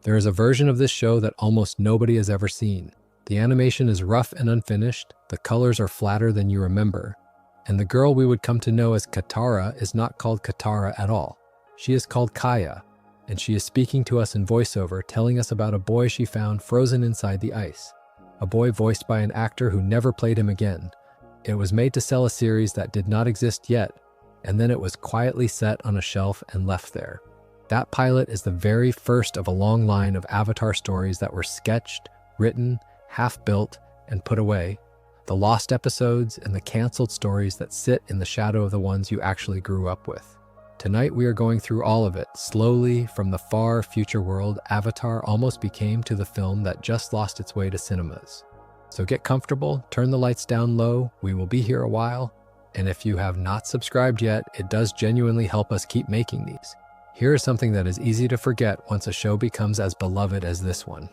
There is a version of this show that almost nobody has ever seen. The animation is rough and unfinished, the colors are flatter than you remember, and the girl we would come to know as Katara is not called Katara at all. She is called Kaya, and she is speaking to us in voiceover, telling us about a boy she found frozen inside the ice. A boy voiced by an actor who never played him again. It was made to sell a series that did not exist yet, and then it was quietly set on a shelf and left there. That pilot is the very first of a long line of Avatar stories that were sketched, written, half-built, and put away. The lost episodes and the canceled stories that sit in the shadow of the ones you actually grew up with. Tonight we are going through all of it, slowly, from the far future world Avatar almost became to the film that just lost its way to cinemas. So get comfortable, turn the lights down low, we will be here a while, and if you have not subscribed yet, it does genuinely help us keep making these. Here is something that is easy to forget once a show becomes as beloved as this one.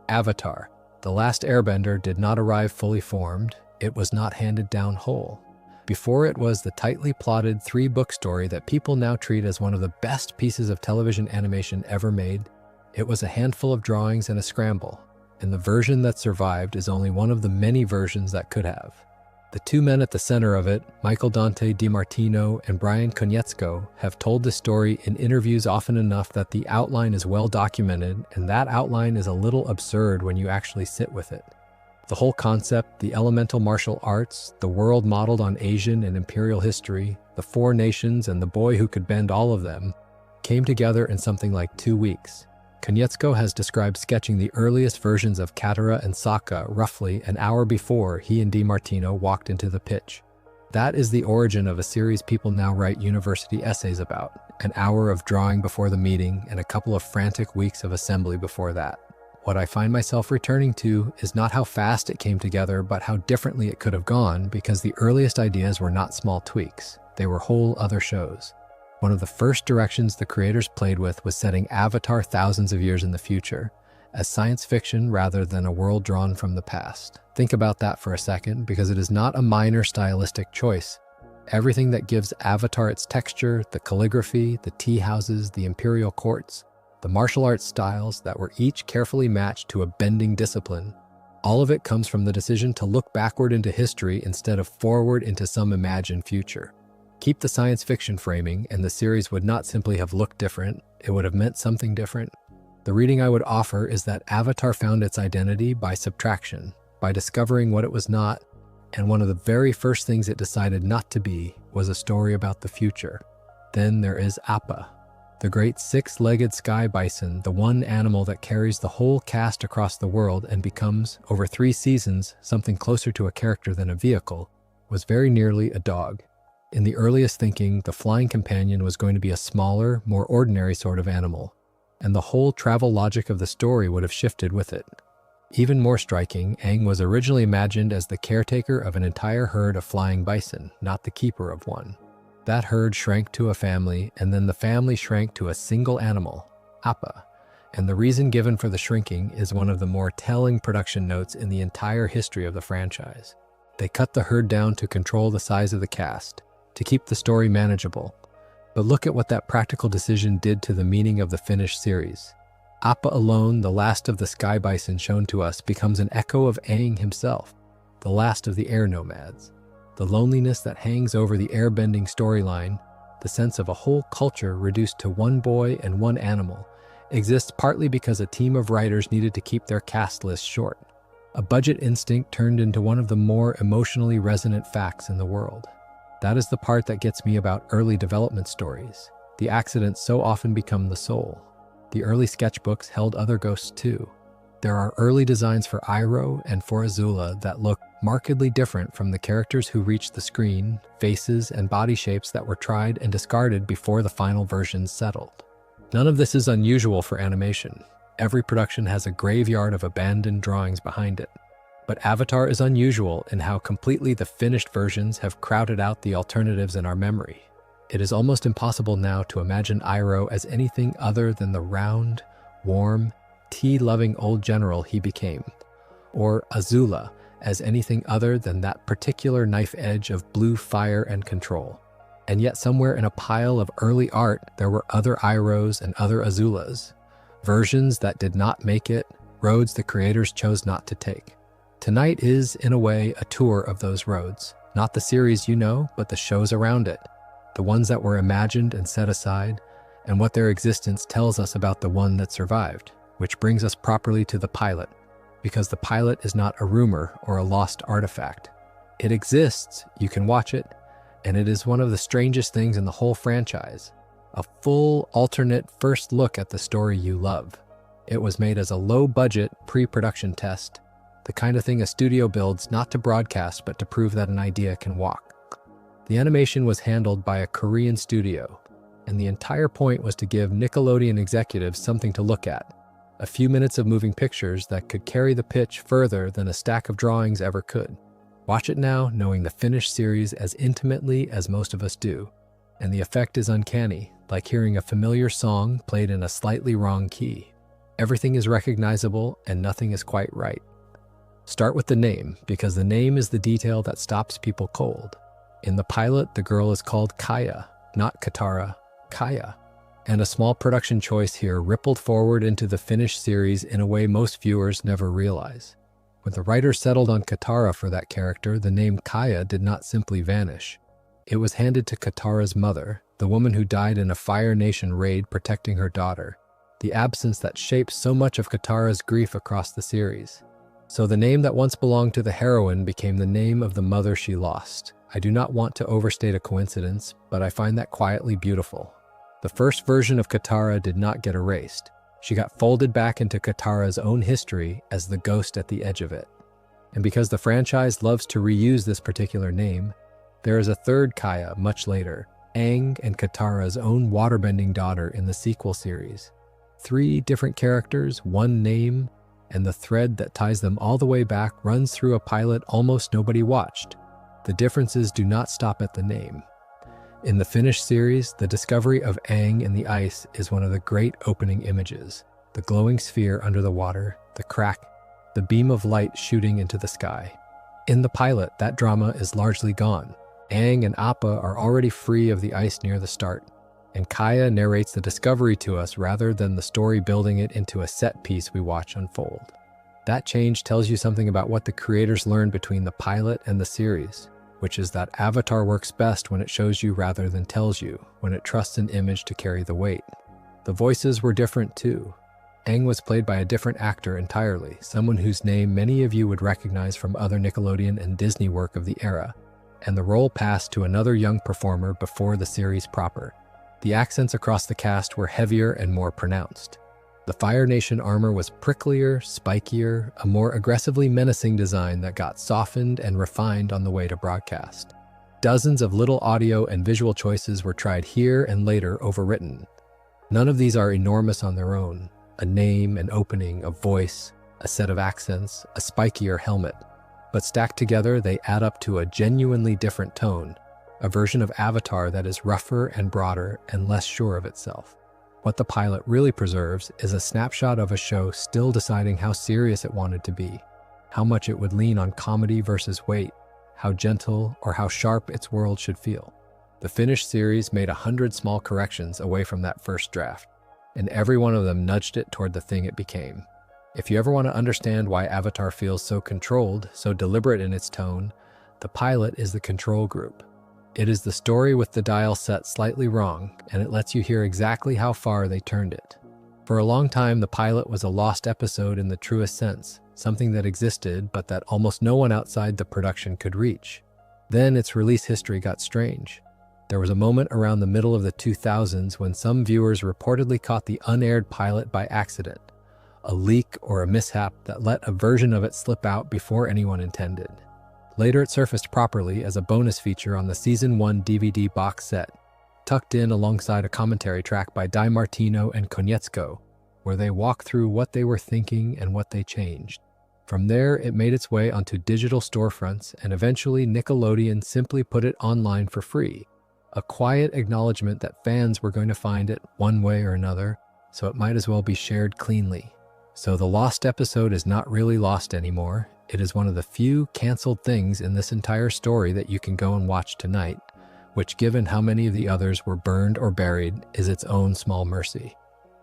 Avatar, The Last Airbender, did not arrive fully formed, it was not handed down whole. Before it was the tightly plotted 3-book story that people now treat as one of the best pieces of television animation ever made, it was a handful of drawings and a scramble, and the version that survived is only one of the many versions that could have. The two men at the center of it, Michael Dante DiMartino and Bryan Konietzko, have told the story in interviews often enough that the outline is well documented, and that outline is a little absurd when you actually sit with it. The whole concept, the elemental martial arts, the world modeled on Asian and imperial history, the 4 nations and the boy who could bend all of them, came together in something like 2 weeks. Konietzko has described sketching the earliest versions of Katara and Sokka roughly an hour before he and DiMartino walked into the pitch. That is the origin of a series people now write university essays about, an hour of drawing before the meeting and a couple of frantic weeks of assembly before that. What I find myself returning to is not how fast it came together, but how differently it could have gone, because the earliest ideas were not small tweaks, they were whole other shows. One of the first directions the creators played with was setting Avatar thousands of years in the future, as science fiction rather than a world drawn from the past. Think about that for a second, because it is not a minor stylistic choice. Everything that gives Avatar its texture, the calligraphy, the tea houses, the imperial courts, the martial arts styles that were each carefully matched to a bending discipline, all of it comes from the decision to look backward into history instead of forward into some imagined future. Keep the science fiction framing, and the series would not simply have looked different, it would have meant something different. The reading I would offer is that Avatar found its identity by subtraction, by discovering what it was not, and one of the very first things it decided not to be was a story about the future. Then there is Appa, the great 6-legged sky bison, the one animal that carries the whole cast across the world and becomes, over 3 seasons, something closer to a character than a vehicle, was very nearly a dog. In the earliest thinking, the flying companion was going to be a smaller, more ordinary sort of animal, and the whole travel logic of the story would have shifted with it. Even more striking, Aang was originally imagined as the caretaker of an entire herd of flying bison, not the keeper of one. That herd shrank to a family, and then the family shrank to a single animal, Appa, and the reason given for the shrinking is one of the more telling production notes in the entire history of the franchise. They cut the herd down to control the size of the cast, to keep the story manageable. But look at what that practical decision did to the meaning of the finished series. Appa alone, the last of the sky bison shown to us, becomes an echo of Aang himself, the last of the air nomads. The loneliness that hangs over the airbending storyline, the sense of a whole culture reduced to one boy and one animal, exists partly because a team of writers needed to keep their cast list short. A budget instinct turned into one of the more emotionally resonant facts in the world. That is the part that gets me about early development stories. The accidents so often become the soul. The early sketchbooks held other ghosts too. There are early designs for Iroh and for Azula that look markedly different from the characters who reached the screen, faces and body shapes that were tried and discarded before the final versions settled. None of this is unusual for animation. Every production has a graveyard of abandoned drawings behind it. But Avatar is unusual in how completely the finished versions have crowded out the alternatives in our memory. It is almost impossible now to imagine Iroh as anything other than the round, warm, tea-loving old general he became, or Azula as anything other than that particular knife edge of blue fire and control. And yet somewhere in a pile of early art there were other Irohs and other Azulas. versions that did not make it, roads the creators chose not to take. Tonight is, in a way, a tour of those roads. Not the series you know, but the shows around it. The ones that were imagined and set aside, and what their existence tells us about the one that survived. Which brings us properly to the pilot, because the pilot is not a rumor or a lost artifact. It exists, you can watch it, and it is one of the strangest things in the whole franchise. A full, alternate first look at the story you love. It was made as a low-budget, pre-production test, the kind of thing a studio builds not to broadcast but to prove that an idea can walk. The animation was handled by a Korean studio, and the entire point was to give Nickelodeon executives something to look at. A few minutes of moving pictures that could carry the pitch further than a stack of drawings ever could. Watch it now, knowing the finished series as intimately as most of us do. And the effect is uncanny, like hearing a familiar song played in a slightly wrong key. Everything is recognizable and nothing is quite right. Start with the name, because the name is the detail that stops people cold. In the pilot, the girl is called Kaya, not Katara, Kaya. And a small production choice here rippled forward into the finished series in a way most viewers never realize. When the writer settled on Katara for that character, the name Kaya did not simply vanish. It was handed to Katara's mother, the woman who died in a Fire Nation raid protecting her daughter, the absence that shapes so much of Katara's grief across the series. So the name that once belonged to the heroine became the name of the mother she lost. I do not want to overstate a coincidence, but I find that quietly beautiful. The first version of Katara did not get erased. She got folded back into Katara's own history as the ghost at the edge of it. And because the franchise loves to reuse this particular name, there is a third Kaya much later, Aang and Katara's own waterbending daughter in the sequel series. 3 different characters, one name, and the thread that ties them all the way back runs through a pilot almost nobody watched. The differences do not stop at the name. In the finished series, the discovery of Aang in the ice is one of the great opening images. The glowing sphere under the water, the crack, the beam of light shooting into the sky. In the pilot, that drama is largely gone. Aang and Appa are already free of the ice near the start, and Kaya narrates the discovery to us rather than the story building it into a set piece we watch unfold. That change tells you something about what the creators learned between the pilot and the series, which is that Avatar works best when it shows you rather than tells you, when it trusts an image to carry the weight. The voices were different too. Aang was played by a different actor entirely, someone whose name many of you would recognize from other Nickelodeon and Disney work of the era, and the role passed to another young performer before the series proper. The accents across the cast were heavier and more pronounced. The Fire Nation armor was pricklier, spikier, a more aggressively menacing design that got softened and refined on the way to broadcast. Dozens of little audio and visual choices were tried here and later overwritten. None of these are enormous on their own. A name, an opening, a voice, a set of accents, a spikier helmet. But stacked together, they add up to a genuinely different tone, a version of Avatar that is rougher and broader and less sure of itself. What the pilot really preserves is a snapshot of a show still deciding how serious it wanted to be, how much it would lean on comedy versus weight, how gentle or how sharp its world should feel. The finished series made 100 small corrections away from that first draft, and every one of them nudged it toward the thing it became. If you ever want to understand why Avatar feels so controlled, so deliberate in its tone, the pilot is the control group. It is the story with the dial set slightly wrong, and it lets you hear exactly how far they turned it. For a long time, the pilot was a lost episode in the truest sense, something that existed but that almost no one outside the production could reach. Then its release history got strange. There was a moment around the middle of the 2000s when some viewers reportedly caught the unaired pilot by accident, a leak or a mishap that let a version of it slip out before anyone intended. Later it surfaced properly as a bonus feature on the Season 1 DVD box set, tucked in alongside a commentary track by DiMartino and Konietzko, where they walk through what they were thinking and what they changed. From there, it made its way onto digital storefronts, and eventually Nickelodeon simply put it online for free, a quiet acknowledgement that fans were going to find it one way or another, so it might as well be shared cleanly. So the lost episode is not really lost anymore. It is one of the few canceled things in this entire story that you can go and watch tonight, which, given how many of the others were burned or buried, is its own small mercy.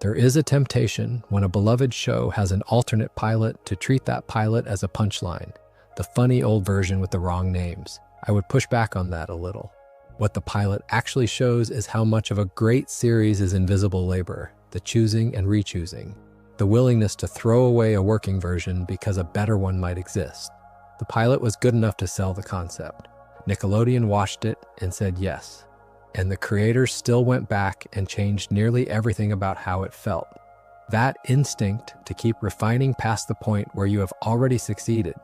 There is a temptation when a beloved show has an alternate pilot to treat that pilot as a punchline, the funny old version with the wrong names. I would push back on that a little. What the pilot actually shows is how much of a great series is invisible labor, the choosing and rechoosing, the willingness to throw away a working version because a better one might exist. The pilot was good enough to sell the concept. Nickelodeon watched it and said yes. And the creators still went back and changed nearly everything about how it felt. That instinct to keep refining past the point where you have already succeeded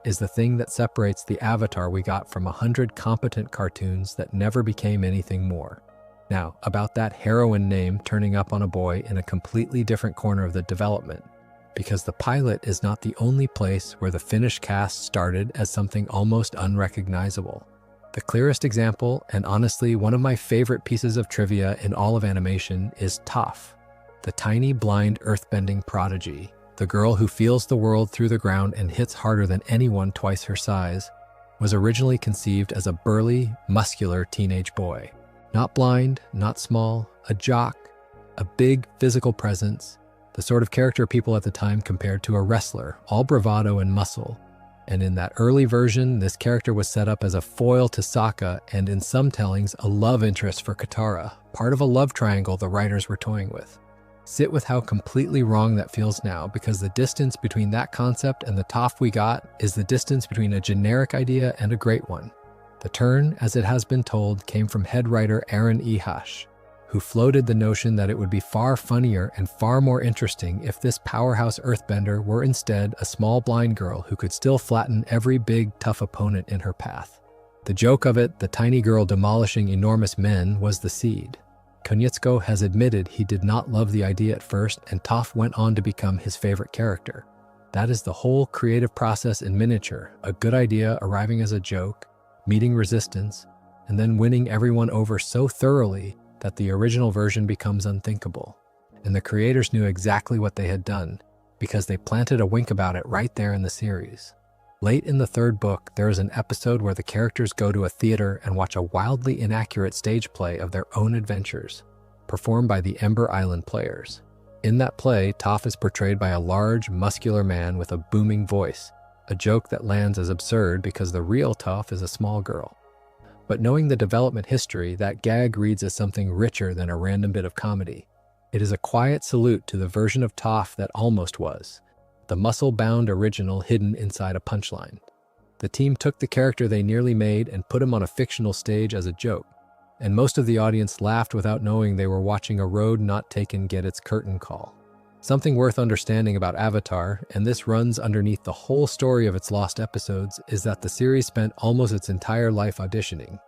is the thing that separates the Avatar we got from 100 competent cartoons that never became anything more. Now, about that heroine name turning up on a boy in a completely different corner of the development, because the pilot is not the only place where the finished cast started as something almost unrecognizable. The clearest example, and honestly one of my favorite pieces of trivia in all of animation, is Toph, the tiny blind earthbending prodigy, the girl who feels the world through the ground and hits harder than anyone twice her size, was originally conceived as a burly, muscular teenage boy. Not blind, not small, a jock, a big physical presence, the sort of character people at the time compared to a wrestler, all bravado and muscle. And in that early version, this character was set up as a foil to Sokka and in some tellings, a love interest for Katara, part of a love triangle the writers were toying with. Sit with how completely wrong that feels now, because the distance between that concept and the Toph we got is the distance between a generic idea and a great one. The turn, as it has been told, came from head writer Aaron Ehash, who floated the notion that it would be far funnier and far more interesting if this powerhouse earthbender were instead a small blind girl who could still flatten every big, tough opponent in her path. The joke of it, the tiny girl demolishing enormous men, was the seed. Konietzko has admitted he did not love the idea at first, and Toph went on to become his favorite character. That is the whole creative process in miniature, a good idea arriving as a joke, meeting resistance, and then winning everyone over so thoroughly that the original version becomes unthinkable. And the creators knew exactly what they had done, because they planted a wink about it right there in the series. Late in the third book, there is an episode where the characters go to a theater and watch a wildly inaccurate stage play of their own adventures, performed by the Ember Island players. In that play, Toph is portrayed by a large, muscular man with a booming voice, a joke that lands as absurd because the real Toph is a small girl. But knowing the development history, that gag reads as something richer than a random bit of comedy. It is a quiet salute to the version of Toph that almost was, the muscle-bound original hidden inside a punchline. The team took the character they nearly made and put him on a fictional stage as a joke, and most of the audience laughed without knowing they were watching a road not taken get its curtain call. Something worth understanding about Avatar, and this runs underneath the whole story of its lost episodes, is that the series spent almost its entire life auditioning.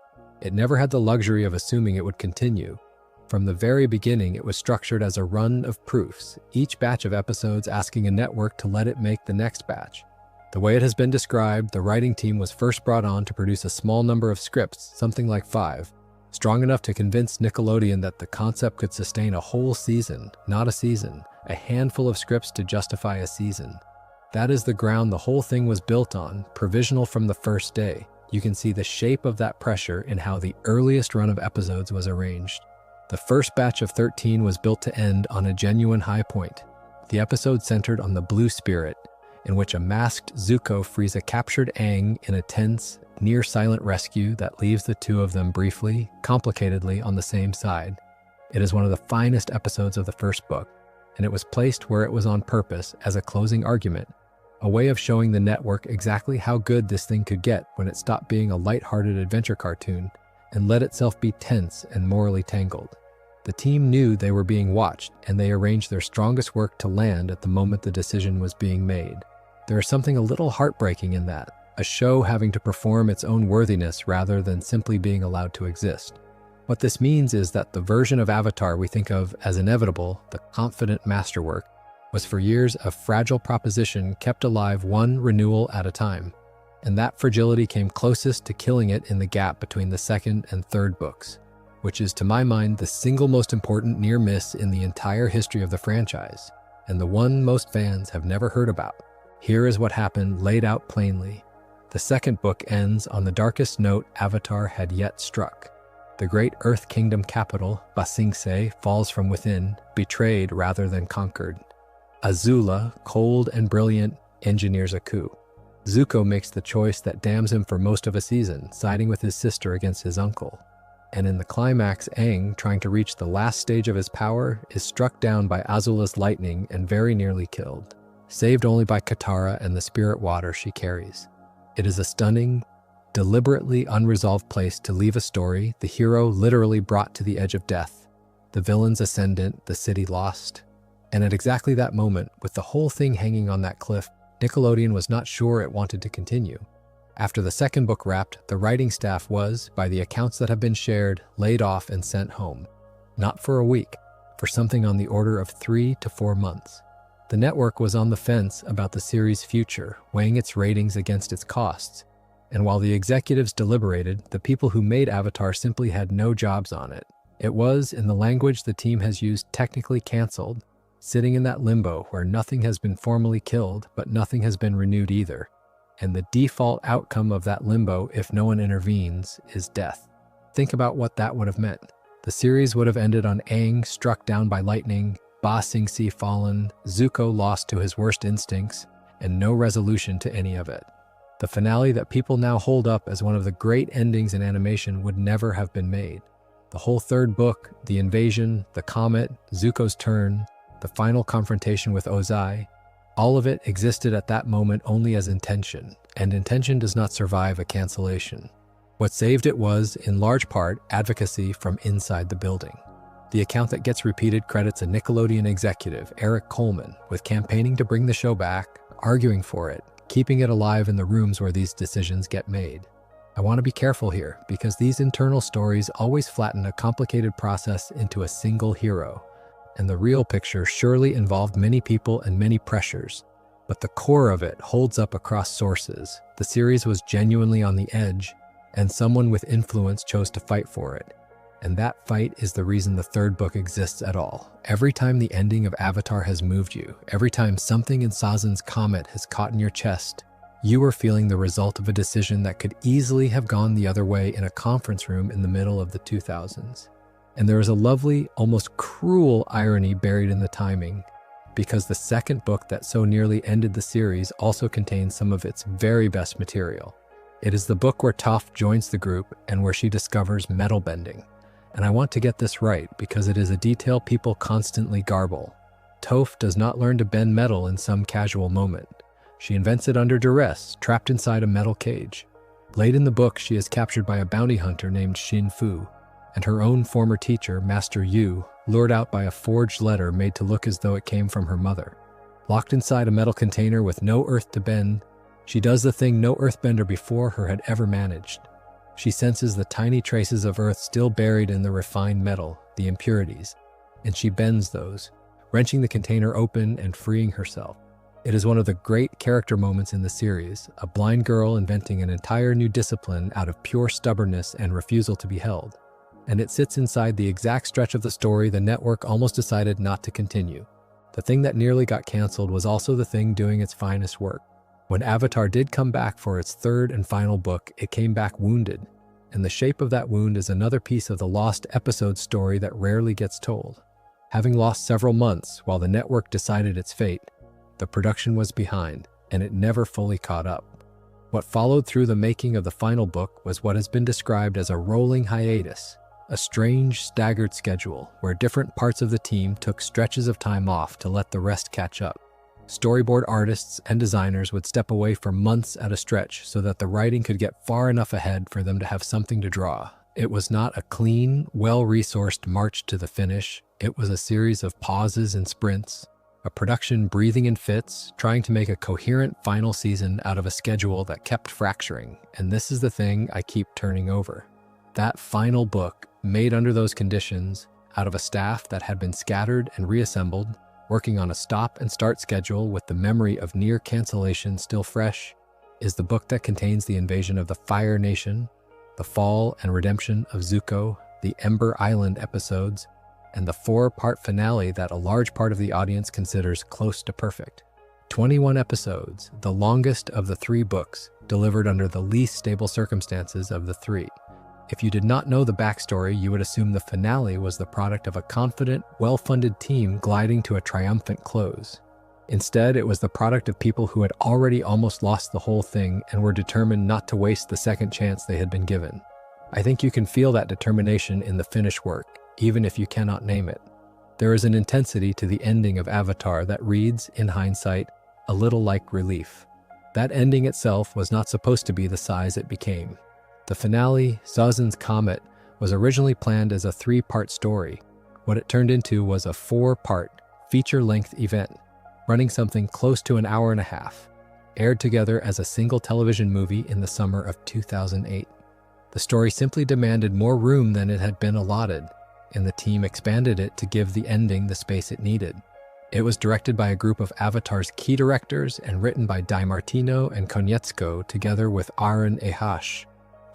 It never had the luxury of assuming it would continue. From the very beginning, it was structured as a run of proofs, each batch of episodes asking a network to let it make the next batch. The way it has been described, the writing team was first brought on to produce a small number of scripts, something like 5, strong enough to convince Nickelodeon that the concept could sustain a whole season, not a season, a handful of scripts to justify a season. That is the ground the whole thing was built on, provisional from the first day. You can see the shape of that pressure in how the earliest run of episodes was arranged. The first batch of 13 was built to end on a genuine high point. The episode centered on the Blue Spirit, in which a masked Zuko frees a captured Aang in a tense, near-silent rescue that leaves the two of them briefly, complicatedly on the same side. It is one of the finest episodes of the first book, and it was placed where it was on purpose as a closing argument, a way of showing the network exactly how good this thing could get when it stopped being a light-hearted adventure cartoon and let itself be tense and morally tangled. The team knew they were being watched, and they arranged their strongest work to land at the moment the decision was being made. There is something a little heartbreaking in that, a show having to perform its own worthiness rather than simply being allowed to exist. What this means is that the version of Avatar we think of as inevitable, the confident masterwork, was for years a fragile proposition kept alive one renewal at a time. And that fragility came closest to killing it in the gap between the second and third books, which is to my mind the single most important near miss in the entire history of the franchise, and the one most fans have never heard about. Here is what happened laid out plainly. The second book ends on the darkest note Avatar had yet struck. The great Earth Kingdom capital, Ba Sing Se, falls from within, betrayed rather than conquered. Azula, cold and brilliant, engineers a coup. Zuko makes the choice that damns him for most of a season, siding with his sister against his uncle. And in the climax, Aang, trying to reach the last stage of his power, is struck down by Azula's lightning and very nearly killed, saved only by Katara and the spirit water she carries. It is a stunning, deliberately unresolved place to leave a story the hero literally brought to the edge of death, the villain's ascendant, the city lost. And at exactly that moment, with the whole thing hanging on that cliff, Nickelodeon was not sure it wanted to continue. After the second book wrapped, the writing staff was, by the accounts that have been shared, laid off and sent home. Not for a week, for something on the order of 3 to 4 months. The network was on the fence about the series' future, weighing its ratings against its costs. And while the executives deliberated, the people who made Avatar simply had no jobs on it. It was, in the language the team has used, technically canceled, sitting in that limbo where nothing has been formally killed, but nothing has been renewed either. And the default outcome of that limbo, if no one intervenes, is death. Think about what that would have meant. The series would have ended on Aang struck down by lightning, Ba Sing Se fallen, Zuko lost to his worst instincts, and no resolution to any of it. The finale that people now hold up as one of the great endings in animation would never have been made. The whole third book, the invasion, the comet, Zuko's turn, the final confrontation with Ozai, all of it existed at that moment only as intention, and intention does not survive a cancellation. What saved it was, in large part, advocacy from inside the building. The account that gets repeated credits a Nickelodeon executive, Eric Coleman, with campaigning to bring the show back, arguing for it, keeping it alive in the rooms where these decisions get made. I want to be careful here, because these internal stories always flatten a complicated process into a single hero, and the real picture surely involved many people and many pressures, but the core of it holds up across sources. The series was genuinely on the edge, and someone with influence chose to fight for it. And that fight is the reason the third book exists at all. Every time the ending of Avatar has moved you, every time something in Sazin's comet has caught in your chest, you are feeling the result of a decision that could easily have gone the other way in a conference room in the middle of the 2000s. And there is a lovely, almost cruel irony buried in the timing, because the second book that so nearly ended the series also contains some of its very best material. It is the book where Toph joins the group and where she discovers metal bending. And I want to get this right because it is a detail people constantly garble. Toph does not learn to bend metal in some casual moment. She invents it under duress, trapped inside a metal cage. Late in the book, she is captured by a bounty hunter named Xin Fu, and her own former teacher, Master Yu, lured out by a forged letter made to look as though it came from her mother. Locked inside a metal container with no earth to bend, she does the thing no earthbender before her had ever managed. She senses the tiny traces of earth still buried in the refined metal, the impurities, and she bends those, wrenching the container open and freeing herself. It is one of the great character moments in the series, a blind girl inventing an entire new discipline out of pure stubbornness and refusal to be held. And it sits inside the exact stretch of the story the network almost decided not to continue. The thing that nearly got canceled was also the thing doing its finest work. When Avatar did come back for its third and final book, it came back wounded, and the shape of that wound is another piece of the lost episode story that rarely gets told. Having lost several months while the network decided its fate, the production was behind, and it never fully caught up. What followed through the making of the final book was what has been described as a rolling hiatus, a strange, staggered schedule where different parts of the team took stretches of time off to let the rest catch up. Storyboard artists and designers would step away for months at a stretch so that the writing could get far enough ahead for them to have something to draw. It was not a clean, well-resourced march to the finish. It was a series of pauses and sprints, a production breathing in fits, trying to make a coherent final season out of a schedule that kept fracturing. And this is the thing I keep turning over. That final book, made under those conditions, out of a staff that had been scattered and reassembled, working on a stop and start schedule with the memory of near cancellation still fresh, is the book that contains the invasion of the Fire Nation, the fall and redemption of Zuko, the Ember Island episodes, and the 4-part finale that a large part of the audience considers close to perfect. 21 episodes, the longest of the 3 books, delivered under the least stable circumstances of the 3. If you did not know the backstory, you would assume the finale was the product of a confident, well-funded team gliding to a triumphant close. Instead, it was the product of people who had already almost lost the whole thing and were determined not to waste the second chance they had been given. I think you can feel that determination in the finished work, even if you cannot name it. There is an intensity to the ending of Avatar that reads, in hindsight, a little like relief. That ending itself was not supposed to be the size it became. The finale, Sozan's Comet, was originally planned as a 3-part story. What it turned into was a 4-part, feature-length event, running something close to an hour and a half, aired together as a single television movie in the summer of 2008. The story simply demanded more room than it had been allotted, and the team expanded it to give the ending the space it needed. It was directed by a group of Avatar's key directors and written by DiMartino and Konietzko together with Aaron Ehash,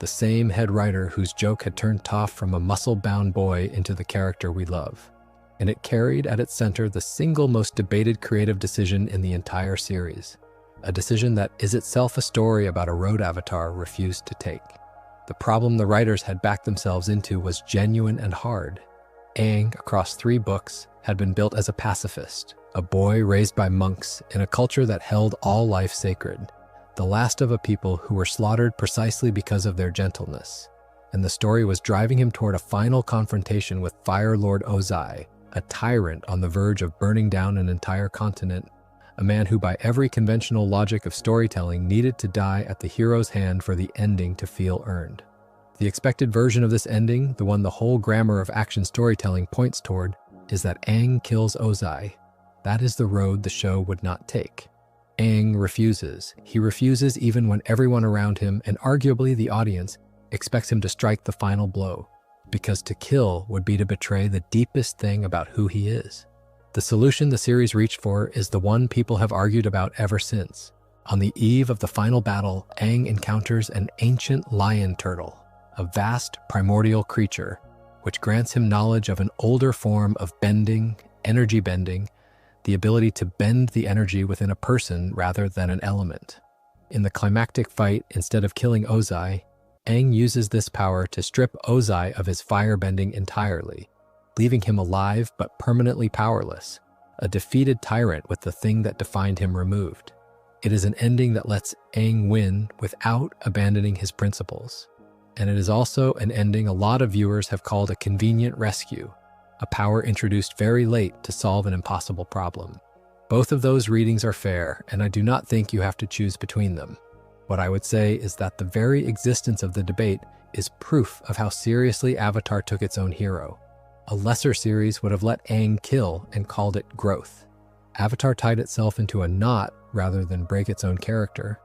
the same head writer whose joke had turned Toph from a muscle-bound boy into the character we love. And it carried at its center the single most debated creative decision in the entire series, a decision that is itself a story about a road Avatar refused to take. The problem the writers had backed themselves into was genuine and hard. Aang, across 3 books, had been built as a pacifist, a boy raised by monks in a culture that held all life sacred, the last of a people who were slaughtered precisely because of their gentleness. And the story was driving him toward a final confrontation with Fire Lord Ozai, a tyrant on the verge of burning down an entire continent, a man who by every conventional logic of storytelling needed to die at the hero's hand for the ending to feel earned. The expected version of this ending, the one the whole grammar of action storytelling points toward, is that Aang kills Ozai. That is the road the show would not take. Aang refuses. He refuses even when everyone around him, and arguably the audience, expects him to strike the final blow, because to kill would be to betray the deepest thing about who he is. The solution the series reached for is the one people have argued about ever since. On the eve of the final battle, Aang encounters an ancient lion turtle, a vast primordial creature, which grants him knowledge of an older form of bending, energy bending, the ability to bend the energy within a person rather than an element. In the climactic fight, instead of killing Ozai, Aang uses this power to strip Ozai of his firebending entirely, leaving him alive but permanently powerless, a defeated tyrant with the thing that defined him removed. It is an ending that lets Aang win without abandoning his principles. And it is also an ending a lot of viewers have called a convenient rescue, a power introduced very late to solve an impossible problem. Both of those readings are fair, and I do not think you have to choose between them. What I would say is that the very existence of the debate is proof of how seriously Avatar took its own hero. A lesser series would have let Aang kill and called it growth. Avatar tied itself into a knot rather than break its own character,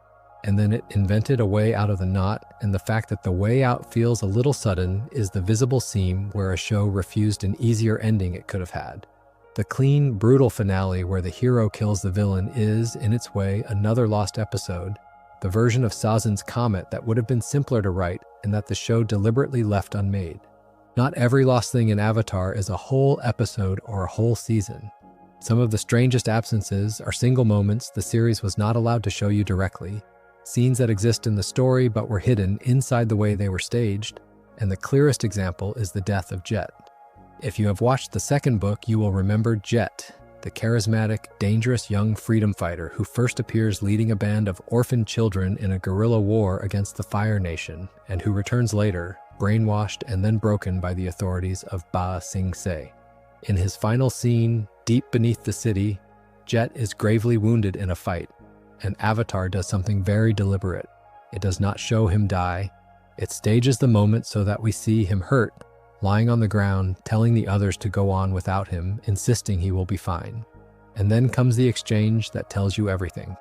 and then it invented a way out of the knot, and the fact that the way out feels a little sudden is the visible seam where a show refused an easier ending it could have had. The clean, brutal finale where the hero kills the villain is, in its way, another lost episode, the version of Sozan's Comet that would have been simpler to write and that the show deliberately left unmade. Not every lost thing in Avatar is a whole episode or a whole season. Some of the strangest absences are single moments the series was not allowed to show you directly, scenes that exist in the story but were hidden inside the way they were staged, and the clearest example is the death of Jet. If you have watched the second book, you will remember Jet, the charismatic, dangerous young freedom fighter who first appears leading a band of orphaned children in a guerrilla war against the Fire Nation, and who returns later, brainwashed and then broken by the authorities of Ba Sing Se. In his final scene, deep beneath the city, Jet is gravely wounded in a fight, and Avatar does something very deliberate. It does not show him die. It stages the moment so that we see him hurt, lying on the ground, telling the others to go on without him, insisting he will be fine. And then comes the exchange that tells you everything.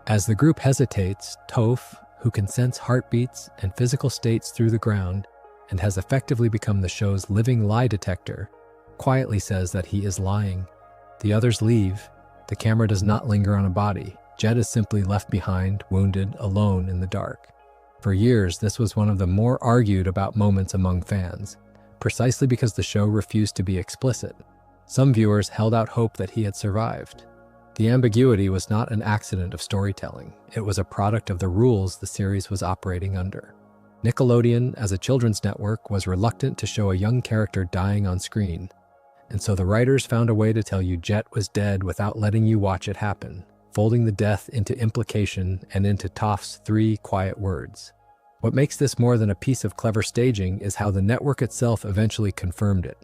As the group hesitates, Toph, who can sense heartbeats and physical states through the ground, and has effectively become the show's living lie detector, quietly says that he is lying. The others leave. The camera does not linger on a body. Jet is simply left behind, wounded, alone in the dark. For years, this was one of the more argued about moments among fans, precisely because the show refused to be explicit. Some viewers held out hope that he had survived. The ambiguity was not an accident of storytelling. It was a product of the rules the series was operating under. Nickelodeon, as a children's network, was reluctant to show a young character dying on screen, and so the writers found a way to tell you Jet was dead without letting you watch it happen, folding the death into implication and into Toph's 3 quiet words. What makes this more than a piece of clever staging is how the network itself eventually confirmed it.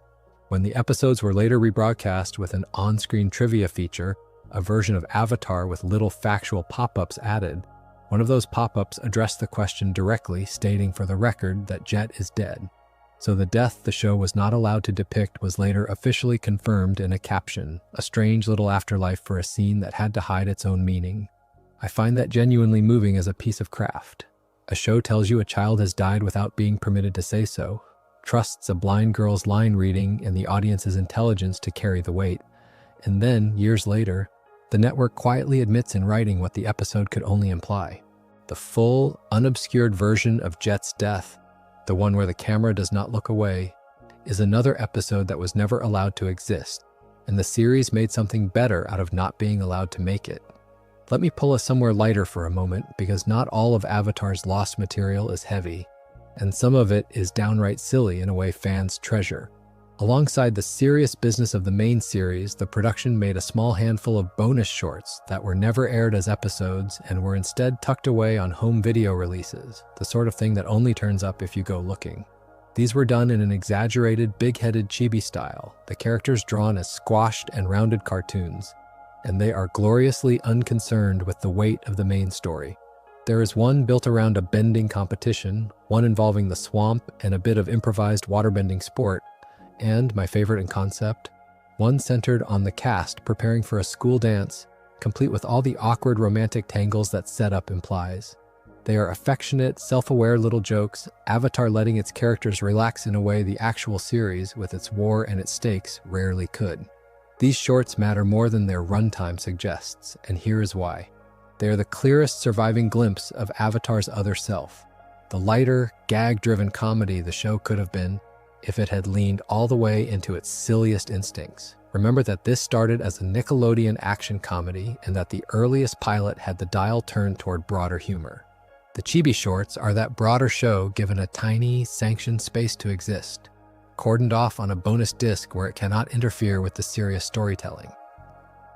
When the episodes were later rebroadcast with an on-screen trivia feature, a version of Avatar with little factual pop-ups added, one of those pop-ups addressed the question directly, stating for the record that Jet is dead. So the death the show was not allowed to depict was later officially confirmed in a caption, a strange little afterlife for a scene that had to hide its own meaning. I find that genuinely moving as a piece of craft. A show tells you a child has died without being permitted to say so, trusts a blind girl's line reading and the audience's intelligence to carry the weight, and then, years later, the network quietly admits in writing what the episode could only imply. The full, unobscured version of Jet's death, the one where the camera does not look away, is another episode that was never allowed to exist, and the series made something better out of not being allowed to make it. Let me pull us somewhere lighter for a moment, because not all of Avatar's lost material is heavy, and some of it is downright silly in a way fans treasure. Alongside the serious business of the main series, the production made a small handful of bonus shorts that were never aired as episodes and were instead tucked away on home video releases, the sort of thing that only turns up if you go looking. These were done in an exaggerated, big-headed Chibi style, the characters drawn as squashed and rounded cartoons, and they are gloriously unconcerned with the weight of the main story. There is one built around a bending competition, one involving the swamp and a bit of improvised waterbending sport, and, my favorite in concept, one centered on the cast preparing for a school dance, complete with all the awkward romantic tangles that setup implies. They are affectionate, self-aware little jokes, Avatar letting its characters relax in a way the actual series, with its war and its stakes, rarely could. These shorts matter more than their runtime suggests, and here is why. They are the clearest surviving glimpse of Avatar's other self, the lighter, gag-driven comedy the show could have been if it had leaned all the way into its silliest instincts. Remember that this started as a Nickelodeon action comedy and that the earliest pilot had the dial turned toward broader humor. The Chibi shorts are that broader show given a tiny, sanctioned space to exist, cordoned off on a bonus disc where it cannot interfere with the serious storytelling.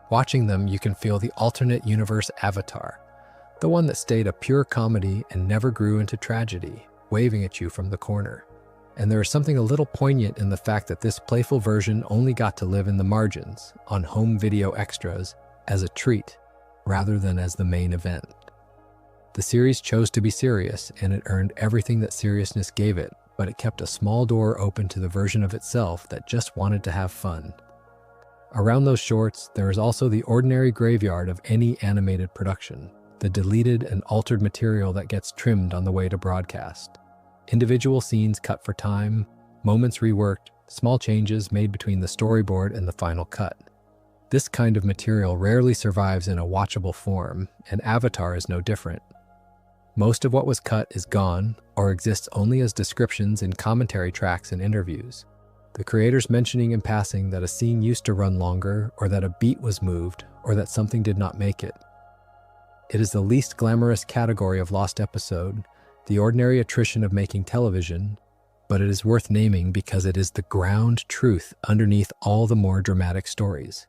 Watching them, you can feel the alternate universe Avatar, the one that stayed a pure comedy and never grew into tragedy, waving at you from the corner. And there is something a little poignant in the fact that this playful version only got to live in the margins, on home video extras, as a treat, rather than as the main event. The series chose to be serious, and it earned everything that seriousness gave it, but it kept a small door open to the version of itself that just wanted to have fun. Around those shorts, there is also the ordinary graveyard of any animated production, the deleted and altered material that gets trimmed on the way to broadcast. Individual scenes cut for time, moments reworked, small changes made between the storyboard and the final cut. This kind of material rarely survives in a watchable form, and Avatar is no different. Most of what was cut is gone, or exists only as descriptions in commentary tracks and interviews. The creators mentioning in passing that a scene used to run longer, or that a beat was moved, or that something did not make it. It is the least glamorous category of lost episode, the ordinary attrition of making television, but it is worth naming because it is the ground truth underneath all the more dramatic stories.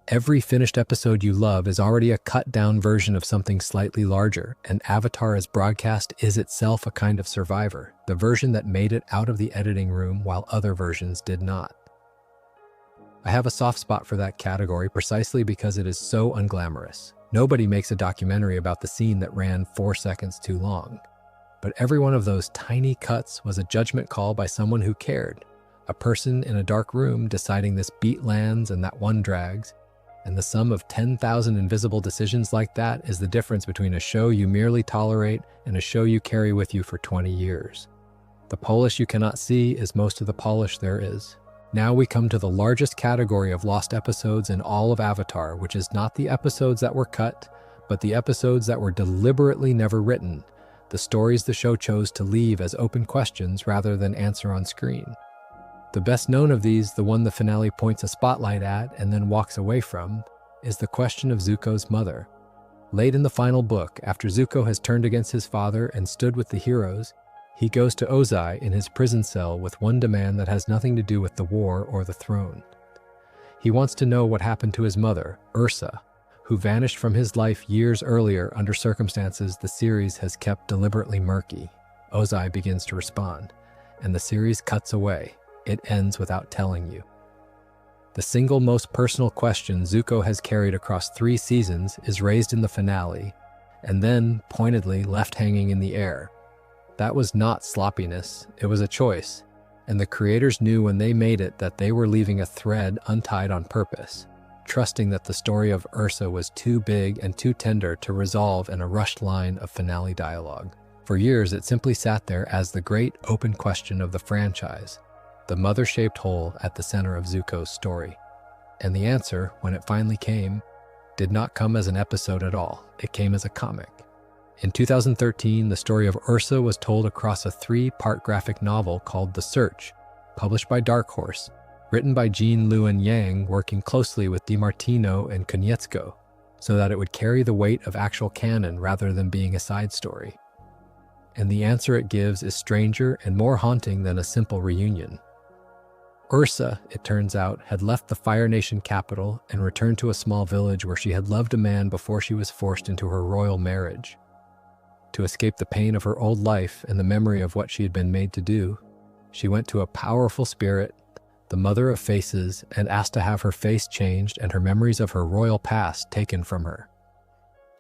Every finished episode you love is already a cut-down version of something slightly larger, and Avatar as broadcast is itself a kind of survivor, the version that made it out of the editing room while other versions did not. I have a soft spot for that category precisely because it is so unglamorous. Nobody makes a documentary about the scene that ran 4 seconds too long. But every one of those tiny cuts was a judgment call by someone who cared, a person in a dark room deciding this beat lands and that one drags, and the sum of 10,000 invisible decisions like that is the difference between a show you merely tolerate and a show you carry with you for 20 years. The polish you cannot see is most of the polish there is. Now we come to the largest category of lost episodes in all of Avatar, which is not the episodes that were cut, but the episodes that were deliberately never written, the stories the show chose to leave as open questions rather than answer on screen. The best known of these, the one the finale points a spotlight at and then walks away from, is the question of Zuko's mother. Late in the final book, after Zuko has turned against his father and stood with the heroes, He goes to Ozai in his prison cell with one demand that has nothing to do with the war or the throne. He wants to know what happened to his mother, Ursa, who vanished from his life years earlier under circumstances the series has kept deliberately murky. Ozai begins to respond, and the series cuts away. It ends without telling you. The single most personal question Zuko has carried across 3 seasons is raised in the finale, and then, pointedly, left hanging in the air. That was not sloppiness, it was a choice, and the creators knew when they made it that they were leaving a thread untied on purpose, trusting that the story of Ursa was too big and too tender to resolve in a rushed line of finale dialogue. For years, it simply sat there as the great open question of the franchise, the mother-shaped hole at the center of Zuko's story. And the answer, when it finally came, did not come as an episode at all. It came as a comic. In 2013, the story of Ursa was told across a 3-part graphic novel called The Search, published by Dark Horse, written by Jean Luen Yang, working closely with DiMartino and Konietzko, so that it would carry the weight of actual canon rather than being a side story. And the answer it gives is stranger and more haunting than a simple reunion. Ursa, it turns out, had left the Fire Nation capital and returned to a small village where she had loved a man before she was forced into her royal marriage. To escape the pain of her old life and the memory of what she had been made to do, she went to a powerful spirit, the Mother of Faces, and asked to have her face changed and her memories of her royal past taken from her.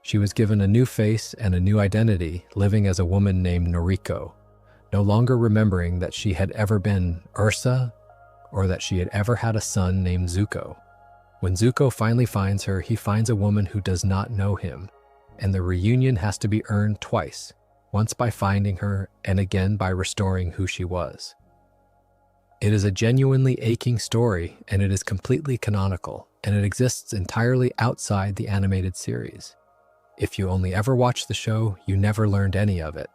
She was given a new face and a new identity, living as a woman named Noriko, no longer remembering that she had ever been Ursa or that she had ever had a son named Zuko. When Zuko finally finds her, he finds a woman who does not know him, and the reunion has to be earned twice, once by finding her and again by restoring who she was. It is a genuinely aching story, and it is completely canonical, and it exists entirely outside the animated series. If you only ever watched the show, you never learned any of it.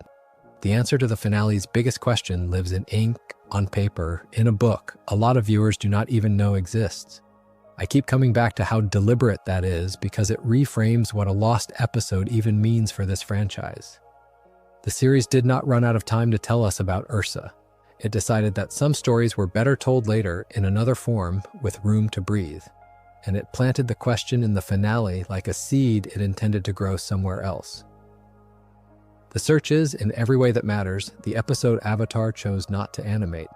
The answer to the finale's biggest question lives in ink, on paper, in a book a lot of viewers do not even know exists. I keep coming back to how deliberate that is because it reframes what a lost episode even means for this franchise. The series did not run out of time to tell us about Ursa. It decided that some stories were better told later in another form with room to breathe, and it planted the question in the finale like a seed it intended to grow somewhere else. The Search is, in every way that matters, the episode Avatar chose not to animate,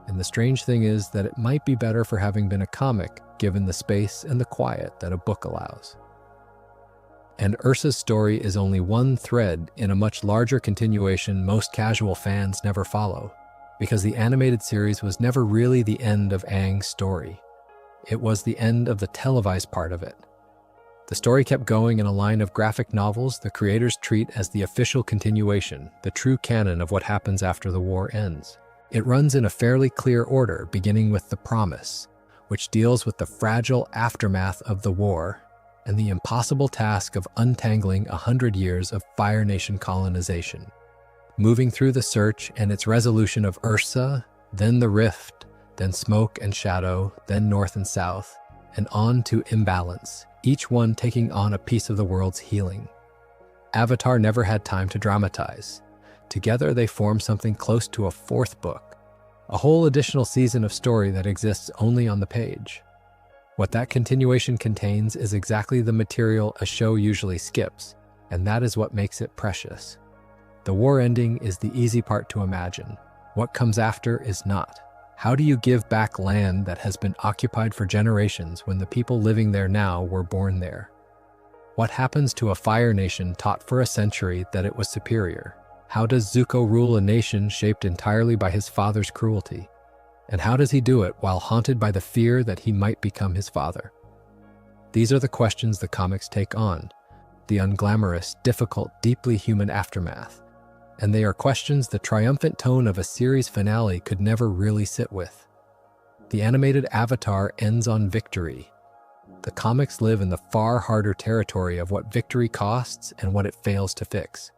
and the strange thing is that it might be better for having been a comic given the space and the quiet that a book allows. And Ursa's story is only one thread in a much larger continuation most casual fans never follow, because the animated series was never really the end of Aang's story. It was the end of the televised part of it. The story kept going in a line of graphic novels the creators treat as the official continuation, the true canon of what happens after the war ends. It runs in a fairly clear order, beginning with The Promise, which deals with the fragile aftermath of the war and the impossible task of untangling 100 years of Fire Nation colonization. Moving through The Search and its resolution of Ursa, then the Rift, then Smoke and Shadow, then North and South, and on to Imbalance, each one taking on a piece of the world's healing. Avatar never had time to dramatize. Together they form something close to a 4th book, a whole additional season of story that exists only on the page. What that continuation contains is exactly the material a show usually skips, and that is what makes it precious. The war ending is the easy part to imagine. What comes after is not. How do you give back land that has been occupied for generations when the people living there now were born there? What happens to a Fire Nation taught for a century that it was superior? How does Zuko rule a nation shaped entirely by his father's cruelty? And how does he do it while haunted by the fear that he might become his father? These are the questions the comics take on, the unglamorous, difficult, deeply human aftermath. And they are questions the triumphant tone of a series finale could never really sit with. The animated Avatar ends on victory. The comics live in the far harder territory of what victory costs and what it fails to fix.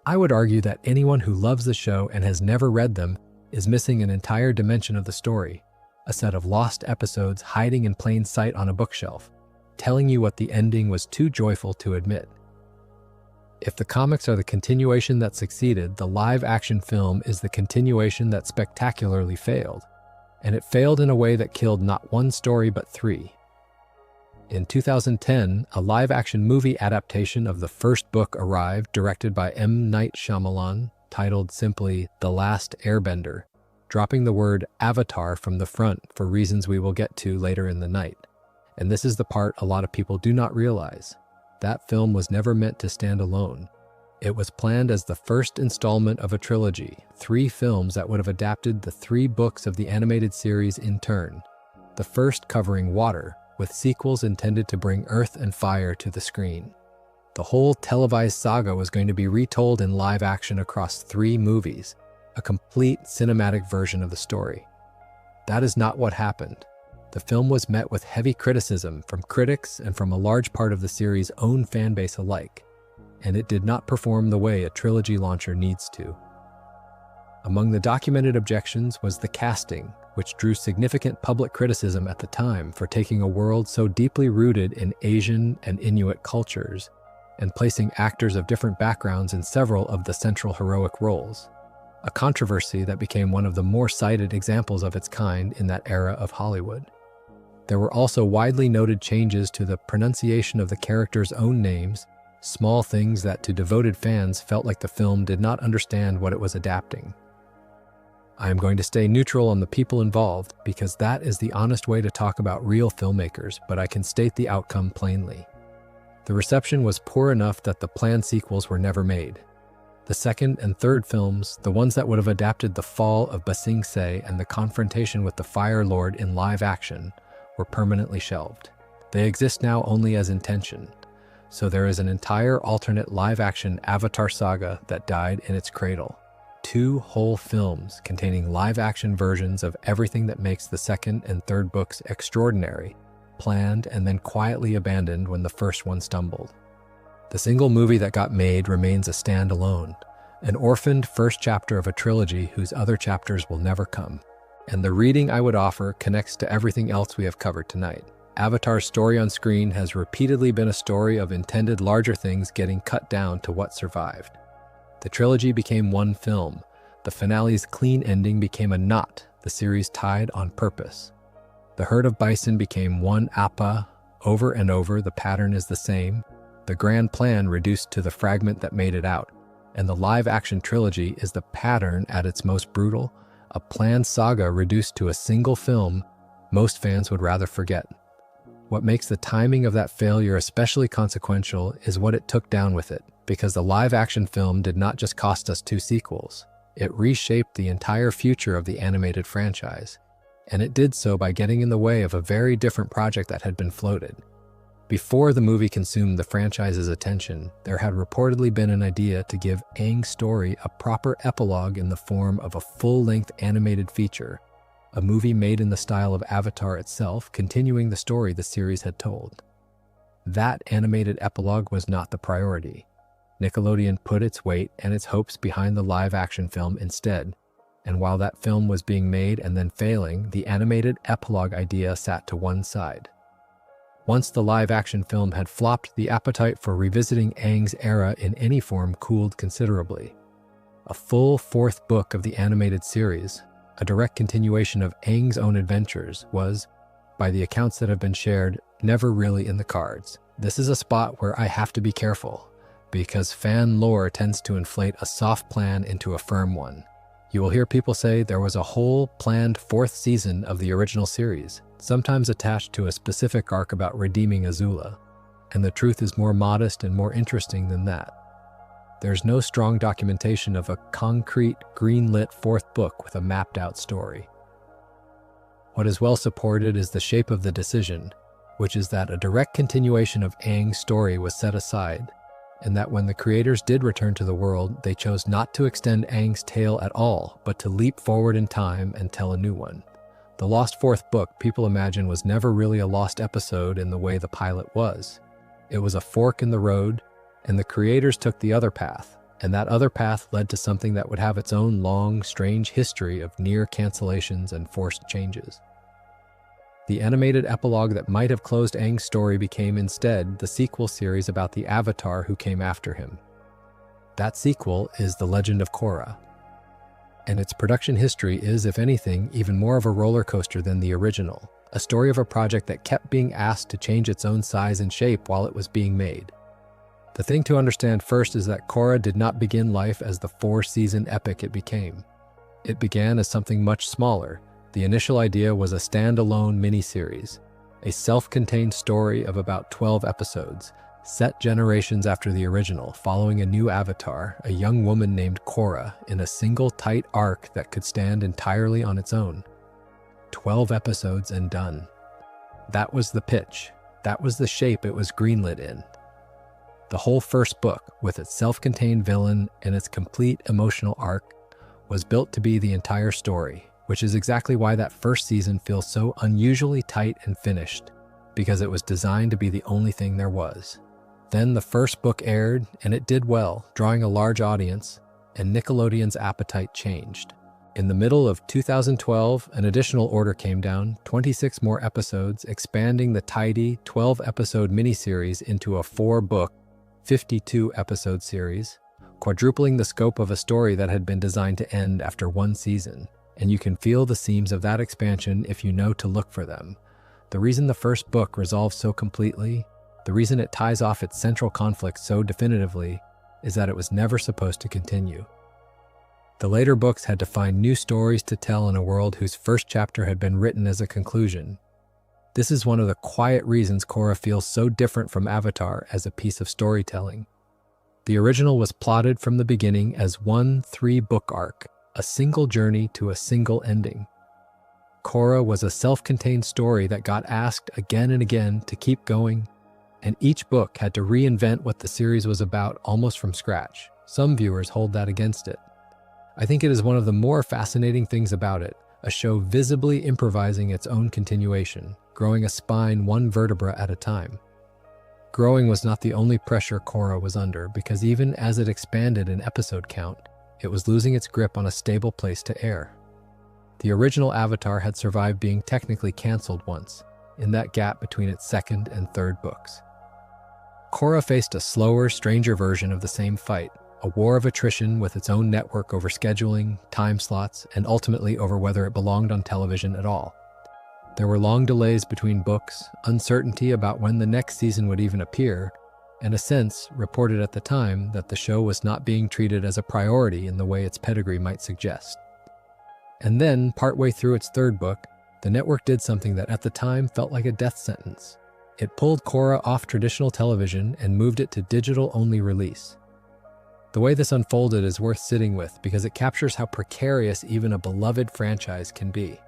I would argue that anyone who loves the show and has never read them is missing an entire dimension of the story, a set of lost episodes hiding in plain sight on a bookshelf, telling you what the ending was too joyful to admit. If the comics are the continuation that succeeded, the live-action film is the continuation that spectacularly failed. And it failed in a way that killed not one story but three. In 2010, a live-action movie adaptation of the first book arrived, directed by M. Night Shyamalan, titled simply The Last Airbender, dropping the word Avatar from the front for reasons we will get to later in the night. And this is the part a lot of people do not realize. That film was never meant to stand alone. It was planned as the first installment of a trilogy, 3 films that would have adapted the 3 books of the animated series in turn. The first covering water, with sequels intended to bring earth and fire to the screen. The whole televised saga was going to be retold in live action across 3 movies, a complete cinematic version of the story. That is not what happened. The film was met with heavy criticism from critics and from a large part of the series' own fanbase alike, and it did not perform the way a trilogy launcher needs to. Among the documented objections was the casting, which drew significant public criticism at the time for taking a world so deeply rooted in Asian and Inuit cultures and placing actors of different backgrounds in several of the central heroic roles, a controversy that became one of the more cited examples of its kind in that era of Hollywood. There were also widely noted changes to the pronunciation of the characters' own names, small things that to devoted fans felt like the film did not understand what it was adapting. I am going to stay neutral on the people involved because that is the honest way to talk about real filmmakers, but I can state the outcome plainly. The reception was poor enough that the planned sequels were never made. The second and third films, the ones that would have adapted the fall of Ba Sing Se and the confrontation with the Fire Lord in live action, were permanently shelved. They exist now only as intention, so there is an entire alternate live-action Avatar saga that died in its cradle. 2 whole films containing live-action versions of everything that makes the second and third books extraordinary, planned and then quietly abandoned when the first one stumbled. The single movie that got made remains a standalone, an orphaned first chapter of a trilogy whose other chapters will never come. And the reading I would offer connects to everything else we have covered tonight. Avatar's story on screen has repeatedly been a story of intended larger things getting cut down to what survived. The trilogy became one film. The finale's clean ending became a knot the series tied on purpose. The herd of bison became one appa. Over and over, the pattern is the same. The grand plan reduced to the fragment that made it out. And the live-action trilogy is the pattern at its most brutal, a planned saga reduced to a single film most fans would rather forget. What makes the timing of that failure especially consequential is what it took down with it, because the live-action film did not just cost us 2 sequels. It reshaped the entire future of the animated franchise, and it did so by getting in the way of a very different project that had been floated. Before the movie consumed the franchise's attention, there had reportedly been an idea to give Aang's story a proper epilogue in the form of a full-length animated feature, a movie made in the style of Avatar itself, continuing the story the series had told. That animated epilogue was not the priority. Nickelodeon put its weight and its hopes behind the live-action film instead, and while that film was being made and then failing, the animated epilogue idea sat to one side. Once the live-action film had flopped, the appetite for revisiting Aang's era in any form cooled considerably. A full 4th book of the animated series, a direct continuation of Aang's own adventures, was, by the accounts that have been shared, never really in the cards. This is a spot where I have to be careful, because fan lore tends to inflate a soft plan into a firm one. You will hear people say there was a whole planned 4th season of the original series, sometimes attached to a specific arc about redeeming Azula, and the truth is more modest and more interesting than that. There's no strong documentation of a concrete, green-lit 4th book with a mapped-out story. What is well supported is the shape of the decision, which is that a direct continuation of Aang's story was set aside, and that when the creators did return to the world, they chose not to extend Aang's tale at all, but to leap forward in time and tell a new one. The lost 4th book, people imagine, was never really a lost episode in the way the pilot was. It was a fork in the road, and the creators took the other path, and that other path led to something that would have its own long, strange history of near cancellations and forced changes. The animated epilogue that might have closed Aang's story became instead the sequel series about the Avatar who came after him. That sequel is The Legend of Korra. And its production history is, if anything, even more of a roller coaster than the original, a story of a project that kept being asked to change its own size and shape while it was being made. The thing to understand first is that Korra did not begin life as the 4-season epic it became. It began as something much smaller. The initial idea was a standalone miniseries, a self-contained story of about 12 episodes, set generations after the original, following a new avatar, a young woman named Korra, in a single tight arc that could stand entirely on its own. 12 episodes and done. That was the pitch. That was the shape it was greenlit in. The whole first book, with its self-contained villain and its complete emotional arc, was built to be the entire story, which is exactly why that first season feels so unusually tight and finished, because it was designed to be the only thing there was. Then the first book aired, and it did well, drawing a large audience, and Nickelodeon's appetite changed. In the middle of 2012, an additional order came down, 26 more episodes, expanding the tidy 12-episode miniseries into a 4-book, 52-episode series, quadrupling the scope of a story that had been designed to end after 1 season. And you can feel the seams of that expansion if you know to look for them. The reason the first book resolves so completely, the reason it ties off its central conflict so definitively, is that it was never supposed to continue. The later books had to find new stories to tell in a world whose first chapter had been written as a conclusion. This is one of the quiet reasons Korra feels so different from Avatar as a piece of storytelling. The original was plotted from the beginning as one 3-book arc, a single journey to a single ending. Korra was a self-contained story that got asked again and again to keep going, and each book had to reinvent what the series was about almost from scratch. Some viewers hold that against it. I think it is one of the more fascinating things about it, a show visibly improvising its own continuation, growing a spine 1 vertebra at a time. Growing was not the only pressure Korra was under, because even as it expanded in episode count, it was losing its grip on a stable place to air. The original Avatar had survived being technically cancelled once, in that gap between its 2nd and 3rd books. Korra faced a slower, stranger version of the same fight, a war of attrition with its own network over scheduling, time slots, and ultimately over whether it belonged on television at all. There were long delays between books, uncertainty about when the next season would even appear, and a sense, reported at the time, that the show was not being treated as a priority in the way its pedigree might suggest. And then, partway through its 3rd book, the network did something that at the time felt like a death sentence. It pulled Korra off traditional television and moved it to digital-only release. The way this unfolded is worth sitting with because it captures how precarious even a beloved franchise can be.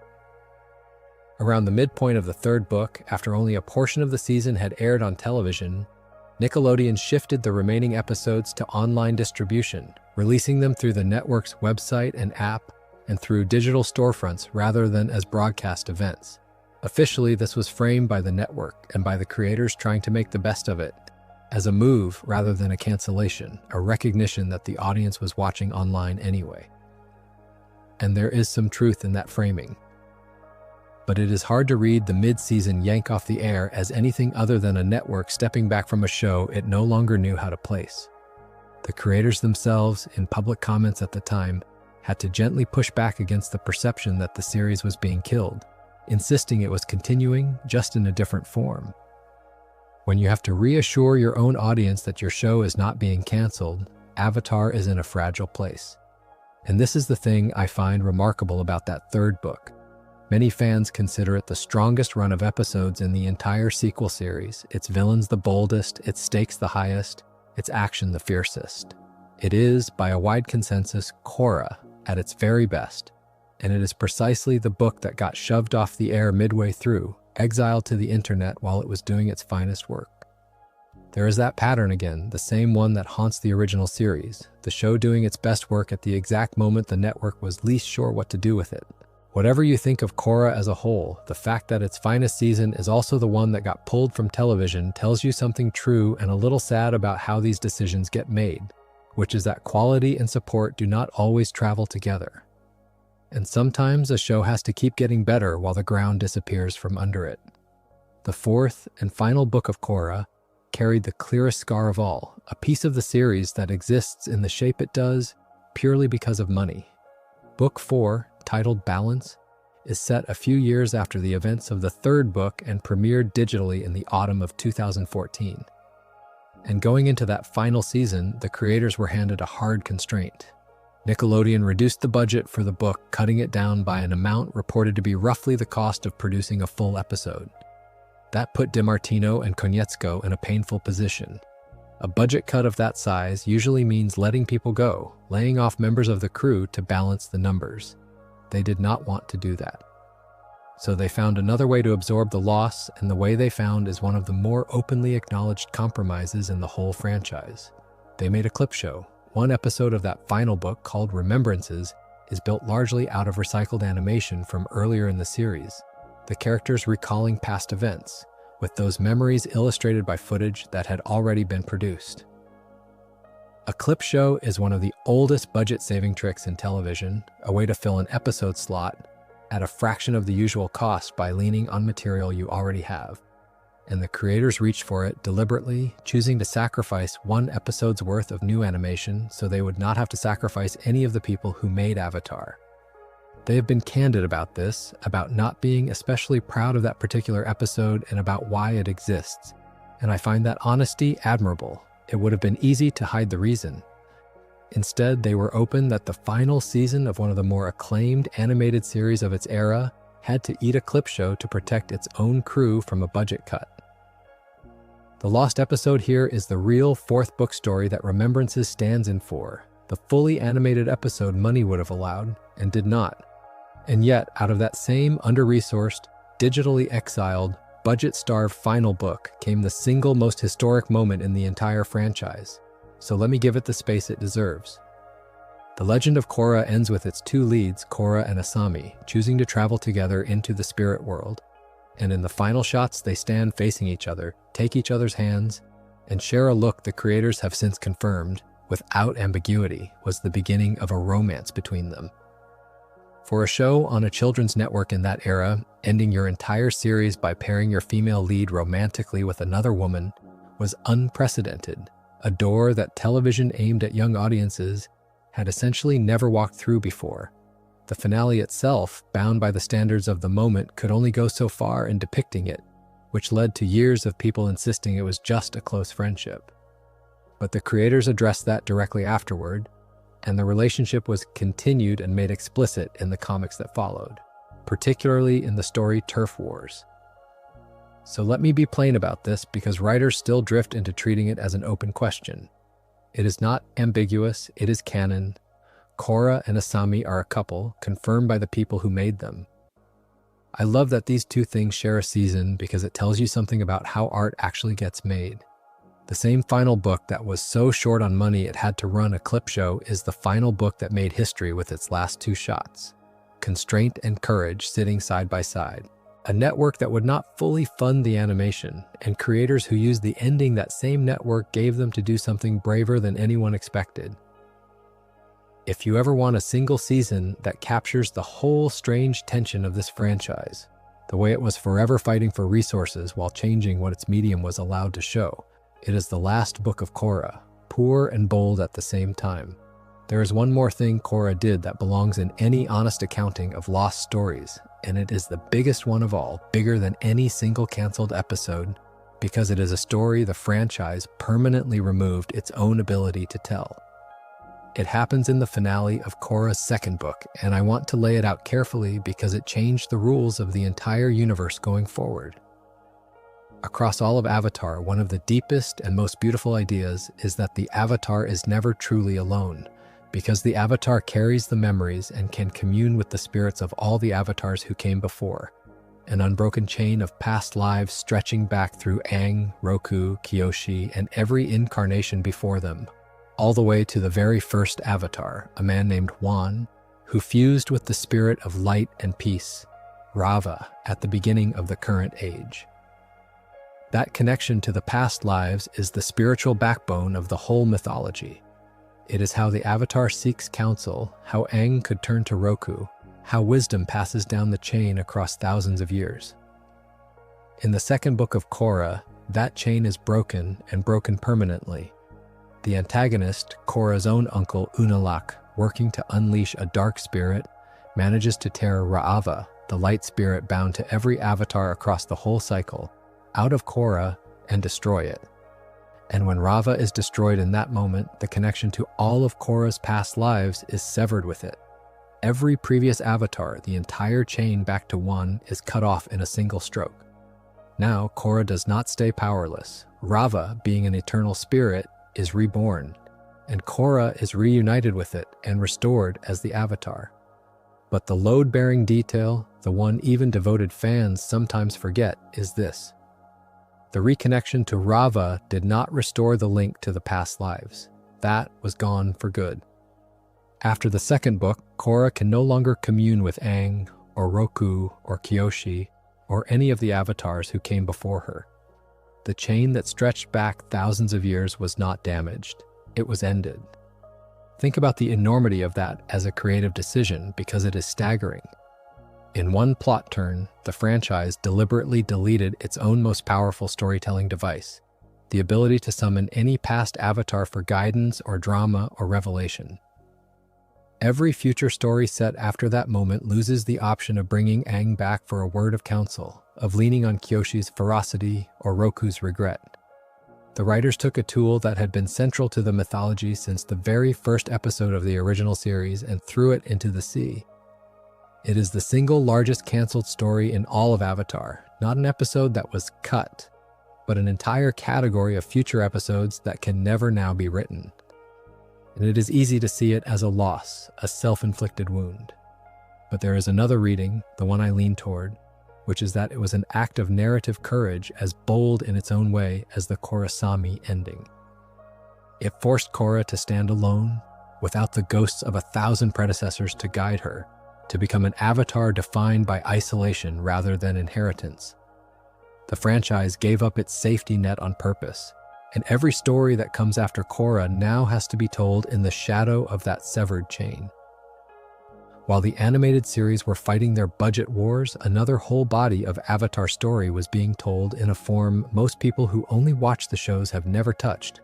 Around the midpoint of the 3rd book, after only a portion of the season had aired on television, Nickelodeon shifted the remaining episodes to online distribution, releasing them through the network's website and app and through digital storefronts rather than as broadcast events. Officially, this was framed by the network and by the creators trying to make the best of it, as a move rather than a cancellation, a recognition that the audience was watching online anyway. And there is some truth in that framing. But it is hard to read the mid-season yank off the air as anything other than a network stepping back from a show it no longer knew how to place. The creators themselves, in public comments at the time, had to gently push back against the perception that the series was being killed, insisting it was continuing, just in a different form. When you have to reassure your own audience that your show is not being canceled, Avatar is in a fragile place. And this is the thing I find remarkable about that 3rd book. Many fans consider it the strongest run of episodes in the entire sequel series, its villains the boldest, its stakes the highest, its action the fiercest. It is, by a wide consensus, Korra at its very best, and it is precisely the book that got shoved off the air midway through, exiled to the internet while it was doing its finest work. There is that pattern again, the same one that haunts the original series, the show doing its best work at the exact moment the network was least sure what to do with it. Whatever you think of Korra as a whole, the fact that its finest season is also the one that got pulled from television tells you something true and a little sad about how these decisions get made, which is that quality and support do not always travel together. And sometimes a show has to keep getting better while the ground disappears from under it. The 4th and final book of Korra, carried the clearest scar of all, a piece of the series that exists in the shape it does purely because of money. Book 4, titled Balance, is set a few years after the events of the third book and premiered digitally in the autumn of 2014. And going into that final season, the creators were handed a hard constraint. Nickelodeon reduced the budget for the book, cutting it down by an amount reported to be roughly the cost of producing a full episode. That put DiMartino and Konietzko in a painful position. A budget cut of that size usually means letting people go, laying off members of the crew to balance the numbers. They did not want to do that. So they found another way to absorb the loss, and the way they found is one of the more openly acknowledged compromises in the whole franchise. They made a clip show. One episode of that final book, called Remembrances, is built largely out of recycled animation from earlier in the series, the characters recalling past events, with those memories illustrated by footage that had already been produced. A clip show is one of the oldest budget-saving tricks in television, a way to fill an episode slot at a fraction of the usual cost by leaning on material you already have. And the creators reached for it deliberately, choosing to sacrifice one episode's worth of new animation so they would not have to sacrifice any of the people who made Avatar. They have been candid about this, about not being especially proud of that particular episode and about why it exists. And I find that honesty admirable. It would have been easy to hide the reason. Instead, they were open that the final season of one of the more acclaimed animated series of its era had to eat a clip show to protect its own crew from a budget cut. The lost episode here is the real fourth book story that Remembrances stands in for, the fully animated episode money would have allowed, and did not. And yet, out of that same under-resourced, digitally exiled, budget-starved final book came the single most historic moment in the entire franchise. So let me give it the space it deserves. The legend of Korra ends with its two leads, Korra and Asami, choosing to travel together into the spirit world. And in the final shots, they stand facing each other, take each other's hands, and share a look the creators have since confirmed, without ambiguity, was the beginning of a romance between them. For a show on a children's network in that era, ending your entire series by pairing your female lead romantically with another woman was unprecedented, a door that television aimed at young audiences had essentially never walked through before. The finale itself, bound by the standards of the moment, could only go so far in depicting it, which led to years of people insisting it was just a close friendship. But the creators addressed that directly afterward, and the relationship was continued and made explicit in the comics that followed, particularly in the story Turf Wars. So let me be plain about this, because writers still drift into treating it as an open question. It is not ambiguous, it is canon. Korra and Asami are a couple, confirmed by the people who made them. I love that these two things share a season because it tells you something about how art actually gets made. The same final book that was so short on money it had to run a clip show is the final book that made history with its last two shots. Constraint and courage sitting side by side. A network that would not fully fund the animation, and creators who used the ending that same network gave them to do something braver than anyone expected. If you ever want a single season that captures the whole strange tension of this franchise, the way it was forever fighting for resources while changing what its medium was allowed to show, it is the last book of Korra, poor and bold at the same time. There is one more thing Korra did that belongs in any honest accounting of lost stories, and it is the biggest one of all, bigger than any single canceled episode, because it is a story the franchise permanently removed its own ability to tell. It happens in the finale of Korra's second book, and I want to lay it out carefully because it changed the rules of the entire universe going forward. Across all of Avatar, one of the deepest and most beautiful ideas is that the Avatar is never truly alone, because the Avatar carries the memories and can commune with the spirits of all the Avatars who came before, an unbroken chain of past lives stretching back through Aang, Roku, Kyoshi, and every incarnation before them, all the way to the very first Avatar, a man named Wan, who fused with the spirit of light and peace, Rava, at the beginning of the current age. That connection to the past lives is the spiritual backbone of the whole mythology. It is how the Avatar seeks counsel, how Aang could turn to Roku, how wisdom passes down the chain across thousands of years. In the second book of Korra, that chain is broken and broken permanently. The antagonist, Korra's own uncle Unalaq, working to unleash a dark spirit, manages to tear Ra'ava, the light spirit bound to every avatar across the whole cycle, out of Korra and destroy it. And when Rava is destroyed in that moment, the connection to all of Korra's past lives is severed with it. Every previous avatar, the entire chain back to one, is cut off in a single stroke. Now, Korra does not stay powerless. Rava, being an eternal spirit, is reborn, and Korra is reunited with it and restored as the avatar. But the load-bearing detail, the one even devoted fans sometimes forget, is this. The reconnection to Rava did not restore the link to the past lives. That was gone for good. After the second book, Korra can no longer commune with Aang, or Roku, or Kyoshi, or any of the avatars who came before her. The chain that stretched back thousands of years was not damaged. It was ended. Think about the enormity of that as a creative decision, because it is staggering. In one plot turn, the franchise deliberately deleted its own most powerful storytelling device, the ability to summon any past avatar for guidance or drama or revelation. Every future story set after that moment loses the option of bringing Aang back for a word of counsel, of leaning on Kyoshi's ferocity or Roku's regret. The writers took a tool that had been central to the mythology since the very first episode of the original series and threw it into the sea. It is the single largest canceled story in all of Avatar, not an episode that was cut, but an entire category of future episodes that can never now be written. And it is easy to see it as a loss, a self-inflicted wound. But there is another reading, the one I lean toward, which is that it was an act of narrative courage as bold in its own way as the Korrasami ending. It forced Korra to stand alone, without the ghosts of 1,000 predecessors to guide her, to become an avatar defined by isolation rather than inheritance. The franchise gave up its safety net on purpose, and every story that comes after Korra now has to be told in the shadow of that severed chain. While the animated series were fighting their budget wars, another whole body of Avatar story was being told in a form most people who only watch the shows have never touched.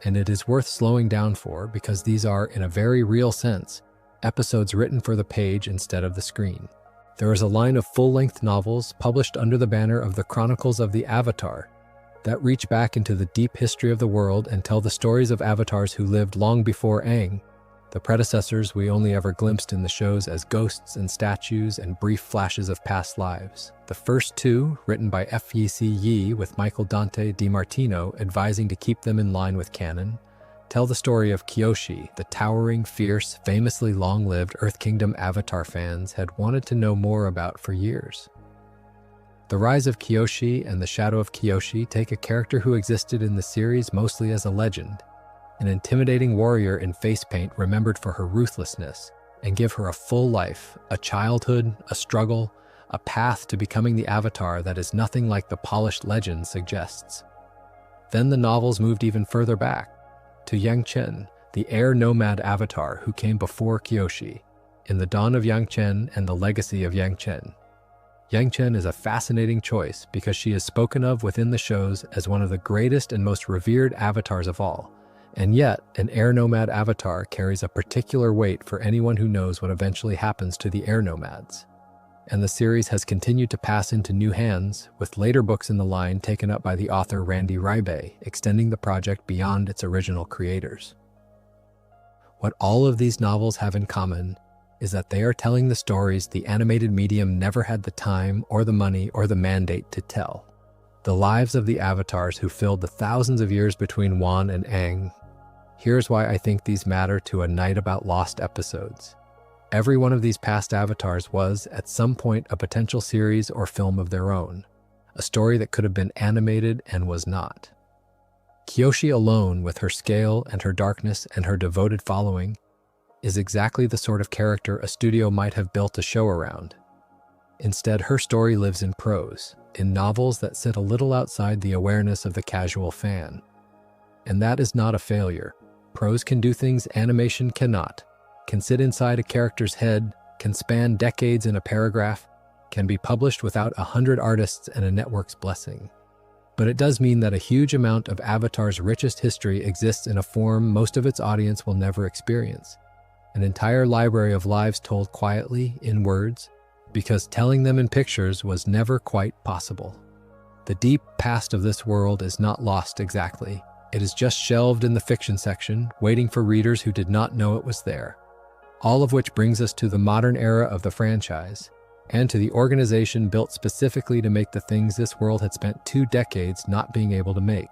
And it is worth slowing down for, because these are, in a very real sense, episodes written for the page instead of the screen. There is a line of full-length novels published under the banner of the Chronicles of the Avatar that reach back into the deep history of the world and tell the stories of avatars who lived long before Aang, the predecessors we only ever glimpsed in the shows as ghosts and statues and brief flashes of past lives. The first two, written by F.E.C. Yee with Michael Dante DiMartino advising to keep them in line with canon, tell the story of Kyoshi, the towering, fierce, famously long-lived Earth Kingdom Avatar fans had wanted to know more about for years. The Rise of Kyoshi and the Shadow of Kyoshi take a character who existed in the series mostly as a legend, an intimidating warrior in face paint remembered for her ruthlessness, and give her a full life, a childhood, a struggle, a path to becoming the avatar that is nothing like the polished legend suggests. Then the novels moved even further back, to Yang Chen, the air nomad avatar who came before Kyoshi, in the dawn of Yang Chen and the legacy of Yang Chen. Yang Chen is a fascinating choice because she is spoken of within the shows as one of the greatest and most revered avatars of all, and yet an air nomad avatar carries a particular weight for anyone who knows what eventually happens to the air nomads. And the series has continued to pass into new hands, with later books in the line taken up by the author Randy Reibe, extending the project beyond its original creators. What all of these novels have in common is that they are telling the stories the animated medium never had the time or the money or the mandate to tell. The lives of the avatars who filled the thousands of years between Wan and Aang. Here's why I think these matter to A Night About Lost episodes. Every one of these past avatars was, at some point, a potential series or film of their own, a story that could have been animated and was not. Kyoshi alone, with her scale and her darkness and her devoted following, is exactly the sort of character a studio might have built a show around. Instead, her story lives in prose, in novels that sit a little outside the awareness of the casual fan. And that is not a failure. Prose can do things animation cannot, can sit inside a character's head, can span decades in a paragraph, can be published without 100 artists and a network's blessing. But it does mean that a huge amount of Avatar's richest history exists in a form most of its audience will never experience. An entire library of lives told quietly, in words, because telling them in pictures was never quite possible. The deep past of this world is not lost exactly. It is just shelved in the fiction section, waiting for readers who did not know it was there. All of which brings us to the modern era of the franchise, and to the organization built specifically to make the things this world had spent 2 decades not being able to make.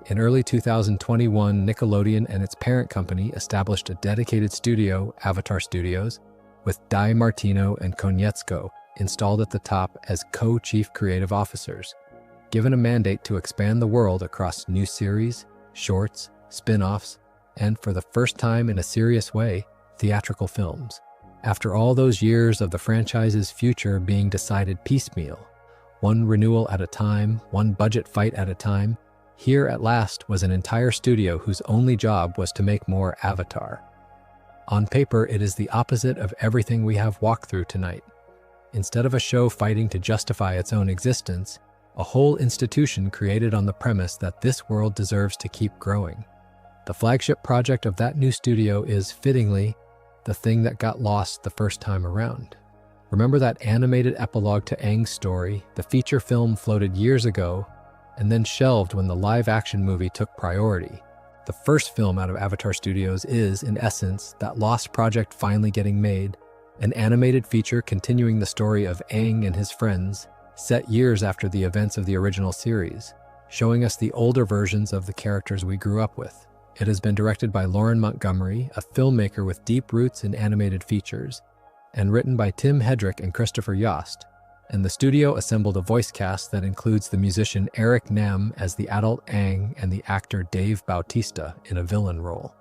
In early 2021, Nickelodeon and its parent company established a dedicated studio, Avatar Studios, with DiMartino and Konietzko installed at the top as co-chief creative officers, given a mandate to expand the world across new series, shorts, spin-offs, and for the first time in a serious way, theatrical films. After all those years of the franchise's future being decided piecemeal, one renewal at a time, one budget fight at a time, here at last was an entire studio whose only job was to make more Avatar. On paper, it is the opposite of everything we have walked through tonight. Instead of a show fighting to justify its own existence, a whole institution created on the premise that this world deserves to keep growing. The flagship project of that new studio is, fittingly, the thing that got lost the first time around. Remember that animated epilogue to Aang's story, the feature film floated years ago, and then shelved when the live-action movie took priority. The first film out of Avatar Studios is, in essence, that lost project finally getting made, an animated feature continuing the story of Aang and his friends, set years after the events of the original series, showing us the older versions of the characters we grew up with. It has been directed by Lauren Montgomery, a filmmaker with deep roots in animated features, and written by Tim Hedrick and Christopher Yost, and the studio assembled a voice cast that includes the musician Eric Nam as the adult Aang and the actor Dave Bautista in a villain role.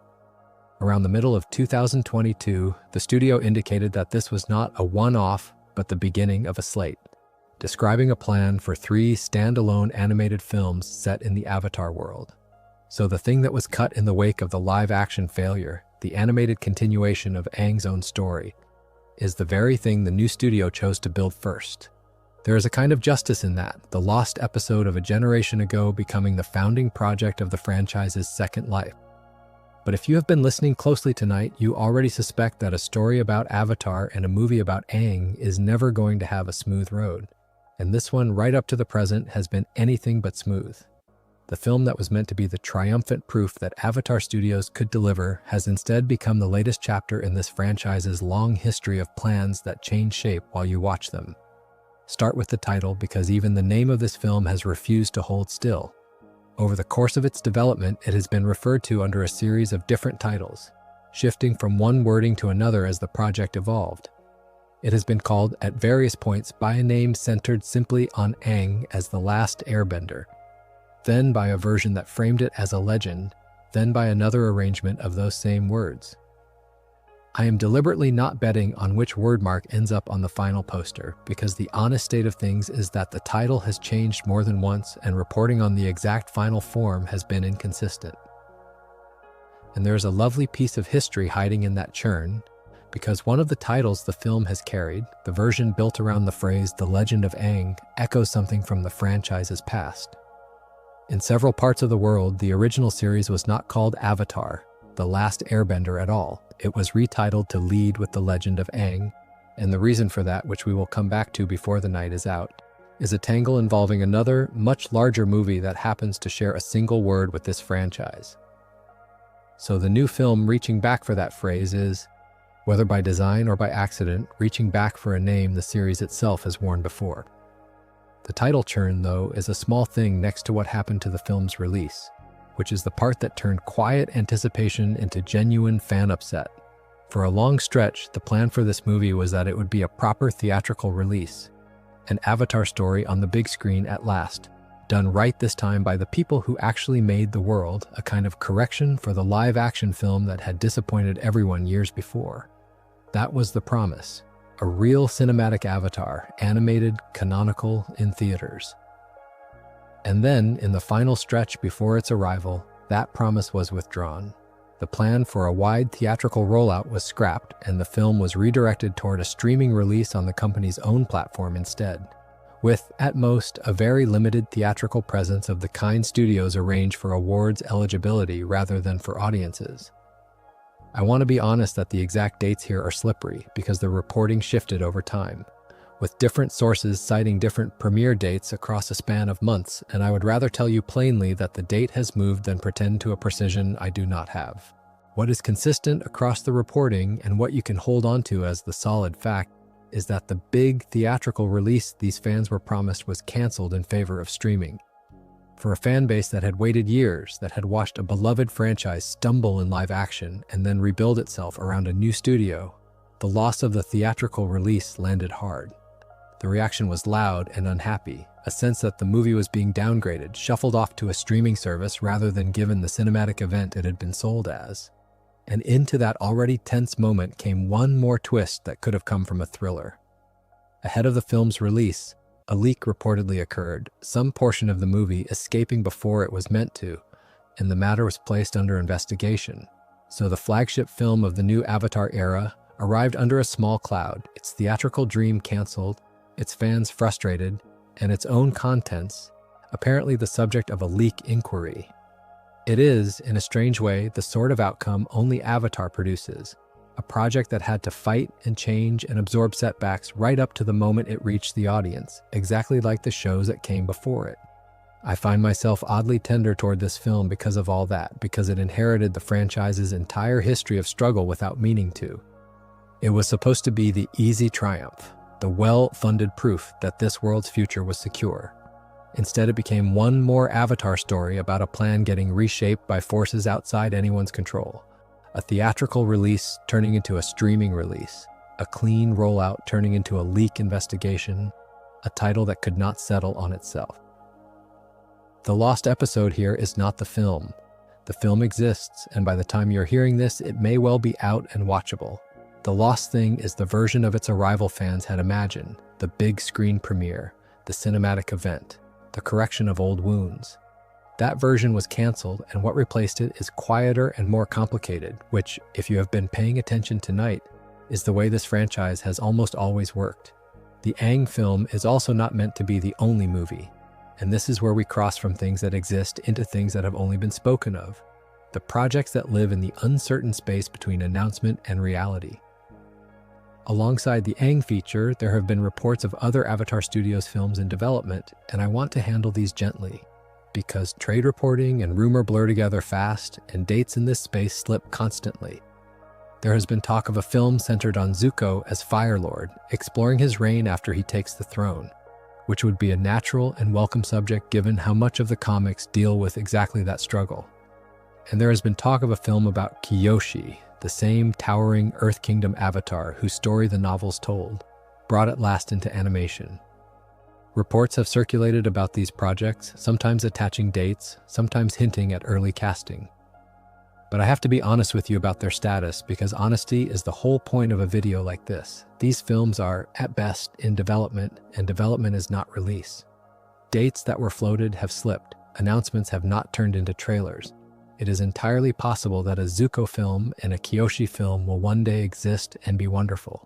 Around the middle of 2022, the studio indicated that this was not a one-off, but the beginning of a slate, describing a plan for 3 standalone animated films set in the Avatar world. So the thing that was cut in the wake of the live-action failure, the animated continuation of Aang's own story, is the very thing the new studio chose to build first. There is a kind of justice in that, the lost episode of a generation ago becoming the founding project of the franchise's second life. But if you have been listening closely tonight, you already suspect that a story about Avatar and a movie about Aang is never going to have a smooth road. And this one, right up to the present, has been anything but smooth. The film that was meant to be the triumphant proof that Avatar Studios could deliver has instead become the latest chapter in this franchise's long history of plans that change shape while you watch them. Start with the title, because even the name of this film has refused to hold still. Over the course of its development, it has been referred to under a series of different titles, shifting from one wording to another as the project evolved. It has been called at various points by a name centered simply on Aang as the Last Airbender, then by a version that framed it as a legend, then by another arrangement of those same words. I am deliberately not betting on which wordmark ends up on the final poster, because the honest state of things is that the title has changed more than once and reporting on the exact final form has been inconsistent. And there is a lovely piece of history hiding in that churn, because one of the titles the film has carried, the version built around the phrase "The Legend of Aang," echoes something from the franchise's past. In several parts of the world, the original series was not called Avatar, The Last Airbender at all. It was retitled to lead with The Legend of Aang, and the reason for that, which we will come back to before the night is out, is a tangle involving another, much larger movie that happens to share a single word with this franchise. So the new film reaching back for that phrase is, whether by design or by accident, reaching back for a name the series itself has worn before. The title churn, though, is a small thing next to what happened to the film's release, which is the part that turned quiet anticipation into genuine fan upset. For a long stretch, the plan for this movie was that it would be a proper theatrical release, an Avatar story on the big screen at last, done right this time by the people who actually made the world, a kind of correction for the live-action film that had disappointed everyone years before. That was the promise. A real cinematic Avatar, animated, canonical, in theaters. And then, in the final stretch before its arrival, that promise was withdrawn. The plan for a wide theatrical rollout was scrapped, and the film was redirected toward a streaming release on the company's own platform instead, with, at most, a very limited theatrical presence of the kind studios arrange for awards eligibility rather than for audiences. I want to be honest that the exact dates here are slippery because the reporting shifted over time, with different sources citing different premiere dates across a span of months, and I would rather tell you plainly that the date has moved than pretend to a precision I do not have. What is consistent across the reporting and what you can hold on to as the solid fact is that the big theatrical release these fans were promised was canceled in favor of streaming. For a fan base that had waited years, that had watched a beloved franchise stumble in live action and then rebuild itself around a new studio, the loss of the theatrical release landed hard. The reaction was loud and unhappy, a sense that the movie was being downgraded, shuffled off to a streaming service rather than given the cinematic event it had been sold as. And into that already tense moment came one more twist that could have come from a thriller. Ahead of the film's release, a leak reportedly occurred, some portion of the movie escaping before it was meant to, and the matter was placed under investigation. So the flagship film of the new Avatar era arrived under a small cloud, its theatrical dream canceled, its fans frustrated, and its own contents apparently the subject of a leak inquiry. It is, in a strange way, the sort of outcome only Avatar produces, a project that had to fight and change and absorb setbacks right up to the moment it reached the audience, exactly like the shows that came before it. I find myself oddly tender toward this film because of all that, because it inherited the franchise's entire history of struggle without meaning to. It was supposed to be the easy triumph, the well-funded proof that this world's future was secure. Instead, it became one more Avatar story about a plan getting reshaped by forces outside anyone's control. A theatrical release turning into a streaming release. A clean rollout turning into a leak investigation. A title that could not settle on itself. The lost episode here is not the film. The film exists, and by the time you're hearing this, it may well be out and watchable. The lost thing is the version of its arrival fans had imagined, the big screen premiere, the cinematic event, the correction of old wounds. That version was canceled, and what replaced it is quieter and more complicated, which, if you have been paying attention tonight, is the way this franchise has almost always worked. The Aang film is also not meant to be the only movie, and this is where we cross from things that exist into things that have only been spoken of, the projects that live in the uncertain space between announcement and reality. Alongside the Aang feature, there have been reports of other Avatar Studios films in development, and I want to handle these gently, because trade reporting and rumor blur together fast, and dates in this space slip constantly. There has been talk of a film centered on Zuko as Fire Lord, exploring his reign after he takes the throne, which would be a natural and welcome subject given how much of the comics deal with exactly that struggle. And there has been talk of a film about Kyoshi, the same towering Earth Kingdom avatar whose story the novels told, brought at last into animation. Reports have circulated about these projects, sometimes attaching dates, sometimes hinting at early casting. But I have to be honest with you about their status because honesty is the whole point of a video like this. These films are, at best, in development, and development is not release. Dates that were floated have slipped, announcements have not turned into trailers. It is entirely possible that a Zuko film and a Kyoshi film will one day exist and be wonderful.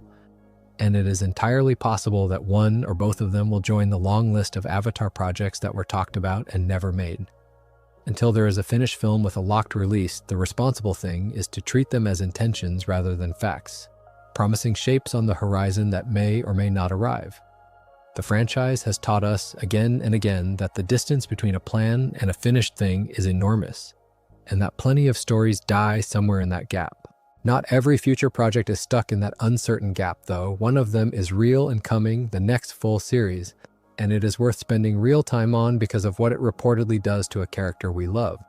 And it is entirely possible that one or both of them will join the long list of Avatar projects that were talked about and never made. Until there is a finished film with a locked release, the responsible thing is to treat them as intentions rather than facts, promising shapes on the horizon that may or may not arrive. The franchise has taught us again and again that the distance between a plan and a finished thing is enormous, and that plenty of stories die somewhere in that gap. Not every future project is stuck in that uncertain gap, though. One of them is real and coming, the next full series, and it is worth spending real time on because of what it reportedly does to a character we love.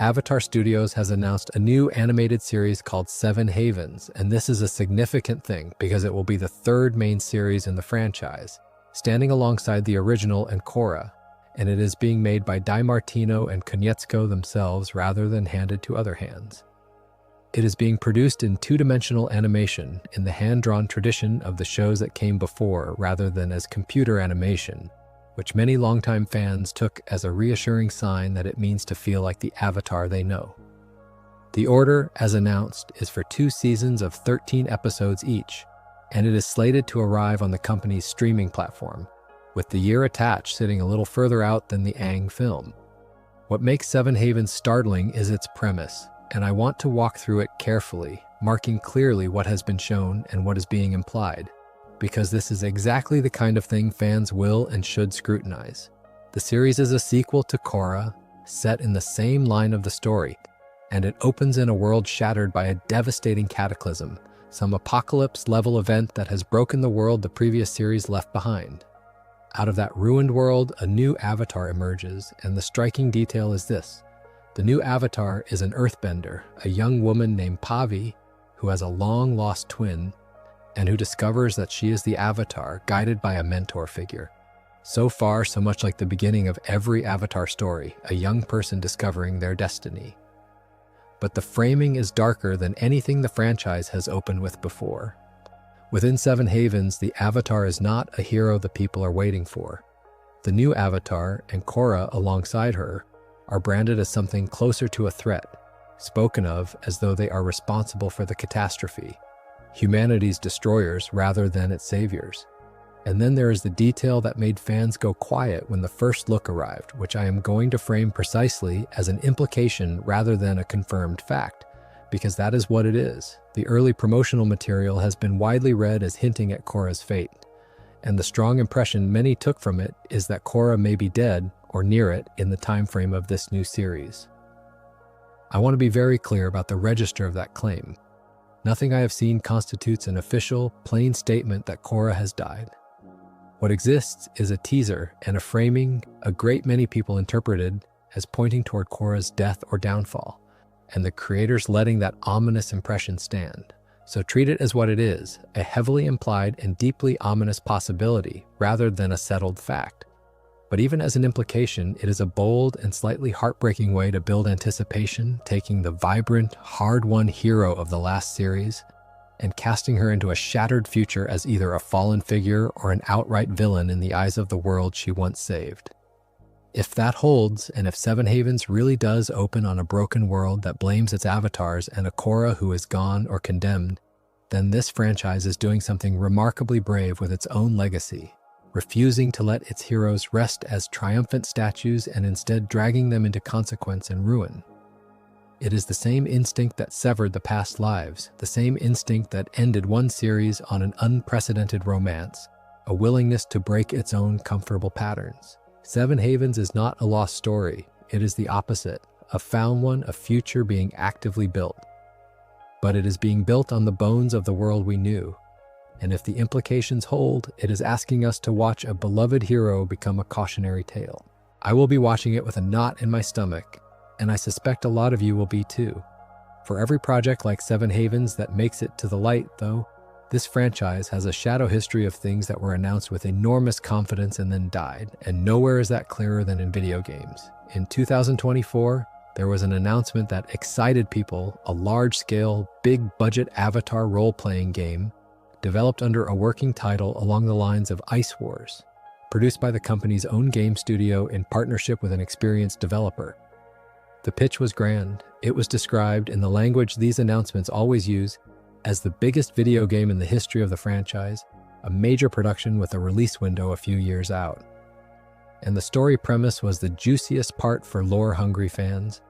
Avatar Studios has announced a new animated series called Seven Havens, and this is a significant thing because it will be the third main series in the franchise, standing alongside the original and Korra, and it is being made by DiMartino and Konietzko themselves rather than handed to other hands. It is being produced in two-dimensional animation in the hand-drawn tradition of the shows that came before rather than as computer animation, which many longtime fans took as a reassuring sign that it means to feel like the Avatar they know. The order, as announced, is for 2 seasons of 13 episodes each, and it is slated to arrive on the company's streaming platform, with the year attached sitting a little further out than the Aang film. What makes Seven Havens startling is its premise, and I want to walk through it carefully, marking clearly what has been shown and what is being implied, because this is exactly the kind of thing fans will and should scrutinize. The series is a sequel to Korra, set in the same line of the story, and it opens in a world shattered by a devastating cataclysm, some apocalypse-level event that has broken the world the previous series left behind. Out of that ruined world, a new avatar emerges, and the striking detail is this. The new avatar is an earthbender, a young woman named Pavi, who has a long-lost twin, and who discovers that she is the avatar, guided by a mentor figure. So far, so much like the beginning of every Avatar story, a young person discovering their destiny. But the framing is darker than anything the franchise has opened with before. Within Seven Havens, the Avatar is not a hero the people are waiting for. The new Avatar, and Korra alongside her, are branded as something closer to a threat, spoken of as though they are responsible for the catastrophe, humanity's destroyers rather than its saviors. And then there is the detail that made fans go quiet when the first look arrived, which I am going to frame precisely as an implication rather than a confirmed fact, because that is what it is. The early promotional material has been widely read as hinting at Korra's fate, and the strong impression many took from it is that Korra may be dead or near it in the time frame of this new series. I want to be very clear about the register of that claim. Nothing I have seen constitutes an official, plain statement that Korra has died. What exists is a teaser and a framing a great many people interpreted as pointing toward Korra's death or downfall, and the creators letting that ominous impression stand. So treat it as what it is, a heavily implied and deeply ominous possibility rather than a settled fact. But even as an implication, it is a bold and slightly heartbreaking way to build anticipation, taking the vibrant, hard-won hero of the last series and casting her into a shattered future as either a fallen figure or an outright villain in the eyes of the world she once saved. If that holds, and if Seven Havens really does open on a broken world that blames its avatars and a Korra who is gone or condemned, then this franchise is doing something remarkably brave with its own legacy, refusing to let its heroes rest as triumphant statues and instead dragging them into consequence and ruin. It is the same instinct that severed the past lives, the same instinct that ended one series on an unprecedented romance, a willingness to break its own comfortable patterns. Seven Havens is not a lost story, it is the opposite, a found one, a future being actively built. But it is being built on the bones of the world we knew, and if the implications hold, it is asking us to watch a beloved hero become a cautionary tale. I will be watching it with a knot in my stomach, and I suspect a lot of you will be too. For every project like Seven Havens that makes it to the light, though, this franchise has a shadow history of things that were announced with enormous confidence and then died, and nowhere is that clearer than in video games. In 2024, there was an announcement that excited people, a large-scale, big-budget Avatar role-playing game developed under a working title along the lines of Ice Wars, produced by the company's own game studio in partnership with an experienced developer. The pitch was grand. It was described in the language these announcements always use as the biggest video game in the history of the franchise, a major production with a release window a few years out. And the story premise was the juiciest part for lore-hungry fans.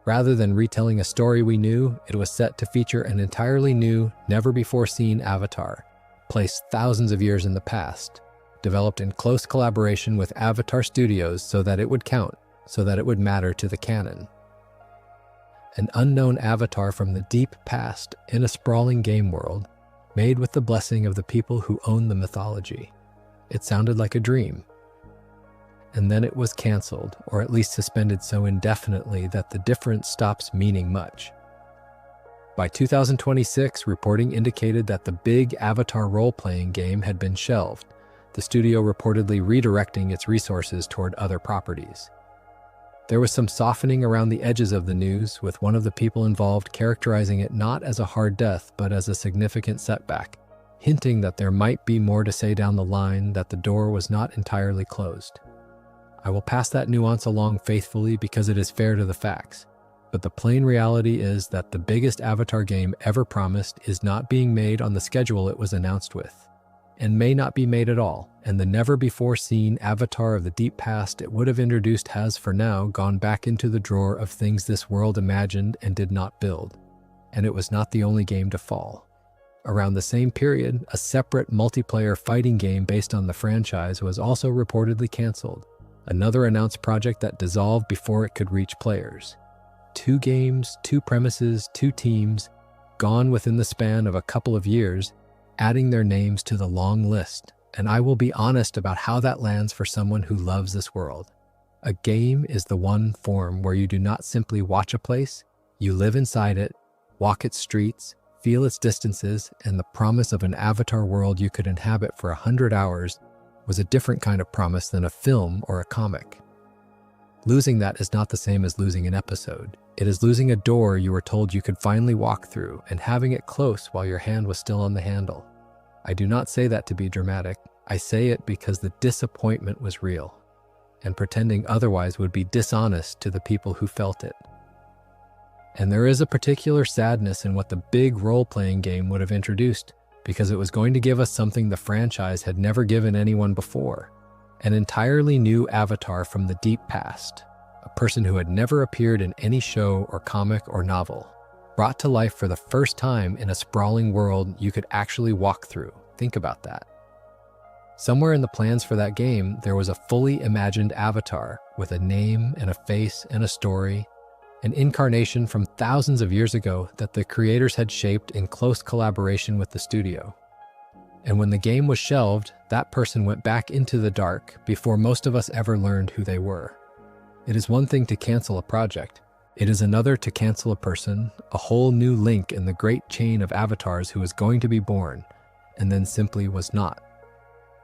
Rather than retelling a story we knew, it was set to feature an entirely new, never-before-seen avatar, placed thousands of years in the past, developed in close collaboration with Avatar Studios so that it would count, so that it would matter to the canon. An unknown avatar from the deep past in a sprawling game world, made with the blessing of the people who own the mythology. It sounded like a dream. And then it was canceled, or at least suspended so indefinitely that the difference stops meaning much. By 2026, reporting indicated that the big Avatar role-playing game had been shelved, the studio reportedly redirecting its resources toward other properties. There was some softening around the edges of the news, with one of the people involved characterizing it not as a hard death but as a significant setback, hinting that there might be more to say down the line, that the door was not entirely closed. I will pass that nuance along faithfully because it is fair to the facts, but the plain reality is that the biggest Avatar game ever promised is not being made on the schedule it was announced with. and may not be made at all, and the never-before-seen avatar of the deep past it would have introduced has, for now, gone back into the drawer of things this world imagined and did not build. And it was not the only game to fall. Around the same period, a separate multiplayer fighting game based on the franchise was also reportedly canceled, another announced project that dissolved before it could reach players. 2 games, 2 premises, 2 teams, gone within the span of a couple of years, adding their names to the long list. And I will be honest about how that lands for someone who loves this world. A game is the one form where you do not simply watch a place, you live inside it, walk its streets, feel its distances, and the promise of an avatar world you could inhabit for 100 hours was a different kind of promise than a film or a comic. Losing that is not the same as losing an episode. It is losing a door you were told you could finally walk through and having it close while your hand was still on the handle. I do not say that to be dramatic. I say it because the disappointment was real, and pretending otherwise would be dishonest to the people who felt it. And there is a particular sadness in what the big role-playing game would have introduced, because it was going to give us something the franchise had never given anyone before. An entirely new avatar from the deep past, a person who had never appeared in any show or comic or novel, brought to life for the first time in a sprawling world you could actually walk through. Think about that. Somewhere in the plans for that game, there was a fully imagined avatar with a name and a face and a story, an incarnation from thousands of years ago that the creators had shaped in close collaboration with the studio. And when the game was shelved, that person went back into the dark before most of us ever learned who they were. It is one thing to cancel a project. It is another to cancel a person, a whole new link in the great chain of avatars who was going to be born, and then simply was not.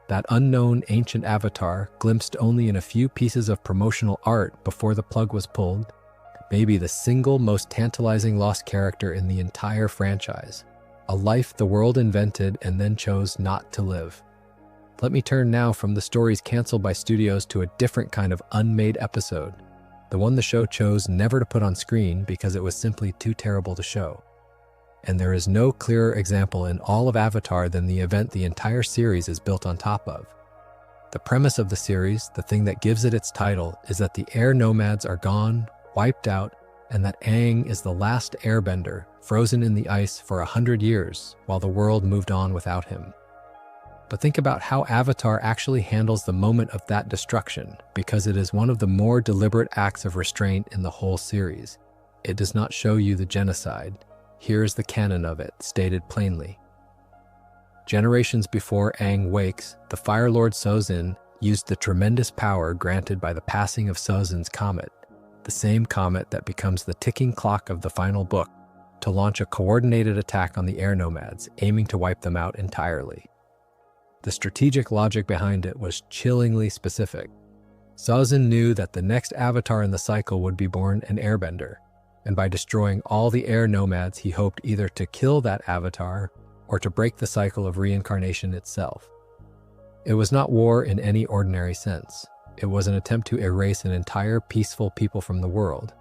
That unknown ancient avatar, glimpsed only in a few pieces of promotional art before the plug was pulled, may be the single most tantalizing lost character in the entire franchise. A life the world invented and then chose not to live. Let me turn now from the stories canceled by studios to a different kind of unmade episode, the one the show chose never to put on screen because it was simply too terrible to show. And there is no clearer example in all of Avatar than the event the entire series is built on top of. The premise of the series, the thing that gives it its title, is that the air nomads are gone, wiped out, and that Aang is the last airbender, frozen in the ice for 100 years while the world moved on without him. But think about how Avatar actually handles the moment of that destruction, because it is one of the more deliberate acts of restraint in the whole series. It does not show you the genocide. Here is the canon of it, stated plainly. Generations before Aang wakes, the Fire Lord Sozin used the tremendous power granted by the passing of Sozin's comet, the same comet that becomes the ticking clock of the final book, to launch a coordinated attack on the air nomads, aiming to wipe them out entirely. The strategic logic behind it was chillingly specific. Sozin knew that the next avatar in the cycle would be born an airbender, and by destroying all the air nomads he hoped either to kill that avatar or to break the cycle of reincarnation itself. It was not war in any ordinary sense. It was an attempt to erase an entire peaceful people from the world,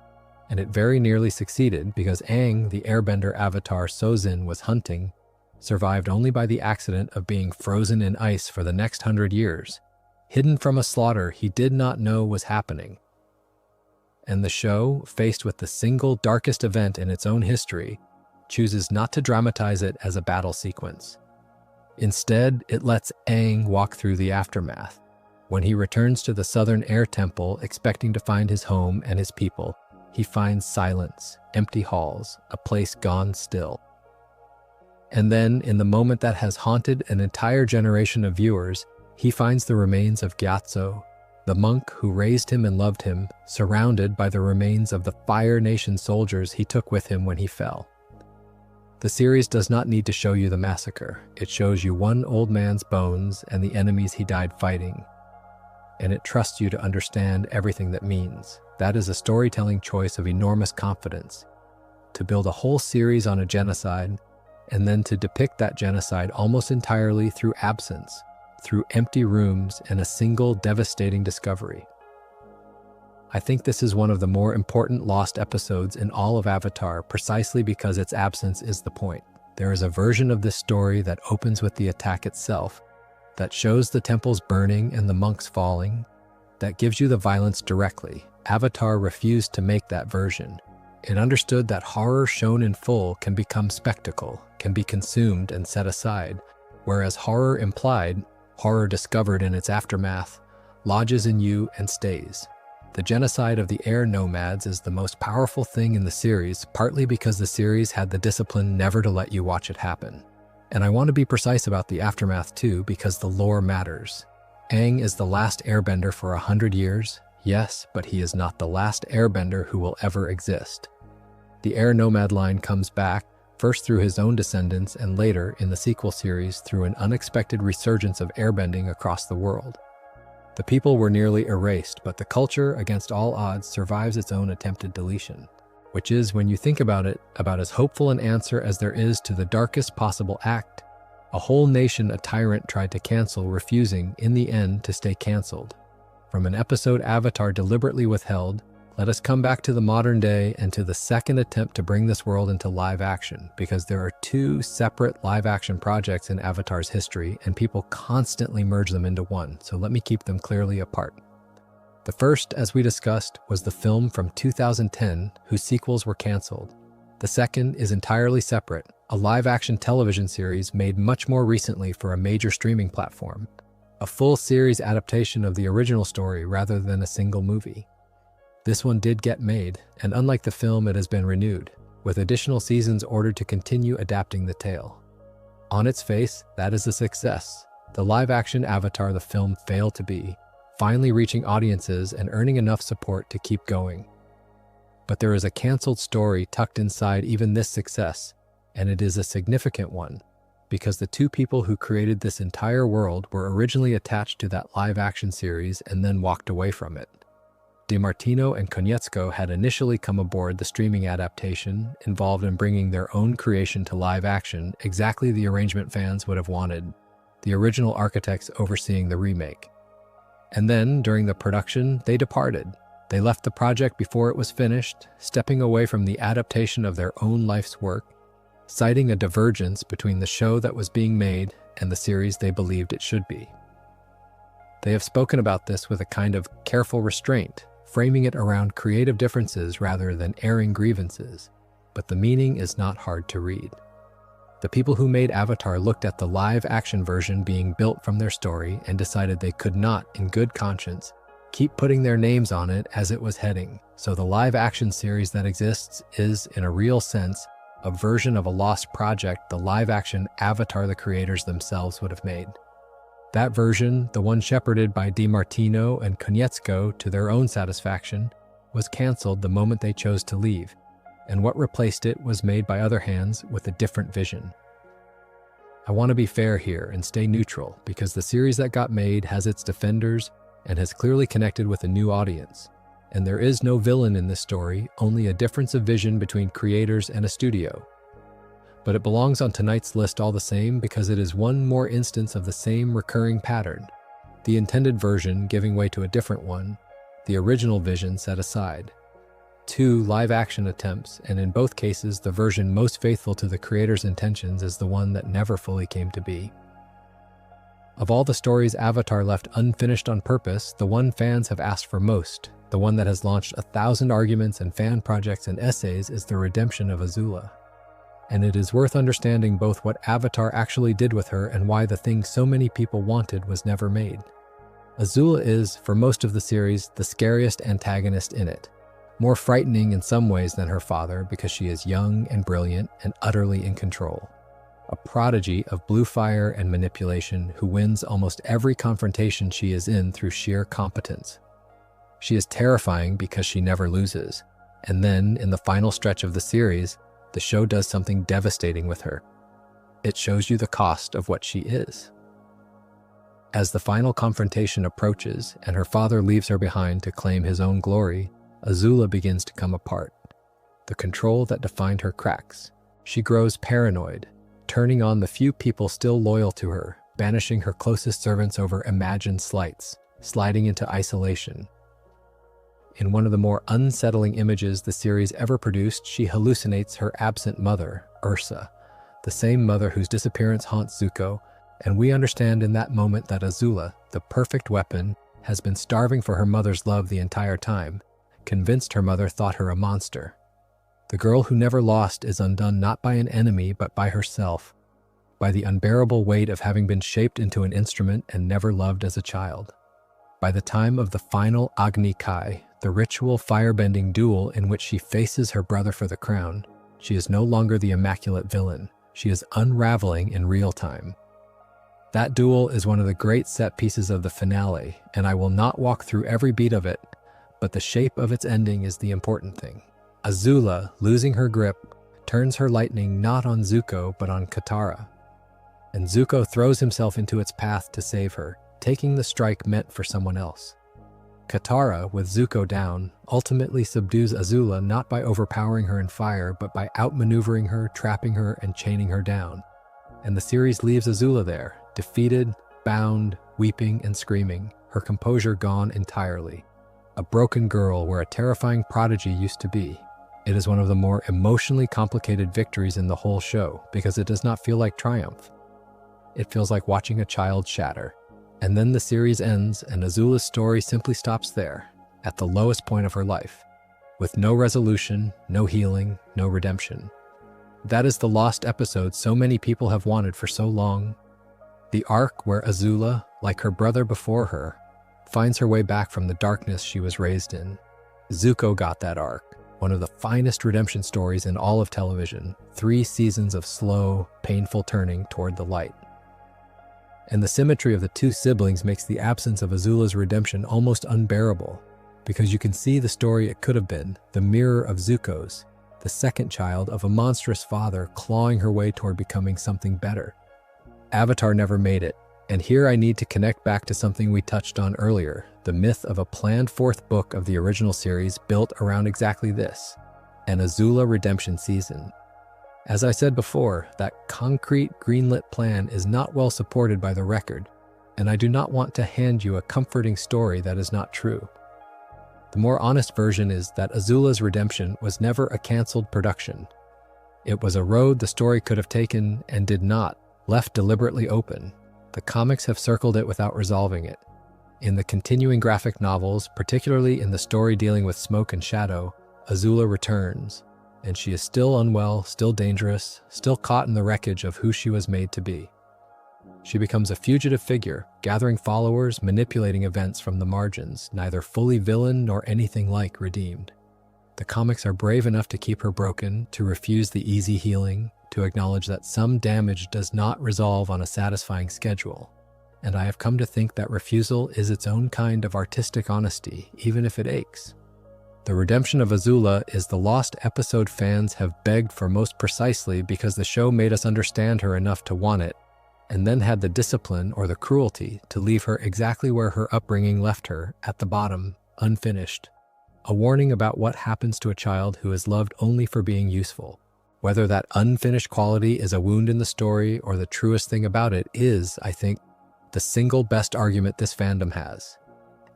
and it very nearly succeeded because Aang, the airbender avatar Sozin was hunting, survived only by the accident of being frozen in ice for the next 100 years, hidden from a slaughter he did not know was happening. And the show, faced with the single darkest event in its own history, chooses not to dramatize it as a battle sequence. Instead, it lets Aang walk through the aftermath. When he returns to the Southern Air Temple expecting to find his home and his people, he finds silence, empty halls, a place gone still. And then, in the moment that has haunted an entire generation of viewers, he finds the remains of Gyatso, the monk who raised him and loved him, surrounded by the remains of the Fire Nation soldiers he took with him when he fell. The series does not need to show you the massacre. It shows you one old man's bones and the enemies he died fighting. And it trusts you to understand everything that means. That is a storytelling choice of enormous confidence. To build a whole series on a genocide, and then to depict that genocide almost entirely through absence, through empty rooms and a single devastating discovery. I think this is one of the more important lost episodes in all of Avatar precisely because its absence is the point. There is a version of this story that opens with the attack itself, that shows the temples burning and the monks falling, that gives you the violence directly. Avatar refused to make that version. It understood that horror shown in full can become spectacle, can be consumed and set aside, whereas horror implied, horror discovered in its aftermath, lodges in you and stays. The genocide of the air nomads is the most powerful thing in the series, partly because the series had the discipline never to let you watch it happen. And I want to be precise about the aftermath too, because the lore matters. Aang is the last airbender for 100 years, yes, but he is not the last airbender who will ever exist. The air nomad line comes back, first through his own descendants and later, in the sequel series, through an unexpected resurgence of airbending across the world. The people were nearly erased, but the culture, against all odds, survives its own attempted deletion, which is, when you think about it, about as hopeful an answer as there is to the darkest possible act. A whole nation a tyrant tried to cancel, refusing, in the end, to stay cancelled. From an episode Avatar deliberately withheld, let us come back to the modern day and to the second attempt to bring this world into live action, because there are two separate live action projects in Avatar's history, and people constantly merge them into one, so let me keep them clearly apart. The first, as we discussed, was the film from 2010, whose sequels were cancelled. The second is entirely separate, a live-action television series made much more recently for a major streaming platform. A full series adaptation of the original story rather than a single movie. This one did get made, and unlike the film, it has been renewed, with additional seasons ordered to continue adapting the tale. On its face, that is a success. The live-action Avatar the film failed to be, finally reaching audiences and earning enough support to keep going. But there is a cancelled story tucked inside even this success, and it is a significant one, because the two people who created this entire world were originally attached to that live-action series and then walked away from it. DiMartino and Konietzko had initially come aboard the streaming adaptation, involved in bringing their own creation to live action, exactly the arrangement fans would have wanted, the original architects overseeing the remake. And then, during the production, they departed. They left the project before it was finished, stepping away from the adaptation of their own life's work, citing a divergence between the show that was being made and the series they believed it should be. They have spoken about this with a kind of careful restraint, framing it around creative differences rather than airing grievances, but the meaning is not hard to read. The people who made Avatar looked at the live-action version being built from their story and decided they could not, in good conscience, keep putting their names on it as it was heading, so the live-action series that exists is, in a real sense, a version of a lost project the live-action Avatar the creators themselves would have made. That version, the one shepherded by DiMartino and Konietzko to their own satisfaction, was cancelled the moment they chose to leave, and what replaced it was made by other hands with a different vision. I want to be fair here and stay neutral, because the series that got made has its defenders and has clearly connected with a new audience, and there is no villain in this story, only a difference of vision between creators and a studio. But it belongs on tonight's list all the same because it is one more instance of the same recurring pattern, the intended version giving way to a different one, the original vision set aside. Two live-action attempts, and in both cases the version most faithful to the creator's intentions is the one that never fully came to be. Of all the stories Avatar left unfinished on purpose, the one fans have asked for most, the one that has launched 1,000 arguments and fan projects and essays, is the redemption of Azula. And it is worth understanding both what Avatar actually did with her and why the thing so many people wanted was never made. Azula is, for most of the series, the scariest antagonist in it, more frightening in some ways than her father because she is young and brilliant and utterly in control. A prodigy of blue fire and manipulation who wins almost every confrontation she is in through sheer competence. She is terrifying because she never loses, and then, in the final stretch of the series, the show does something devastating with her. It shows you the cost of what she is. As the final confrontation approaches and her father leaves her behind to claim his own glory, Azula begins to come apart. The control that defined her cracks. She grows paranoid, turning on the few people still loyal to her, banishing her closest servants over imagined slights, sliding into isolation. In one of the more unsettling images the series ever produced, she hallucinates her absent mother, Ursa, the same mother whose disappearance haunts Zuko, And we understand in that moment that Azula, the perfect weapon, has been starving for her mother's love the entire time, convinced her mother thought her a monster. The girl who never lost is undone not by an enemy but by herself, by the unbearable weight of having been shaped into an instrument and never loved as a child. By the time of the final Agni Kai, the ritual firebending duel in which she faces her brother for the crown, she is no longer the immaculate villain. She is unraveling in real time. That duel is one of the great set pieces of the finale, and I will not walk through every beat of it, but the shape of its ending is the important thing. Azula, losing her grip, turns her lightning not on Zuko but on Katara. And Zuko throws himself into its path to save her, taking the strike meant for someone else. Katara, with Zuko down, ultimately subdues Azula not by overpowering her in fire, but by outmaneuvering her, trapping her, and chaining her down. And the series leaves Azula there, defeated, bound, weeping and screaming, her composure gone entirely. A broken girl where a terrifying prodigy used to be. It is one of the more emotionally complicated victories in the whole show because it does not feel like triumph. It feels like watching a child shatter. And then the series ends and Azula's story simply stops there, at the lowest point of her life, with no resolution, no healing, no redemption. That is the lost episode so many people have wanted for so long. The arc where Azula, like her brother before her, finds her way back from the darkness she was raised in. Zuko got that arc, one of the finest redemption stories in all of television, 3 seasons of slow, painful turning toward the light. And the symmetry of the 2 siblings makes the absence of Azula's redemption almost unbearable, because you can see the story it could have been, the mirror of Zuko's, the second child of a monstrous father clawing her way toward becoming something better. Avatar never made it, and here I need to connect back to something we touched on earlier, the myth of a planned 4th book of the original series built around exactly this, an Azula redemption season. As I said before, that concrete greenlit plan is not well supported by the record, and I do not want to hand you a comforting story that is not true. The more honest version is that Azula's redemption was never a canceled production. It was a road the story could have taken and did not, left deliberately open. The comics have circled it without resolving it. In the continuing graphic novels, particularly in the story dealing with smoke and shadow, Azula returns. And she is still unwell, still dangerous, still caught in the wreckage of who she was made to be. She becomes a fugitive figure, gathering followers, manipulating events from the margins, neither fully villain nor anything like redeemed. The comics are brave enough to keep her broken, to refuse the easy healing, to acknowledge that some damage does not resolve on a satisfying schedule. And I have come to think that Refusal is its own kind of artistic honesty, even if it aches. The redemption of Azula is the lost episode fans have begged for most precisely because the show made us understand her enough to want it, and then had the discipline or the cruelty to leave her exactly where her upbringing left her, at the bottom, unfinished. A warning about what happens to a child who is loved only for being useful. Whether that unfinished quality is a wound in the story or the truest thing about it is, I think, the single best argument this fandom has.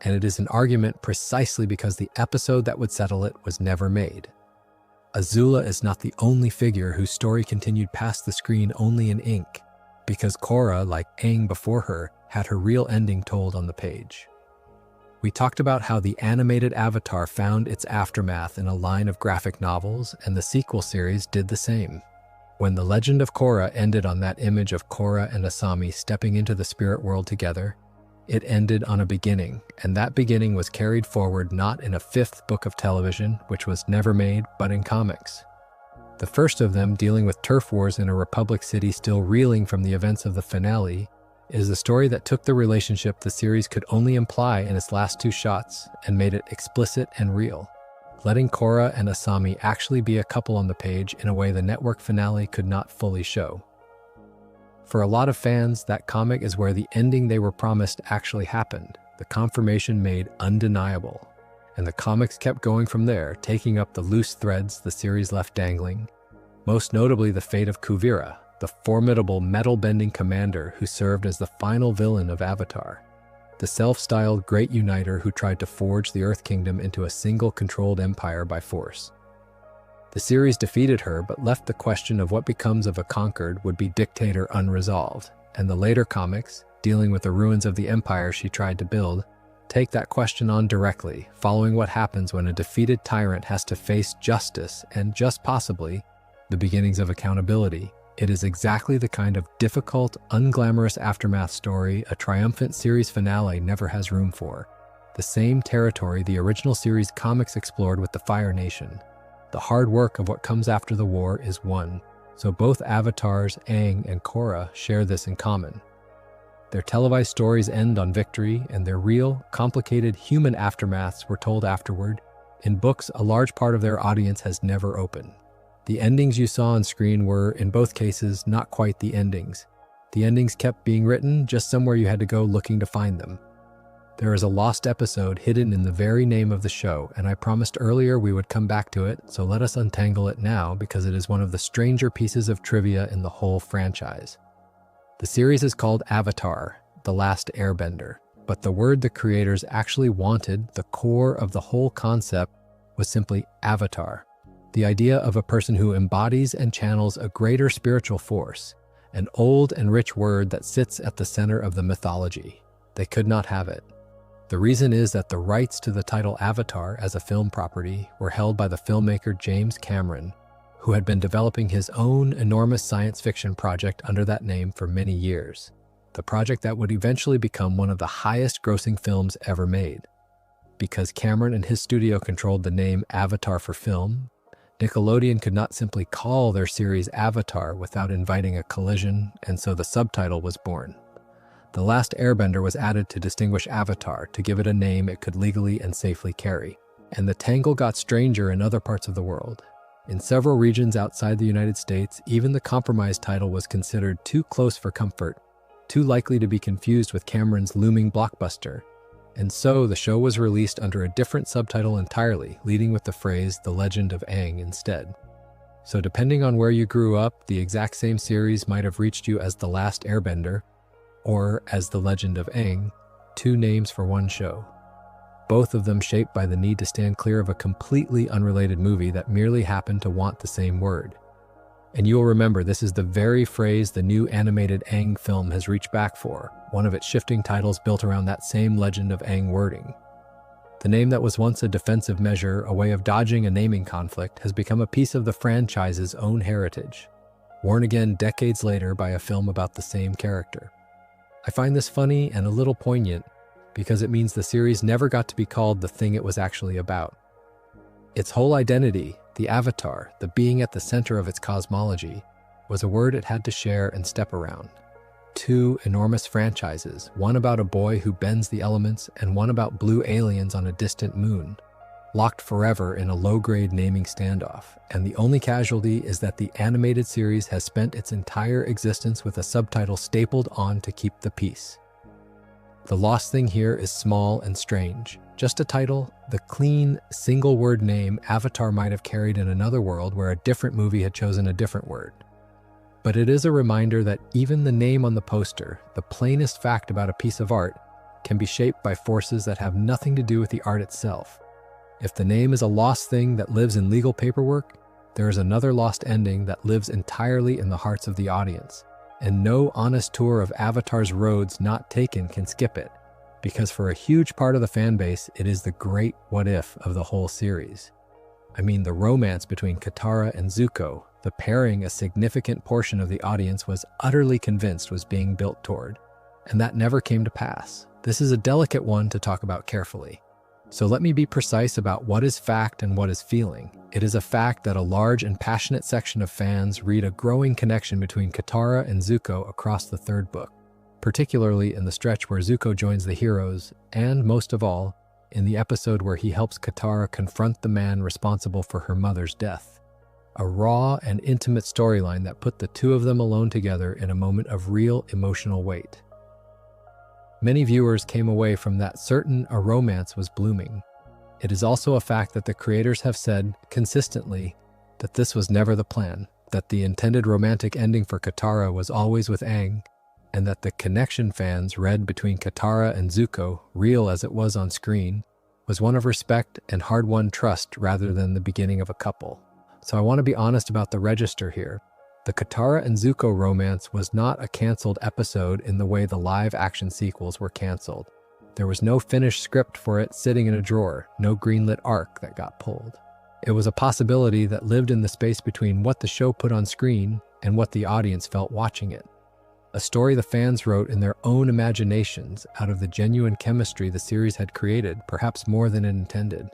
And it is an argument precisely because the episode that would settle it was never made. Azula is not the only figure whose story continued past the screen only in ink, because Korra, like Aang before her, had her real ending told on the page. We talked about how the animated Avatar found its aftermath in a line of graphic novels, and the sequel series did the same. When The Legend of Korra ended on that image of Korra and Asami stepping into the spirit world together, it ended on a beginning, and that beginning was carried forward not in a 5th book of television, which was never made, but in comics. The first of them, dealing with turf wars in a Republic city still reeling from the events of the finale, is the story that took the relationship the series could only imply in its last 2 shots and made it explicit and real, letting Korra and Asami actually be a couple on the page in a way the network finale could not fully show. For a lot of fans, that comic is where the ending they were promised actually happened, the confirmation made undeniable. And the comics kept going from there, taking up the loose threads the series left dangling, most notably the fate of Kuvira, the formidable metal-bending commander who served as the final villain of Avatar, the self-styled Great Uniter who tried to forge the Earth Kingdom into a single controlled empire by force. The series defeated her, but left the question of what becomes of a conquered would-be dictator unresolved, And the later comics, dealing with the ruins of the empire she tried to build, take that question on directly, following what happens when a defeated tyrant has to face justice and, just possibly, the beginnings of accountability. It is exactly the kind of difficult, unglamorous aftermath story a triumphant series finale never has room for. The same territory the original series comics explored with the Fire Nation. The hard work of what comes after the war is won, so both avatars, Aang and Korra, share this in common. Their televised stories end on victory, and their real, complicated human aftermaths were told afterward. In books, a large part of their audience has never opened. The endings you saw on screen were, in both cases, not quite the endings. The endings kept being written, just somewhere you had to go looking to find them. There is a lost episode hidden in the very name of the show, and I promised earlier we would come back to it, so let us untangle it now because it is one of the stranger pieces of trivia in the whole franchise. The series is called Avatar, The Last Airbender, but the word the creators actually wanted, the core of the whole concept, was simply avatar. The idea of a person who embodies and channels a greater spiritual force, an old and rich word that sits at the center of the mythology. They could not have it. The reason is that the rights to the title Avatar as a film property were held by the filmmaker James Cameron, who had been developing his own enormous science fiction project under that name for many years. The project that would eventually become one of the highest-grossing films ever made. Because Cameron and his studio controlled the name Avatar for film, Nickelodeon could not simply call their series Avatar without inviting a collision, and so the subtitle was born. The Last Airbender was added to distinguish Avatar to give it a name it could legally and safely carry. And the tangle got stranger in other parts of the world. In several regions outside the United States, even the compromise title was considered too close for comfort, too likely to be confused with Cameron's looming blockbuster. And so the show was released under a different subtitle entirely, leading with the phrase The Legend of Aang instead. So depending on where you grew up, the exact same series might have reached you as The Last Airbender, or as The Legend of Aang, two names for one show. Both of them shaped by the need to stand clear of a completely unrelated movie that merely happened to want the same word. And you will remember this is the very phrase the new animated Aang film has reached back for, one of its shifting titles built around that same Legend of Aang wording. The name that was once a defensive measure, a way of dodging a naming conflict, has become a piece of the franchise's own heritage, worn again decades later by a film about the same character. I find this funny and a little poignant because it means the series never got to be called the thing it was actually about. Its whole identity, the avatar, the being at the center of its cosmology, was a word it had to share and step around. Two enormous franchises, one about a boy who bends the elements and one about blue aliens on a distant moon, locked forever in a low-grade naming standoff, and the only casualty is that the animated series has spent its entire existence with a subtitle stapled on to keep the peace. The lost thing here is small and strange. Just a title, the clean, single-word name Avatar might have carried in another world where a different movie had chosen a different word. But it is a reminder that even the name on the poster, the plainest fact about a piece of art, can be shaped by forces that have nothing to do with the art itself. If the name is a lost thing that lives in legal paperwork, there is another lost ending that lives entirely in the hearts of the audience. And no honest tour of Avatar's roads not taken can skip it, because for a huge part of the fan base, it is the great what-if of the whole series. I mean, the romance between Katara and Zuko, the pairing a significant portion of the audience was utterly convinced was being built toward, and that never came to pass. This is a delicate one to talk about carefully. So let me be precise about what is fact and what is feeling. It is a fact that a large and passionate section of fans read a growing connection between Katara and Zuko across the third book, particularly in the stretch where Zuko joins the heroes, and most of all, in the episode where he helps Katara confront the man responsible for her mother's death. A raw and intimate storyline that put the two of them alone together in a moment of real emotional weight. Many viewers came away from that certain a romance was blooming. It is also a fact that the creators have said, consistently, that this was never the plan, that the intended romantic ending for Katara was always with Aang, and that the connection fans read between Katara and Zuko, real as it was on screen, was one of respect and hard-won trust rather than the beginning of a couple. So I want to be honest about the register here. The Katara and Zuko romance was not a canceled episode in the way the live-action sequels were canceled. There was no finished script for it sitting in a drawer, no greenlit arc that got pulled. It was a possibility that lived in the space between what the show put on screen and what the audience felt watching it. A story the fans wrote in their own imaginations out of the genuine chemistry the series had created, perhaps more than it intended.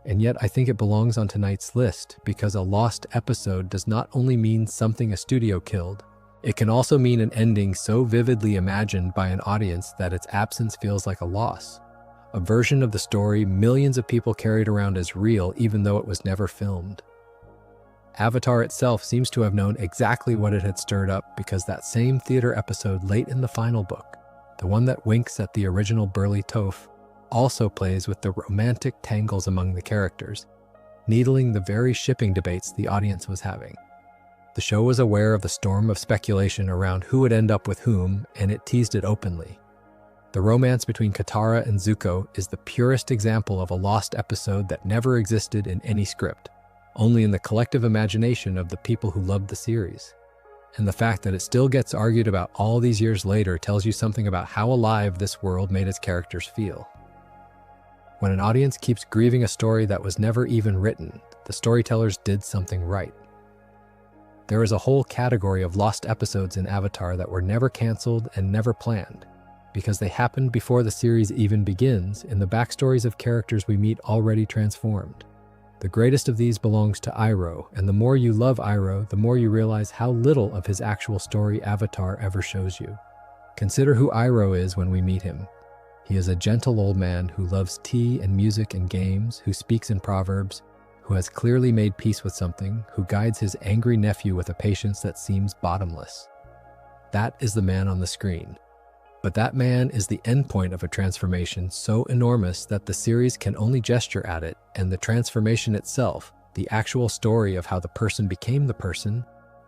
And yet I think it belongs on tonight's list because a lost episode does not only mean something a studio killed, it can also mean an ending so vividly imagined by an audience that its absence feels like a loss. A version of the story millions of people carried around as real even though it was never filmed. Avatar itself seems to have known exactly what it had stirred up because that same theater episode late in the final book, the one that winks at the original burly Toph, also plays with the romantic tangles among the characters, needling the very shipping debates the audience was having. The show was aware of the storm of speculation around who would end up with whom, and it teased it openly. The romance between Katara and Zuko is the purest example of a lost episode that never existed in any script, only in the collective imagination of the people who loved the series. And the fact that it still gets argued about all these years later tells you something about how alive this world made its characters feel. When an audience keeps grieving a story that was never even written, the storytellers did something right. There is a whole category of lost episodes in Avatar that were never canceled and never planned, because they happened before the series even begins in the backstories of characters we meet already transformed. The greatest of these belongs to Iroh, and the more you love Iroh, the more you realize how little of his actual story Avatar ever shows you. Consider who Iroh is when we meet him. He is a gentle old man who loves tea and music and games, who speaks in proverbs, who has clearly made peace with something, who guides his angry nephew with a patience that seems bottomless. That is the man on the screen. But that man is the endpoint of a transformation so enormous that the series can only gesture at it, and the transformation itself, the actual story of how the person became the person,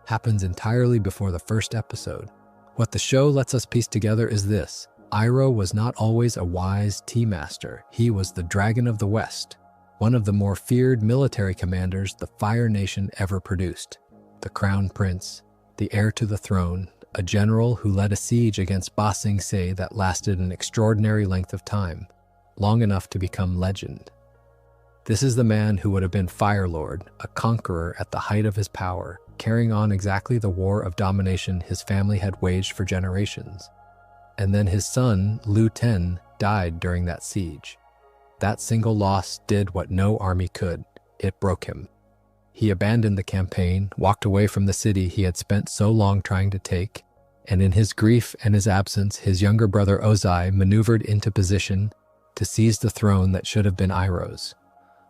happens entirely before the first episode. What the show lets us piece together is this: Iroh was not always a wise tea master. He was the Dragon of the West, one of the more feared military commanders the Fire Nation ever produced. The Crown Prince, the heir to the throne, a general who led a siege against Ba Sing Se that lasted an extraordinary length of time, long enough to become legend. This is the man who would have been Fire Lord, a conqueror at the height of his power, carrying on exactly the war of domination his family had waged for generations. And then his son, Lu Ten, died during that siege. That single loss did what no army could. It broke him. He abandoned the campaign, walked away from the city he had spent so long trying to take, and in his grief and his absence, his younger brother Ozai maneuvered into position to seize the throne that should have been Iroh's.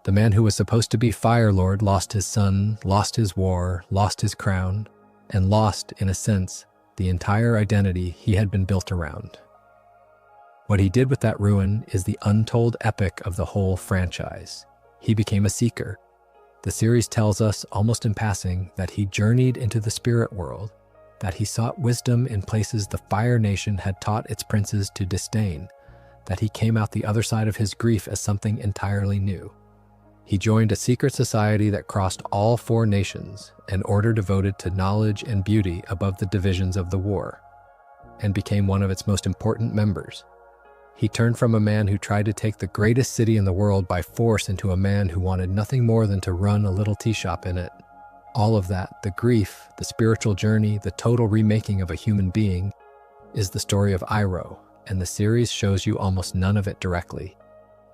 The man who was supposed to be Fire Lord lost his son, lost his war, lost his crown, and lost, in a sense, the entire identity he had been built around. What he did with that ruin is the untold epic of the whole franchise. He became a seeker. The series tells us, almost in passing, that he journeyed into the spirit world, that he sought wisdom in places the Fire Nation had taught its princes to disdain, that he came out the other side of his grief as something entirely new. He joined a secret society that crossed all 4 nations, an order devoted to knowledge and beauty above the divisions of the war, and became one of its most important members. He turned from a man who tried to take the greatest city in the world by force into a man who wanted nothing more than to run a little tea shop in it. All of that, the grief, the spiritual journey, the total remaking of a human being, is the story of Iroh, and the series shows you almost none of it directly.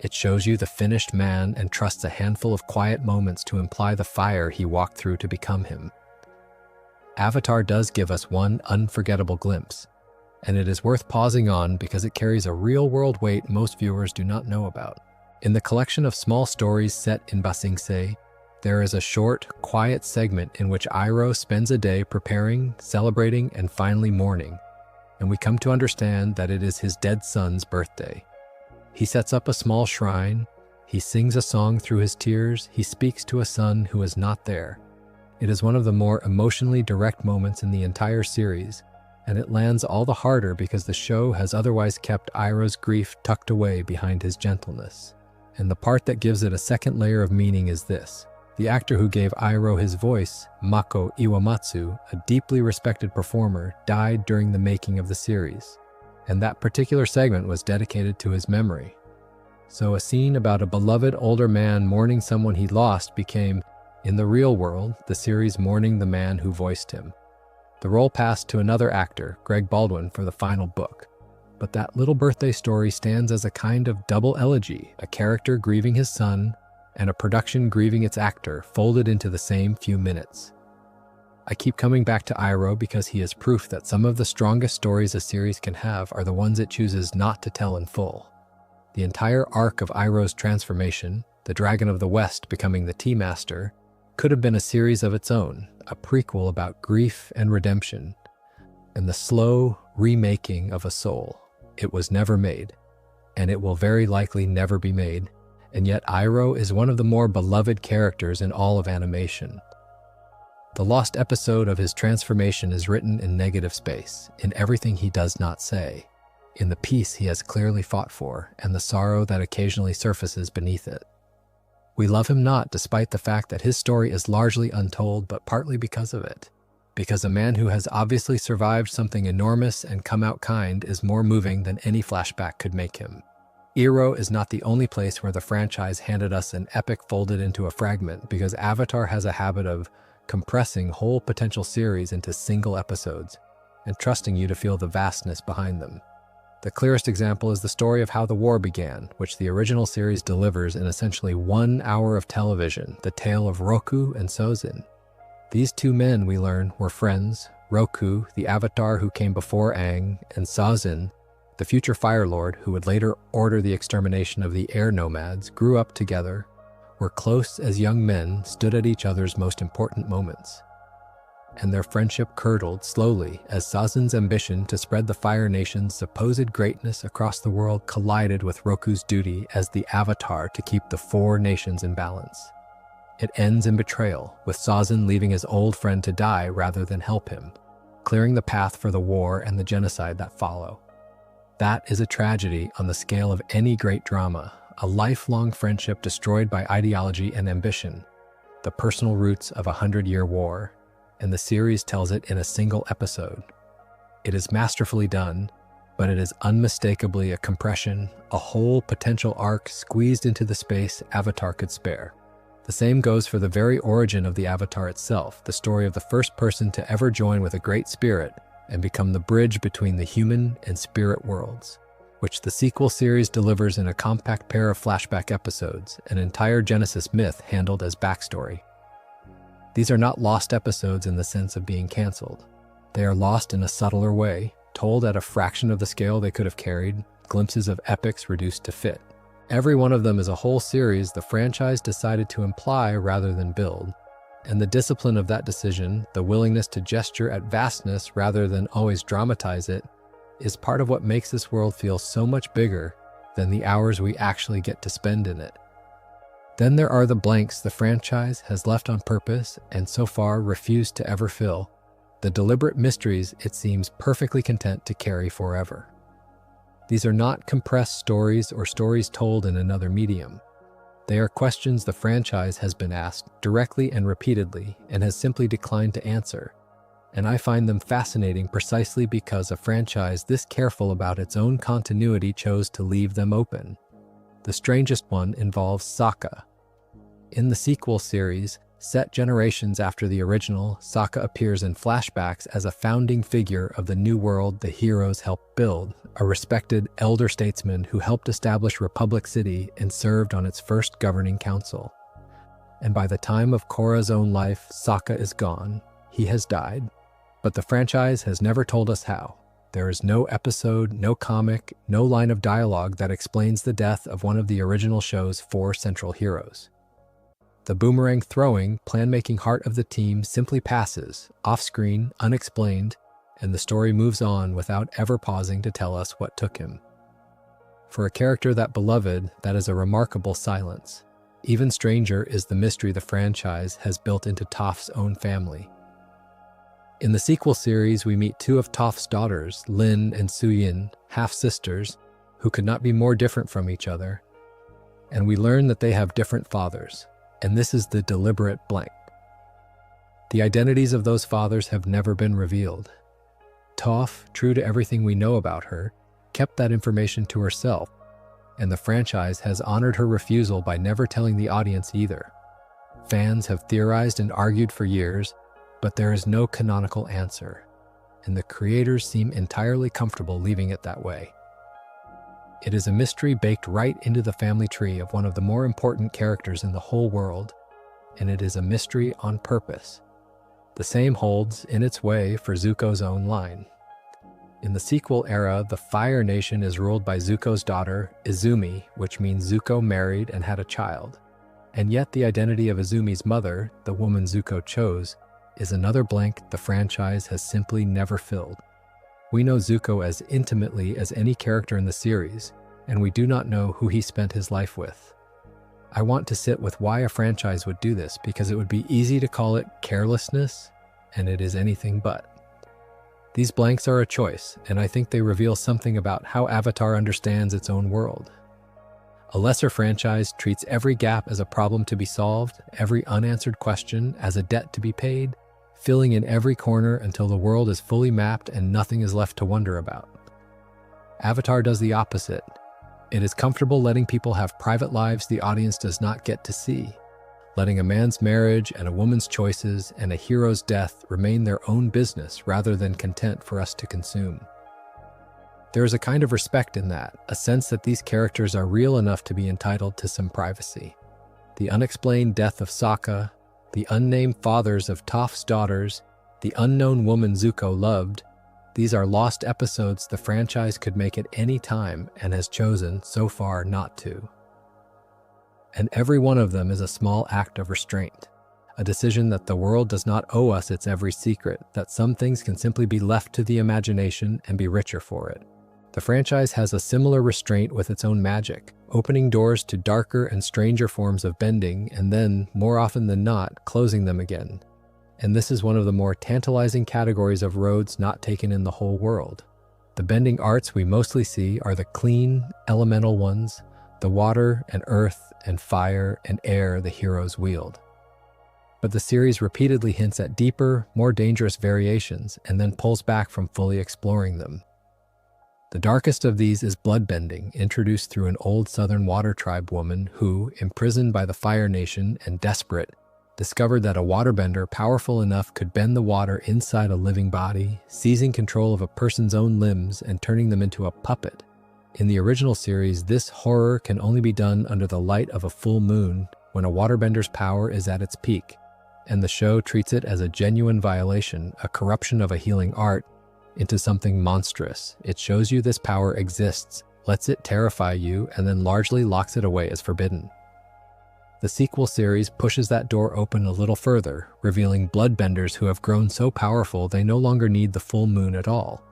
It shows you the finished man and trusts a handful of quiet moments to imply the fire he walked through to become him. Avatar does give us one unforgettable glimpse, and it is worth pausing on because it carries a real-world weight most viewers do not know about. In the collection of small stories set in Ba Sing Se, there is a short, quiet segment in which Iroh spends a day preparing, celebrating, and finally mourning, and we come to understand that it is his dead son's birthday. He sets up a small shrine, he sings a song through his tears, he speaks to a son who is not there. It is one of the more emotionally direct moments in the entire series, and it lands all the harder because the show has otherwise kept Iroh's grief tucked away behind his gentleness. And the part that gives it a second layer of meaning is this: The actor who gave Iroh his voice, Mako Iwamatsu, a deeply respected performer, died during the making of the series, and that particular segment was dedicated to his memory. So a scene about a beloved older man mourning someone he lost became, in the real world, the series mourning the man who voiced him. The role passed to another actor, Greg Baldwin, for the final book. But that little birthday story stands as a kind of double elegy, a character grieving his son, and a production grieving its actor, folded into the same few minutes. I keep coming back to Iroh because he is proof that some of the strongest stories a series can have are the ones it chooses not to tell in full. The entire arc of Iroh's transformation, the Dragon of the West becoming the Tea Master, could have been a series of its own, a prequel about grief and redemption, and the slow remaking of a soul. It was never made, and it will very likely never be made, and yet Iroh is one of the more beloved characters in all of animation. The lost episode of his transformation is written in negative space, in everything he does not say, in the peace he has clearly fought for, and the sorrow that occasionally surfaces beneath it. We love him not despite the fact that his story is largely untold, but partly because of it. Because a man who has obviously survived something enormous and come out kind is more moving than any flashback could make him. Iroh is not the only place where the franchise handed us an epic folded into a fragment, because Avatar has a habit of compressing whole potential series into single episodes and trusting you to feel the vastness behind them. The clearest example is the story of how the war began, which the original series delivers in essentially 1 hour of television, the tale of Roku and Sozin. These two men, we learn, were friends. Roku, the Avatar who came before Aang, and Sozin, the future Fire Lord who would later order the extermination of the air nomads, grew up together, were close as young men, stood at each other's most important moments. And their friendship curdled slowly as Sozin's ambition to spread the Fire Nation's supposed greatness across the world collided with Roku's duty as the Avatar to keep the 4 nations in balance. It ends in betrayal, with Sozin leaving his old friend to die rather than help him, clearing the path for the war and the genocide that follow. That is a tragedy on the scale of any great drama, a lifelong friendship destroyed by ideology and ambition, the personal roots of a 100-year war, and the series tells it in a single episode. It is masterfully done, but it is unmistakably a compression, a whole potential arc squeezed into the space Avatar could spare. The same goes for the very origin of the Avatar itself, the story of the first person to ever join with a great spirit and become the bridge between the human and spirit worlds, which the sequel series delivers in a compact pair of flashback episodes, an entire Genesis myth handled as backstory. These are not lost episodes in the sense of being canceled. They are lost in a subtler way, told at a fraction of the scale they could have carried, glimpses of epics reduced to fit. Every one of them is a whole series the franchise decided to imply rather than build, and the discipline of that decision, the willingness to gesture at vastness rather than always dramatize it, is part of what makes this world feel so much bigger than the hours we actually get to spend in it. Then there are the blanks the franchise has left on purpose and so far refused to ever fill, the deliberate mysteries it seems perfectly content to carry forever. These are not compressed stories or stories told in another medium. They are questions the franchise has been asked directly and repeatedly and has simply declined to answer, and I find them fascinating precisely because a franchise this careful about its own continuity chose to leave them open. The strangest one involves Sokka. In the sequel series, set generations after the original, Sokka appears in flashbacks as a founding figure of the new world the heroes helped build, a respected elder statesman who helped establish Republic City and served on its first governing council. And by the time of Korra's own life, Sokka is gone. He has died. But the franchise has never told us how. There is no episode, no comic, no line of dialogue that explains the death of one of the original show's 4 central heroes. The boomerang-throwing, plan-making heart of the team simply passes, off-screen, unexplained, and the story moves on without ever pausing to tell us what took him. For a character that beloved, that is a remarkable silence. Even stranger is the mystery the franchise has built into Toph's own family. In the sequel series, we meet 2 of Toph's daughters, Lin and Suyin, half-sisters, who could not be more different from each other, and we learn that they have different fathers. And this is the deliberate blank. The identities of those fathers have never been revealed. Toph, true to everything we know about her, kept that information to herself, and the franchise has honored her refusal by never telling the audience either. Fans have theorized and argued for years, but there is no canonical answer, and the creators seem entirely comfortable leaving it that way. It is a mystery baked right into the family tree of one of the more important characters in the whole world, and it is a mystery on purpose. The same holds, in its way, for Zuko's own line. In the sequel era, the Fire Nation is ruled by Zuko's daughter, Izumi, which means Zuko married and had a child. And yet the identity of Izumi's mother, the woman Zuko chose, is another blank the franchise has simply never filled. We know Zuko as intimately as any character in the series, and we do not know who he spent his life with. I want to sit with why a franchise would do this, because it would be easy to call it carelessness, and it is anything but. These blanks are a choice, and I think they reveal something about how Avatar understands its own world. A lesser franchise treats every gap as a problem to be solved, every unanswered question as a debt to be paid, filling in every corner until the world is fully mapped and nothing is left to wonder about. Avatar does the opposite. It is comfortable letting people have private lives the audience does not get to see, letting a man's marriage and a woman's choices and a hero's death remain their own business rather than content for us to consume. There is a kind of respect in that, a sense that these characters are real enough to be entitled to some privacy. The unexplained death of Sokka, the unnamed fathers of Toph's daughters, the unknown woman Zuko loved, these are lost episodes the franchise could make at any time and has chosen, so far, not to. And every one of them is a small act of restraint, a decision that the world does not owe us its every secret, that some things can simply be left to the imagination and be richer for it. The franchise has a similar restraint with its own magic, opening doors to darker and stranger forms of bending and then, more often than not, closing them again. And this is one of the more tantalizing categories of roads not taken in the whole world. The bending arts we mostly see are the clean, elemental ones, the water and earth and fire and air the heroes wield. But the series repeatedly hints at deeper, more dangerous variations and then pulls back from fully exploring them. The darkest of these is bloodbending, introduced through an old Southern Water Tribe woman who, imprisoned by the Fire Nation and desperate, discovered that a waterbender powerful enough could bend the water inside a living body, seizing control of a person's own limbs and turning them into a puppet. In the original series, this horror can only be done under the light of a full moon when a waterbender's power is at its peak, and the show treats it as a genuine violation, a corruption of a healing art, into something monstrous. It shows you this power exists, lets it terrify you, and then largely locks it away as forbidden. The sequel series pushes that door open a little further, revealing bloodbenders who have grown so powerful they no longer need the full moon at all,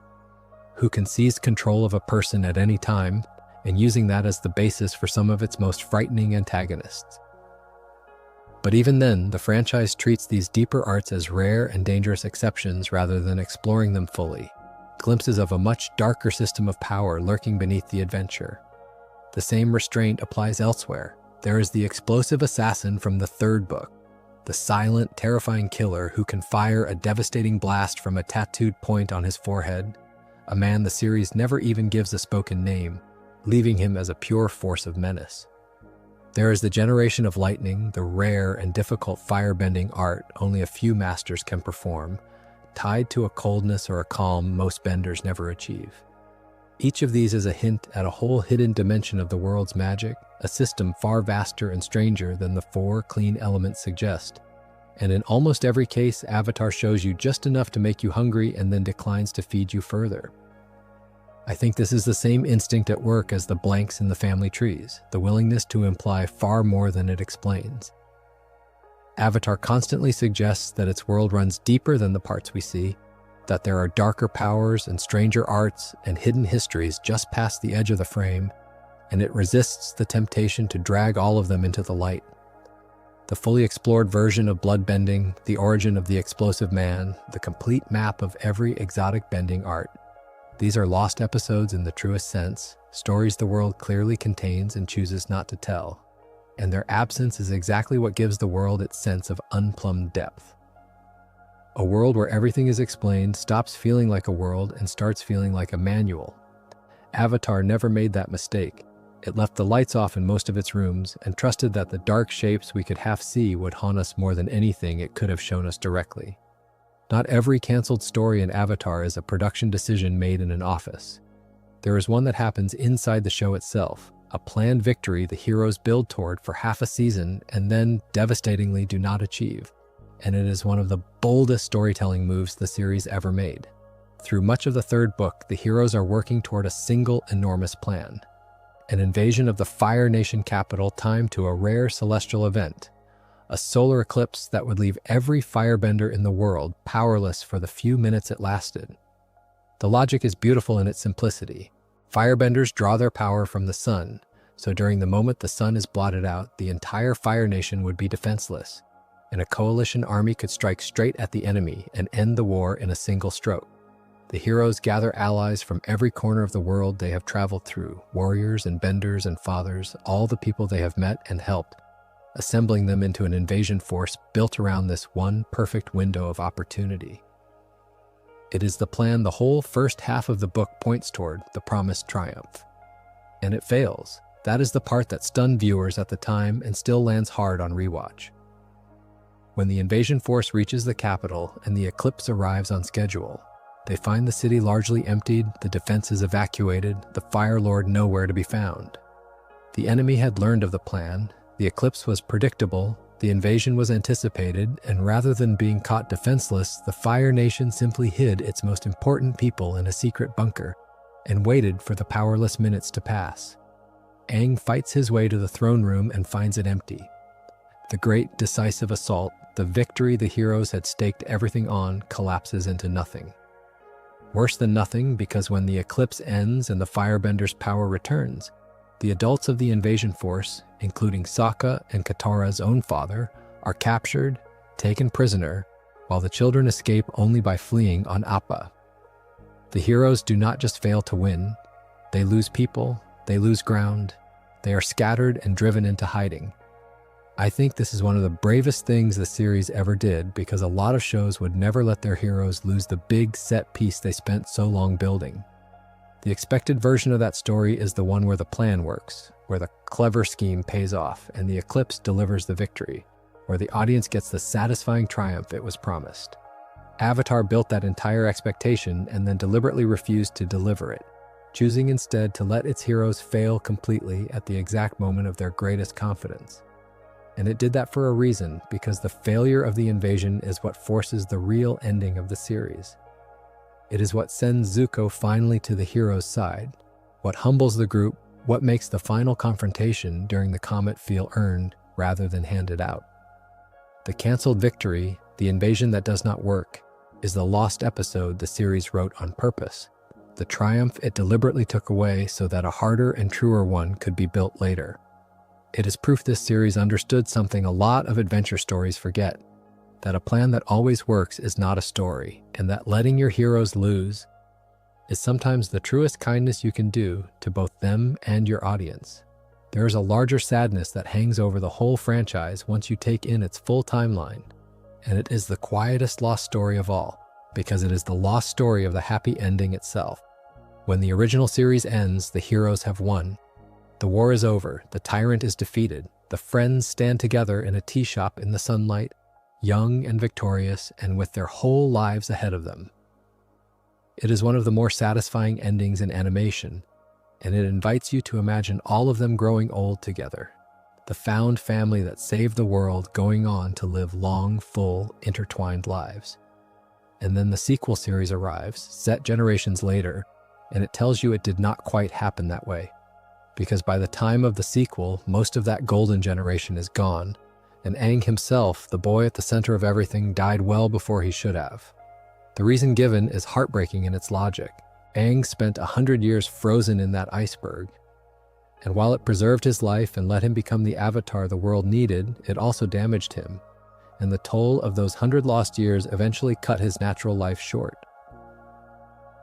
who can seize control of a person at any time, and using that as the basis for some of its most frightening antagonists. But even then, the franchise treats these deeper arts as rare and dangerous exceptions rather than exploring them fully, glimpses of a much darker system of power lurking beneath the adventure. The same restraint applies elsewhere. There is the explosive assassin from the third book, the silent, terrifying killer who can fire a devastating blast from a tattooed point on his forehead, a man the series never even gives a spoken name, leaving him as a pure force of menace. There is the generation of lightning, the rare and difficult firebending art only a few masters can perform, tied to a coldness or a calm most benders never achieve. Each of these is a hint at a whole hidden dimension of the world's magic, a system far vaster and stranger than the four clean elements suggest. And in almost every case, Avatar shows you just enough to make you hungry and then declines to feed you further. I think this is the same instinct at work as the blanks in the family trees, the willingness to imply far more than it explains. Avatar constantly suggests that its world runs deeper than the parts we see, that there are darker powers and stranger arts and hidden histories just past the edge of the frame, and it resists the temptation to drag all of them into the light. The fully explored version of bloodbending, the origin of the explosive man, the complete map of every exotic bending art. These are lost episodes in the truest sense, stories the world clearly contains and chooses not to tell. and their absence is exactly what gives the world its sense of unplumbed depth. A world where everything is explained stops feeling like a world and starts feeling like a manual. Avatar never made that mistake. It left the lights off in most of its rooms and trusted that the dark shapes we could half see would haunt us more than anything it could have shown us directly. Not every canceled story in Avatar is a production decision made in an office. There is one that happens inside the show itself, a planned victory the heroes build toward for half a season and then devastatingly do not achieve. And it is one of the boldest storytelling moves the series ever made. Through much of the third book, the heroes are working toward a single enormous plan. An invasion of the Fire Nation capital timed to a rare celestial event, a solar eclipse that would leave every firebender in the world powerless for the few minutes it lasted. The logic is beautiful in its simplicity. Firebenders draw their power from the sun, so during the moment the sun is blotted out, the entire Fire Nation would be defenseless, and a coalition army could strike straight at the enemy and end the war in a single stroke. The heroes gather allies from every corner of the world they have traveled through, warriors and benders and fathers, all the people they have met and helped, assembling them into an invasion force built around this one perfect window of opportunity. It is the plan the whole first half of the book points toward, the promised triumph. And it fails. That is the part that stunned viewers at the time and still lands hard on rewatch. When the invasion force reaches the capital and the eclipse arrives on schedule, they find the city largely emptied, the defenses evacuated, the Fire Lord nowhere to be found. The enemy had learned of the plan, the eclipse was predictable, the invasion was anticipated, and rather than being caught defenseless, the Fire Nation simply hid its most important people in a secret bunker and waited for the powerless minutes to pass. Aang fights his way to the throne room and finds it empty. The great decisive assault, the victory the heroes had staked everything on, collapses into nothing. Worse than nothing, because when the eclipse ends and the Firebender's power returns, the adults of the invasion force, including Sokka and Katara's own father, are captured, taken prisoner, while the children escape only by fleeing on Appa. The heroes do not just fail to win, they lose people, they lose ground, they are scattered and driven into hiding. I think this is one of the bravest things the series ever did, because a lot of shows would never let their heroes lose the big set piece they spent so long building. The expected version of that story is the one where the plan works, where the clever scheme pays off and the eclipse delivers the victory, where the audience gets the satisfying triumph it was promised. Avatar built that entire expectation and then deliberately refused to deliver it, choosing instead to let its heroes fail completely at the exact moment of their greatest confidence. And it did that for a reason, because the failure of the invasion is what forces the real ending of the series. It is what sends Zuko finally to the hero's side, what humbles the group, what makes the final confrontation during the comet feel earned rather than handed out. The canceled victory, the invasion that does not work, is the lost episode the series wrote on purpose, the triumph it deliberately took away so that a harder and truer one could be built later. It is proof this series understood something a lot of adventure stories forget, that a plan that always works is not a story, and that letting your heroes lose is sometimes the truest kindness you can do to both them and your audience. There is a larger sadness that hangs over the whole franchise once you take in its full timeline, and it is the quietest lost story of all, because it is the lost story of the happy ending itself. When the original series ends, the heroes have won. The war is over, the tyrant is defeated, the friends stand together in a tea shop in the sunlight, young and victorious, and with their whole lives ahead of them. It is one of the more satisfying endings in animation, and it invites you to imagine all of them growing old together, the found family that saved the world going on to live long, full, intertwined lives. And then the sequel series arrives, set generations later, and it tells you it did not quite happen that way, because by the time of the sequel, most of that golden generation is gone, and Aang himself, the boy at the center of everything, died well before he should have. The reason given is heartbreaking in its logic. Aang spent 100 years frozen in that iceberg, and while it preserved his life and let him become the avatar the world needed, it also damaged him, and the toll of those 100 lost years eventually cut his natural life short.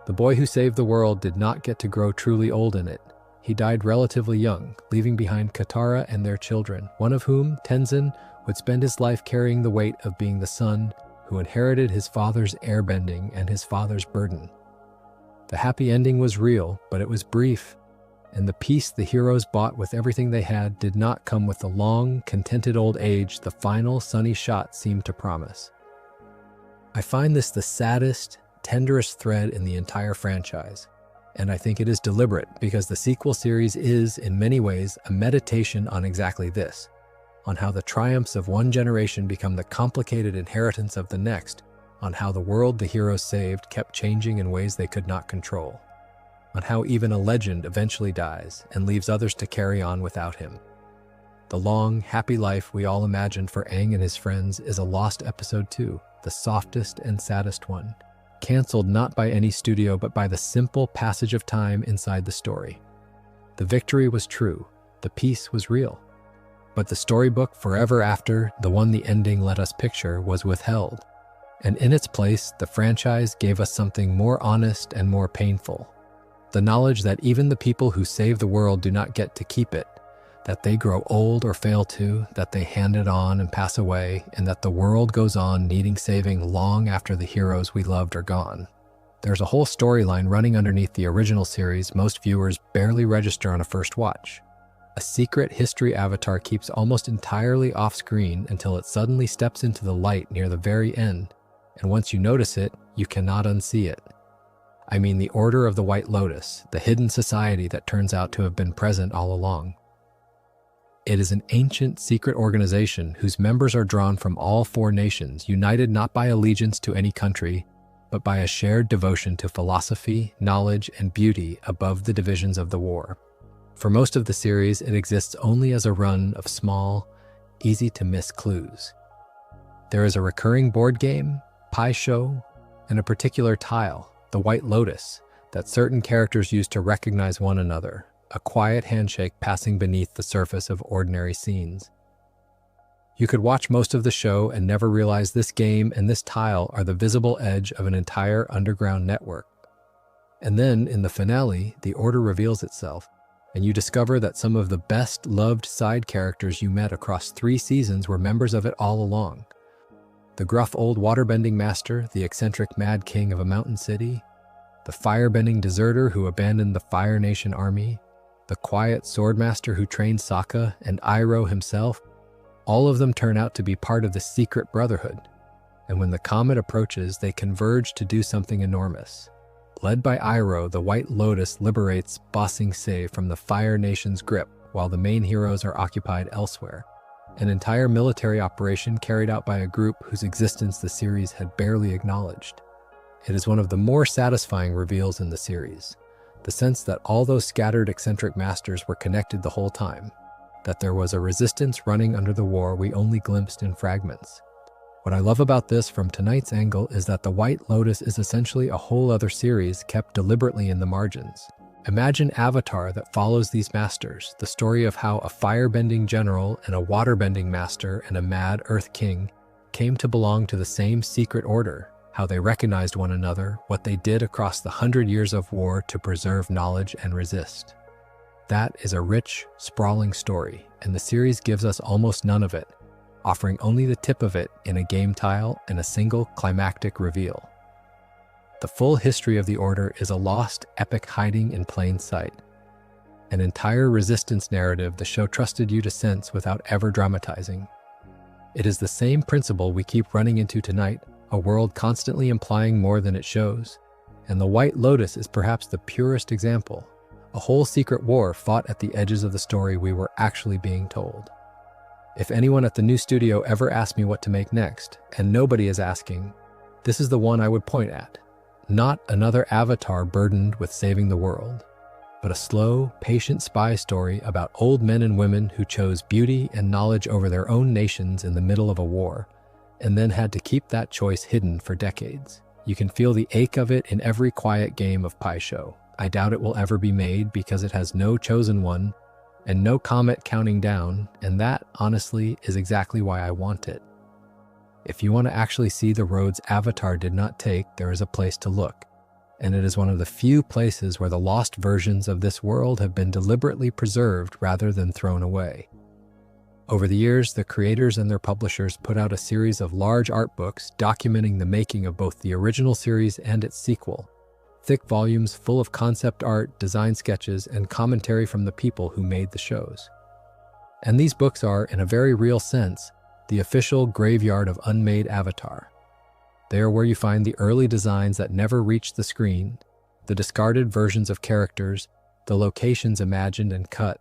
The boy who saved the world did not get to grow truly old in it. He died relatively young, leaving behind Katara and their children, one of whom, Tenzin, would spend his life carrying the weight of being the son who inherited his father's airbending and his father's burden. The happy ending was real, but it was brief, and the peace the heroes bought with everything they had did not come with the long, contented old age the final sunny shot seemed to promise. I find this the saddest, tenderest thread in the entire franchise, and I think it is deliberate because the sequel series is, in many ways, a meditation on exactly this, on how the triumphs of one generation become the complicated inheritance of the next, on how the world the heroes saved kept changing in ways they could not control, on how even a legend eventually dies and leaves others to carry on without him. The long, happy life we all imagined for Aang and his friends is a lost episode too, the softest and saddest one, canceled not by any studio but by the simple passage of time inside the story. The victory was true, the peace was real, but the storybook forever after, the one the ending let us picture, was withheld. And in its place, the franchise gave us something more honest and more painful. The knowledge that even the people who save the world do not get to keep it, that they grow old or fail to, that they hand it on and pass away, and that the world goes on needing saving long after the heroes we loved are gone. There's a whole storyline running underneath the original series most viewers barely register on a first watch. A secret history avatar keeps almost entirely off screen until it suddenly steps into the light near the very end, and once you notice it, you cannot unsee it. I mean the Order of the White Lotus, the hidden society that turns out to have been present all along. It is an ancient secret organization whose members are drawn from all four nations, united not by allegiance to any country, but by a shared devotion to philosophy, knowledge, and beauty above the divisions of the war. For most of the series, it exists only as a run of small, easy-to-miss clues. There is a recurring board game, pie show, and a particular tile, the White Lotus, that certain characters use to recognize one another, a quiet handshake passing beneath the surface of ordinary scenes. You could watch most of the show and never realize this game and this tile are the visible edge of an entire underground network. And then, in the finale, the Order reveals itself, and you discover that some of the best-loved side characters you met across 3 seasons were members of it all along. The gruff old waterbending master, the eccentric mad king of a mountain city, the firebending deserter who abandoned the Fire Nation army, the quiet swordmaster who trained Sokka, and Iroh himself, all of them turn out to be part of the secret brotherhood. And when the comet approaches, they converge to do something enormous. Led by Iroh, the White Lotus liberates Ba Sing Se from the Fire Nation's grip, while the main heroes are occupied elsewhere. An entire military operation carried out by a group whose existence the series had barely acknowledged. It is one of the more satisfying reveals in the series, the sense that all those scattered eccentric masters were connected the whole time, that there was a resistance running under the war we only glimpsed in fragments. What I love about this from tonight's angle is that the White Lotus is essentially a whole other series kept deliberately in the margins. Imagine Avatar that follows these masters, the story of how a firebending general and a waterbending master and a mad Earth King came to belong to the same secret order, how they recognized one another, what they did across the 100 years of war to preserve knowledge and resist. That is a rich, sprawling story, and the series gives us almost none of it, offering only the tip of it in a game tile and a single climactic reveal. The full history of the Order is a lost epic hiding in plain sight. An entire resistance narrative the show trusted you to sense without ever dramatizing. It is the same principle we keep running into tonight, a world constantly implying more than it shows. And the White Lotus is perhaps the purest example, a whole secret war fought at the edges of the story we were actually being told. If anyone at the new studio ever asked me what to make next, and nobody is asking, this is the one I would point at. Not another Avatar burdened with saving the world, but a slow, patient spy story about old men and women who chose beauty and knowledge over their own nations in the middle of a war, and then had to keep that choice hidden for decades. You can feel the ache of it in every quiet game of Pie Show. I doubt it will ever be made because it has no chosen one and no comet counting down, and that, honestly, is exactly why I want it. If you want to actually see the roads Avatar did not take, there is a place to look. and it is one of the few places where the lost versions of this world have been deliberately preserved rather than thrown away. Over the years, the creators and their publishers put out a series of large art books documenting the making of both the original series and its sequel, thick volumes full of concept art, design sketches, and commentary from the people who made the shows. And these books are, in a very real sense, the official graveyard of unmade Avatar. They are where you find the early designs that never reached the screen, the discarded versions of characters, the locations imagined and cut,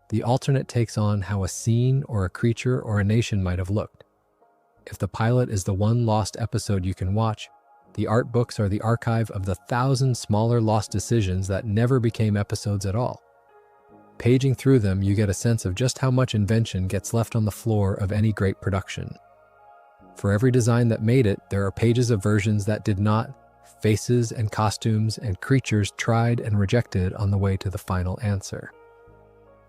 the alternate takes on how a scene or a creature or a nation might have looked. If the pilot is the one lost episode you can watch, the art books are the archive of the 1,000 smaller lost decisions that never became episodes at all. Paging through them, you get a sense of just how much invention gets left on the floor of any great production. For every design that made it, there are pages of versions that did not, faces and costumes and creatures tried and rejected on the way to the final answer.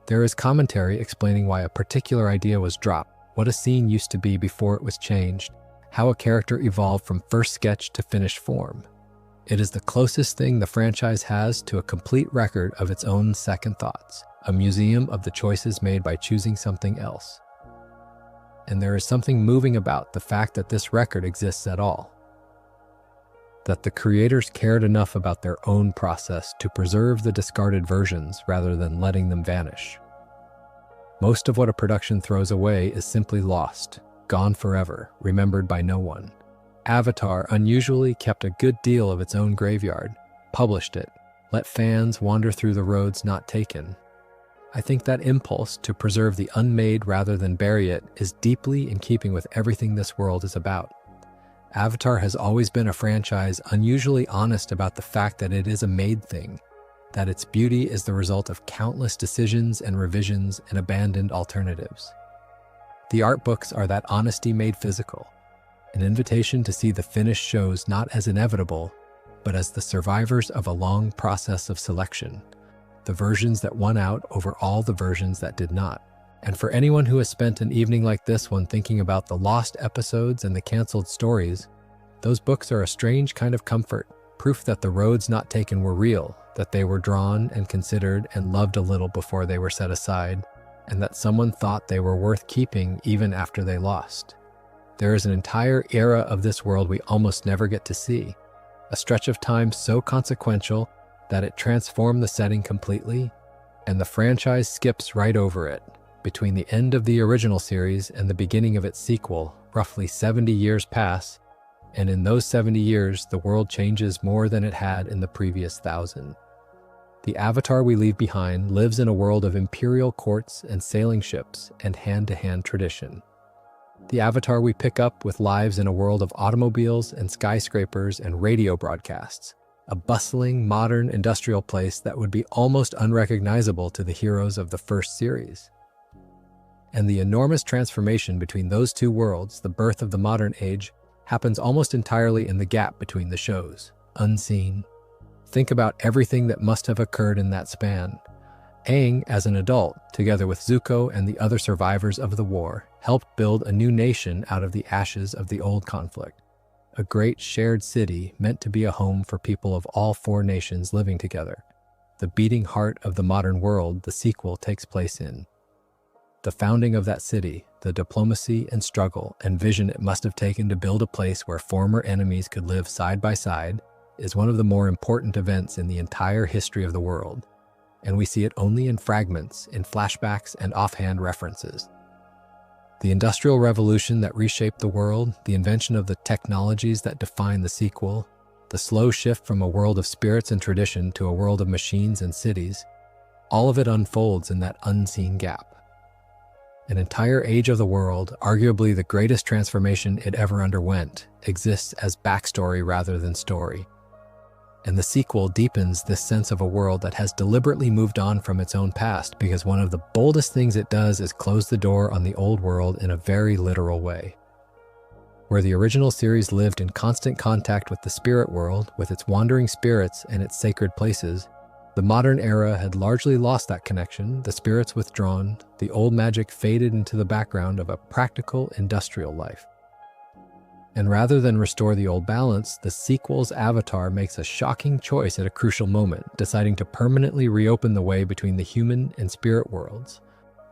There is commentary explaining why a particular idea was dropped, what a scene used to be before it was changed, how a character evolved from first sketch to finished form. It is the closest thing the franchise has to a complete record of its own second thoughts, a museum of the choices made by choosing something else. And there is something moving about the fact that this record exists at all. That the creators cared enough about their own process to preserve the discarded versions rather than letting them vanish. Most of what a production throws away is simply lost, gone forever, remembered by no one. Avatar unusually kept a good deal of its own graveyard, published it, let fans wander through the roads not taken. I think that impulse to preserve the unmade rather than bury it is deeply in keeping with everything this world is about. Avatar has always been a franchise unusually honest about the fact that it is a made thing, that its beauty is the result of countless decisions and revisions and abandoned alternatives. The art books are that honesty made physical, an invitation to see the finished shows not as inevitable, but as the survivors of a long process of selection, the versions that won out over all the versions that did not. And for anyone who has spent an evening like this one thinking about the lost episodes and the canceled stories, those books are a strange kind of comfort, proof that the roads not taken were real, that they were drawn and considered and loved a little before they were set aside, and that someone thought they were worth keeping even after they lost. There is an entire era of this world we almost never get to see, a stretch of time so consequential that it transformed the setting completely, and the franchise skips right over it. Between the end of the original series and the beginning of its sequel, roughly 70 years pass, and in those 70 years, the world changes more than it had in the previous 1,000. The Avatar we leave behind lives in a world of imperial courts and sailing ships and hand-to-hand tradition. The Avatar we pick up with lives in a world of automobiles and skyscrapers and radio broadcasts, a bustling, modern industrial place that would be almost unrecognizable to the heroes of the first series. And the enormous transformation between those two worlds, the birth of the modern age, happens almost entirely in the gap between the shows, unseen. Think about everything that must have occurred in that span. Aang, as an adult, together with Zuko and the other survivors of the war, helped build a new nation out of the ashes of the old conflict. A great shared city meant to be a home for people of all four nations living together. The beating heart of the modern world the sequel takes place in. The founding of that city, the diplomacy and struggle and vision it must have taken to build a place where former enemies could live side by side, is one of the more important events in the entire history of the world, and we see it only in fragments, in flashbacks and offhand references. The Industrial Revolution that reshaped the world, the invention of the technologies that define the sequel, the slow shift from a world of spirits and tradition to a world of machines and cities, all of it unfolds in that unseen gap. An entire age of the world, arguably the greatest transformation it ever underwent, exists as backstory rather than story. And the sequel deepens this sense of a world that has deliberately moved on from its own past, because one of the boldest things it does is close the door on the old world in a very literal way. Where the original series lived in constant contact with the spirit world, with its wandering spirits and its sacred places, the modern era had largely lost that connection, the spirits withdrawn, the old magic faded into the background of a practical industrial life. And rather than restore the old balance, the sequel's Avatar makes a shocking choice at a crucial moment, deciding to permanently reopen the way between the human and spirit worlds,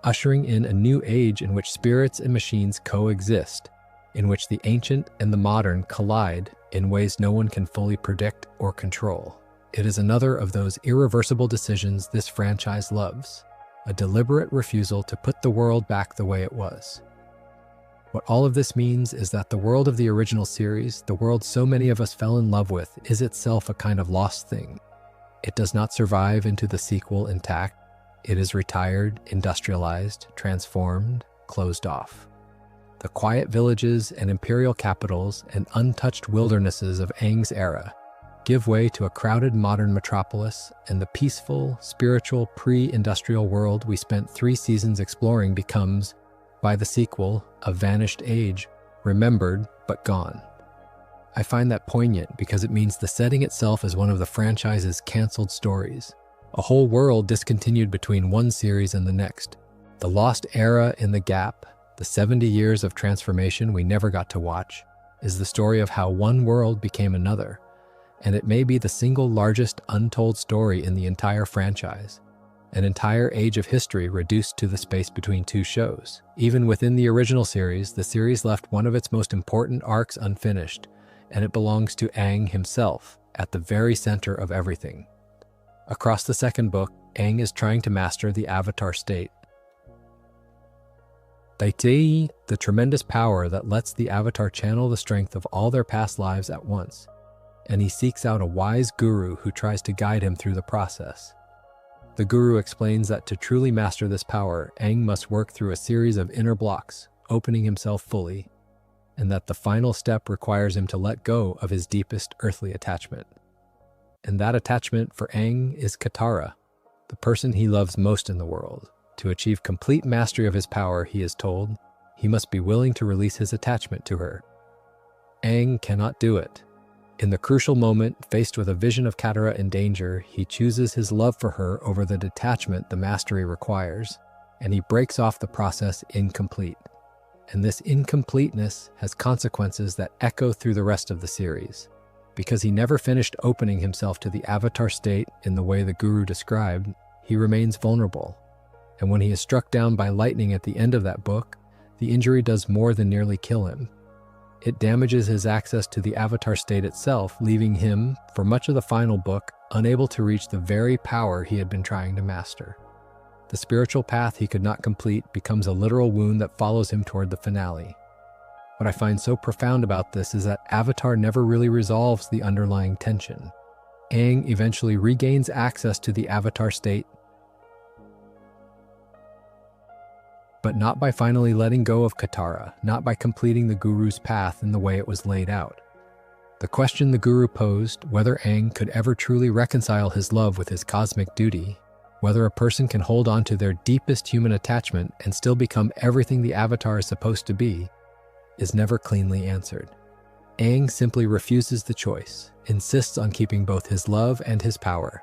ushering in a new age in which spirits and machines coexist, in which the ancient and the modern collide in ways no one can fully predict or control. It is another of those irreversible decisions this franchise loves, a deliberate refusal to put the world back the way it was. What all of this means is that the world of the original series, the world so many of us fell in love with, is itself a kind of lost thing. It does not survive into the sequel intact. It is retired, industrialized, transformed, closed off. The quiet villages and imperial capitals and untouched wildernesses of Aang's era give way to a crowded modern metropolis, and the peaceful, spiritual, pre-industrial world we spent 3 seasons exploring becomes, by the sequel, a vanished age, remembered but gone. I find that poignant because it means the setting itself is one of the franchise's canceled stories, a whole world discontinued between one series and the next. The lost era in the gap, the 70 years of transformation we never got to watch, is the story of how one world became another, and it may be the single largest untold story in the entire franchise. An entire age of history reduced to the space between 2 shows. Even within the original series, the series left one of its most important arcs unfinished, and it belongs to Aang himself, at the very center of everything. Across the second book, Aang is trying to master the Avatar state. Dante, the tremendous power that lets the Avatar channel the strength of all their past lives at once, and he seeks out a wise guru who tries to guide him through the process. The guru explains that to truly master this power, Aang must work through a series of inner blocks, opening himself fully, and that the final step requires him to let go of his deepest earthly attachment. And that attachment for Aang is Katara, the person he loves most in the world. To achieve complete mastery of his power, he is told, he must be willing to release his attachment to her. Aang cannot do it. In the crucial moment, faced with a vision of Katara in danger, he chooses his love for her over the detachment the mastery requires, and he breaks off the process incomplete. And this incompleteness has consequences that echo through the rest of the series. Because he never finished opening himself to the Avatar state in the way the guru described, he remains vulnerable. And when he is struck down by lightning at the end of that book, the injury does more than nearly kill him. It damages his access to the Avatar state itself, leaving him, for much of the final book, unable to reach the very power he had been trying to master. The spiritual path he could not complete becomes a literal wound that follows him toward the finale. What I find so profound about this is that Avatar never really resolves the underlying tension. Aang eventually regains access to the Avatar state, but not by finally letting go of Katara, not by completing the Guru's path in the way it was laid out. The question the Guru posed, whether Aang could ever truly reconcile his love with his cosmic duty, whether a person can hold on to their deepest human attachment and still become everything the Avatar is supposed to be, is never cleanly answered. Aang simply refuses the choice, insists on keeping both his love and his power,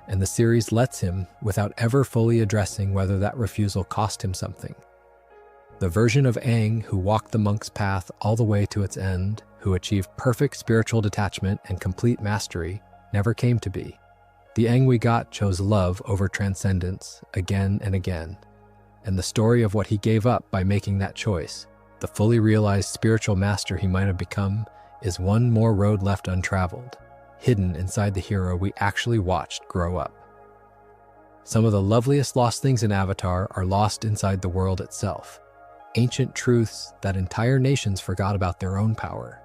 and the series lets him without ever fully addressing whether that refusal cost him something. The version of Aang who walked the monk's path all the way to its end, who achieved perfect spiritual detachment and complete mastery, never came to be. The Aang we got chose love over transcendence again and again, and the story of what he gave up by making that choice, the fully realized spiritual master he might have become, is one more road left untraveled, hidden inside the hero we actually watched grow up. Some of the loveliest lost things in Avatar are lost inside the world itself, ancient truths that entire nations forgot about their own power.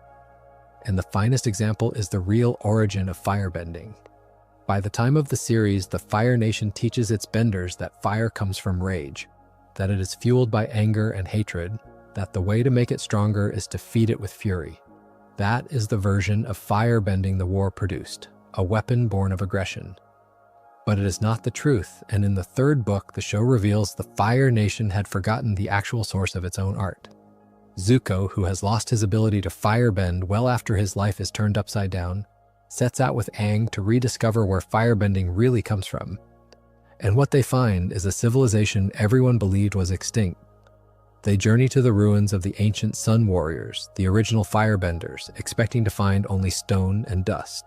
And the finest example is the real origin of firebending. By the time of the series, the Fire Nation teaches its benders that fire comes from rage, that it is fueled by anger and hatred, that the way to make it stronger is to feed it with fury. That is the version of firebending the war produced, a weapon born of aggression. But it is not the truth, and in the third book, the show reveals the Fire Nation had forgotten the actual source of its own art. Zuko, who has lost his ability to firebend well after his life is turned upside down, sets out with Aang to rediscover where firebending really comes from. And what they find is a civilization everyone believed was extinct, They journey to the ruins of the ancient Sun Warriors, the original firebenders, expecting to find only stone and dust.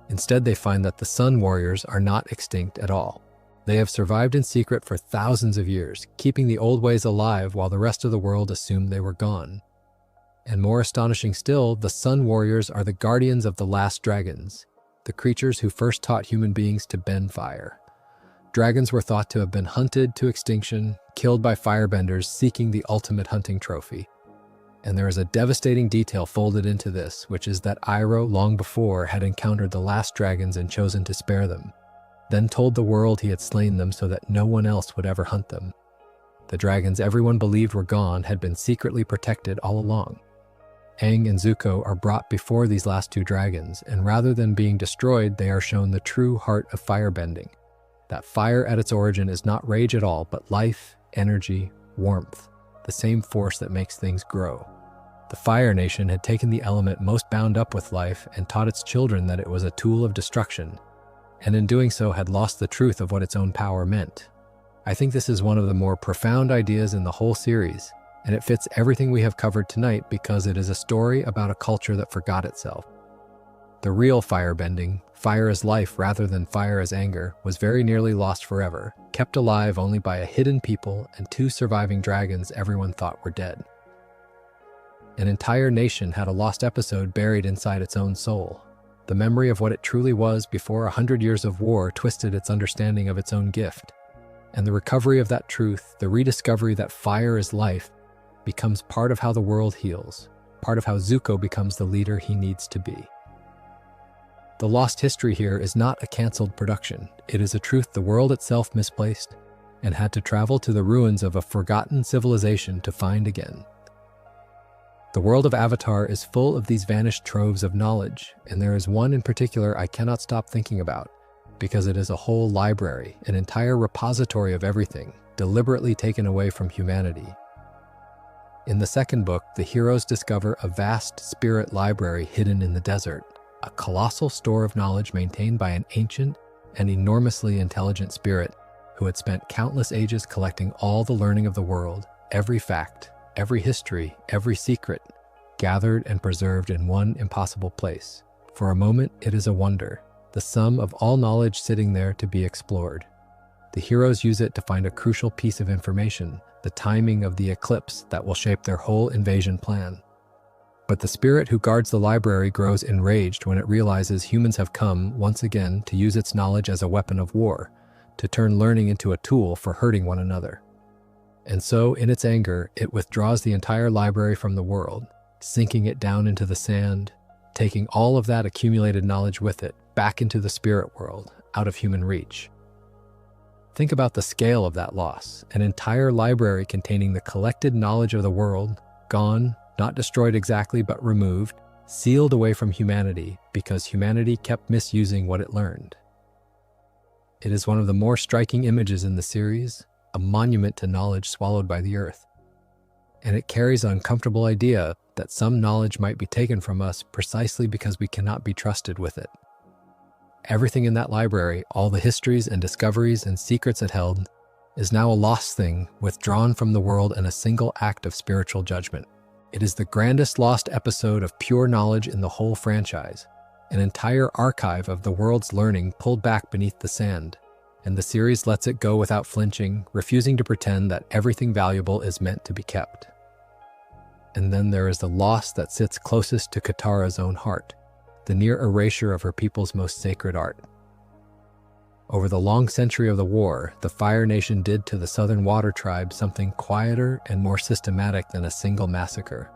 Instead, they find that the Sun Warriors are not extinct at all. They have survived in secret for thousands of years, keeping the old ways alive while the rest of the world assumed they were gone. And more astonishing still, the Sun Warriors are the guardians of the last dragons, the creatures who first taught human beings to bend fire. Dragons were thought to have been hunted to extinction, killed by firebenders seeking the ultimate hunting trophy. And there is a devastating detail folded into this, which is that Iroh, long before, had encountered the last dragons and chosen to spare them, then told the world he had slain them so that no one else would ever hunt them. The dragons everyone believed were gone had been secretly protected all along. Aang and Zuko are brought before these last two dragons, and rather than being destroyed, they are shown the true heart of firebending. That fire at its origin is not rage at all, but life, energy, warmth, the same force that makes things grow. The Fire Nation had taken the element most bound up with life and taught its children that it was a tool of destruction, and in doing so had lost the truth of what its own power meant. I think this is one of the more profound ideas in the whole series, and it fits everything we have covered tonight because it is a story about a culture that forgot itself. The real firebending, fire as life rather than fire as anger, was very nearly lost forever, kept alive only by a hidden people and two surviving dragons everyone thought were dead. An entire nation had a lost episode buried inside its own soul. The memory of what it truly was before 100 years of war twisted its understanding of its own gift. And the recovery of that truth, the rediscovery that fire is life, becomes part of how the world heals, part of how Zuko becomes the leader he needs to be. The lost history here is not a cancelled production. It is a truth the world itself misplaced and had to travel to the ruins of a forgotten civilization to find again. The world of Avatar is full of these vanished troves of knowledge, and there is one in particular I cannot stop thinking about, because it is a whole library, an entire repository of everything, deliberately taken away from humanity. In the second book, the heroes discover a vast spirit library hidden in the desert, a colossal store of knowledge maintained by an ancient and enormously intelligent spirit who had spent countless ages collecting all the learning of the world, every fact, every history, every secret, gathered and preserved in one impossible place. For a moment, it is a wonder, the sum of all knowledge sitting there to be explored. The heroes use it to find a crucial piece of information, the timing of the eclipse that will shape their whole invasion plan. But the spirit who guards the library grows enraged when it realizes humans have come, once again, to use its knowledge as a weapon of war, to turn learning into a tool for hurting one another. And so, in its anger, it withdraws the entire library from the world, sinking it down into the sand, taking all of that accumulated knowledge with it, back into the spirit world, out of human reach. Think about the scale of that loss, an entire library containing the collected knowledge of the world, gone, not destroyed exactly, but removed, sealed away from humanity because humanity kept misusing what it learned. It is one of the more striking images in the series, a monument to knowledge swallowed by the earth. And it carries an uncomfortable idea that some knowledge might be taken from us precisely because we cannot be trusted with it. Everything in that library, all the histories and discoveries and secrets it held, is now a lost thing, withdrawn from the world in a single act of spiritual judgment. It is the grandest lost episode of pure knowledge in the whole franchise, an entire archive of the world's learning pulled back beneath the sand, and the series lets it go without flinching, refusing to pretend that everything valuable is meant to be kept. And then there is the loss that sits closest to Katara's own heart, the near erasure of her people's most sacred art. Over the long century of the war, the Fire Nation did to the Southern Water Tribe something quieter and more systematic than a single massacre.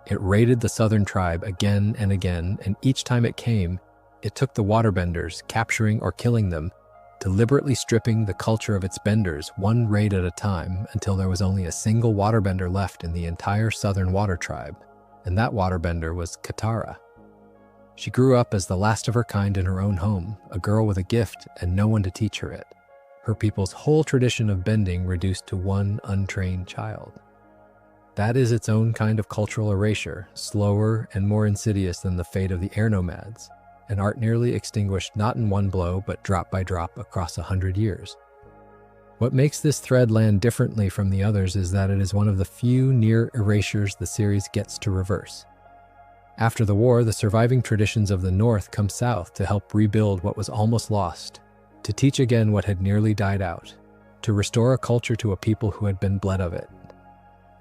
It raided the Southern Tribe again and again, and each time it came, it took the waterbenders, capturing or killing them, deliberately stripping the culture of its benders one raid at a time until there was only a single waterbender left in the entire Southern Water Tribe, and that waterbender was Katara. She grew up as the last of her kind in her own home, a girl with a gift and no one to teach her it. Her people's whole tradition of bending reduced to one untrained child. That is its own kind of cultural erasure, slower and more insidious than the fate of the air nomads, an art nearly extinguished not in one blow but drop by drop across 100 years. What makes this thread land differently from the others is that it is one of the few near erasures the series gets to reverse. After the war, the surviving traditions of the North come south to help rebuild what was almost lost, to teach again what had nearly died out, to restore a culture to a people who had been bled of it.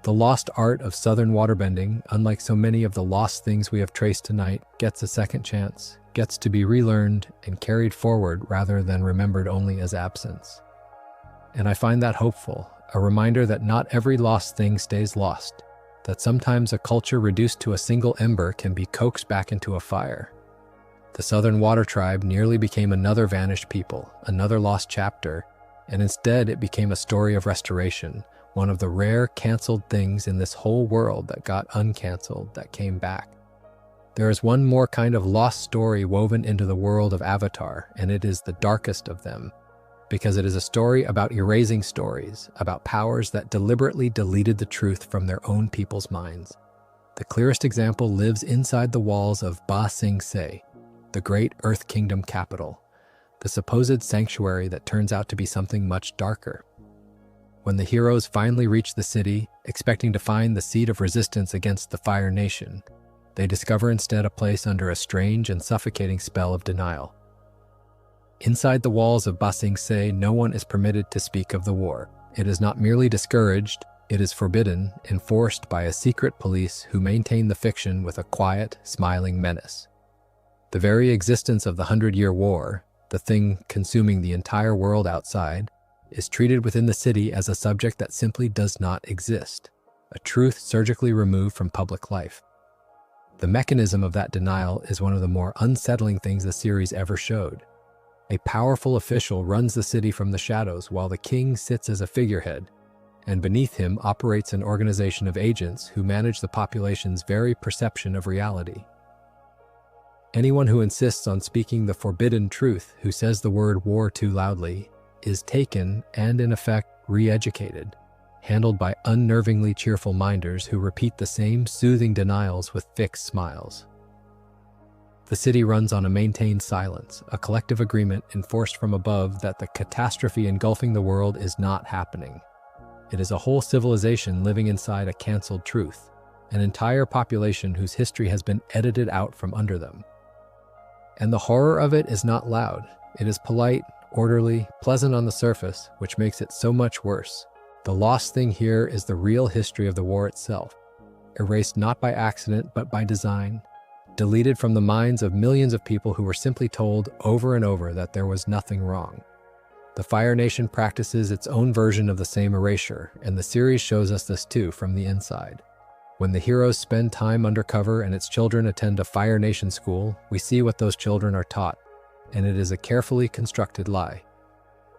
The lost art of southern waterbending, unlike so many of the lost things we have traced tonight, gets a second chance, gets to be relearned and carried forward rather than remembered only as absence. And I find that hopeful, a reminder that not every lost thing stays lost, that sometimes a culture reduced to a single ember can be coaxed back into a fire. The Southern Water Tribe nearly became another vanished people, another lost chapter, and instead it became a story of restoration, one of the rare canceled things in this whole world that got uncanceled, that came back. There is one more kind of lost story woven into the world of Avatar, and it is the darkest of them, because it is a story about erasing stories, about powers that deliberately deleted the truth from their own people's minds. The clearest example lives inside the walls of Ba Sing Se, the great Earth Kingdom capital, the supposed sanctuary that turns out to be something much darker. When the heroes finally reach the city, expecting to find the seat of resistance against the Fire Nation, they discover instead a place under a strange and suffocating spell of denial. Inside the walls of Ba Sing Se, no one is permitted to speak of the war. It is not merely discouraged, it is forbidden, enforced by a secret police who maintain the fiction with a quiet, smiling menace. The very existence of the 100-Year War, the thing consuming the entire world outside, is treated within the city as a subject that simply does not exist, a truth surgically removed from public life. The mechanism of that denial is one of the more unsettling things the series ever showed. A powerful official runs the city from the shadows while the king sits as a figurehead, and beneath him operates an organization of agents who manage the population's very perception of reality. Anyone who insists on speaking the forbidden truth, who says the word war too loudly, is taken and, in effect, re-educated, handled by unnervingly cheerful minders who repeat the same soothing denials with fixed smiles. The city runs on a maintained silence, a collective agreement enforced from above that the catastrophe engulfing the world is not happening. It is a whole civilization living inside a canceled truth, an entire population whose history has been edited out from under them. And the horror of it is not loud. It is polite, orderly, pleasant on the surface, which makes it so much worse. The lost thing here is the real history of the war itself, erased not by accident but by design, deleted from the minds of millions of people who were simply told over and over that there was nothing wrong. The Fire Nation practices its own version of the same erasure, and the series shows us this too from the inside. When the heroes spend time undercover and its children attend a Fire Nation school, we see what those children are taught, and it is a carefully constructed lie.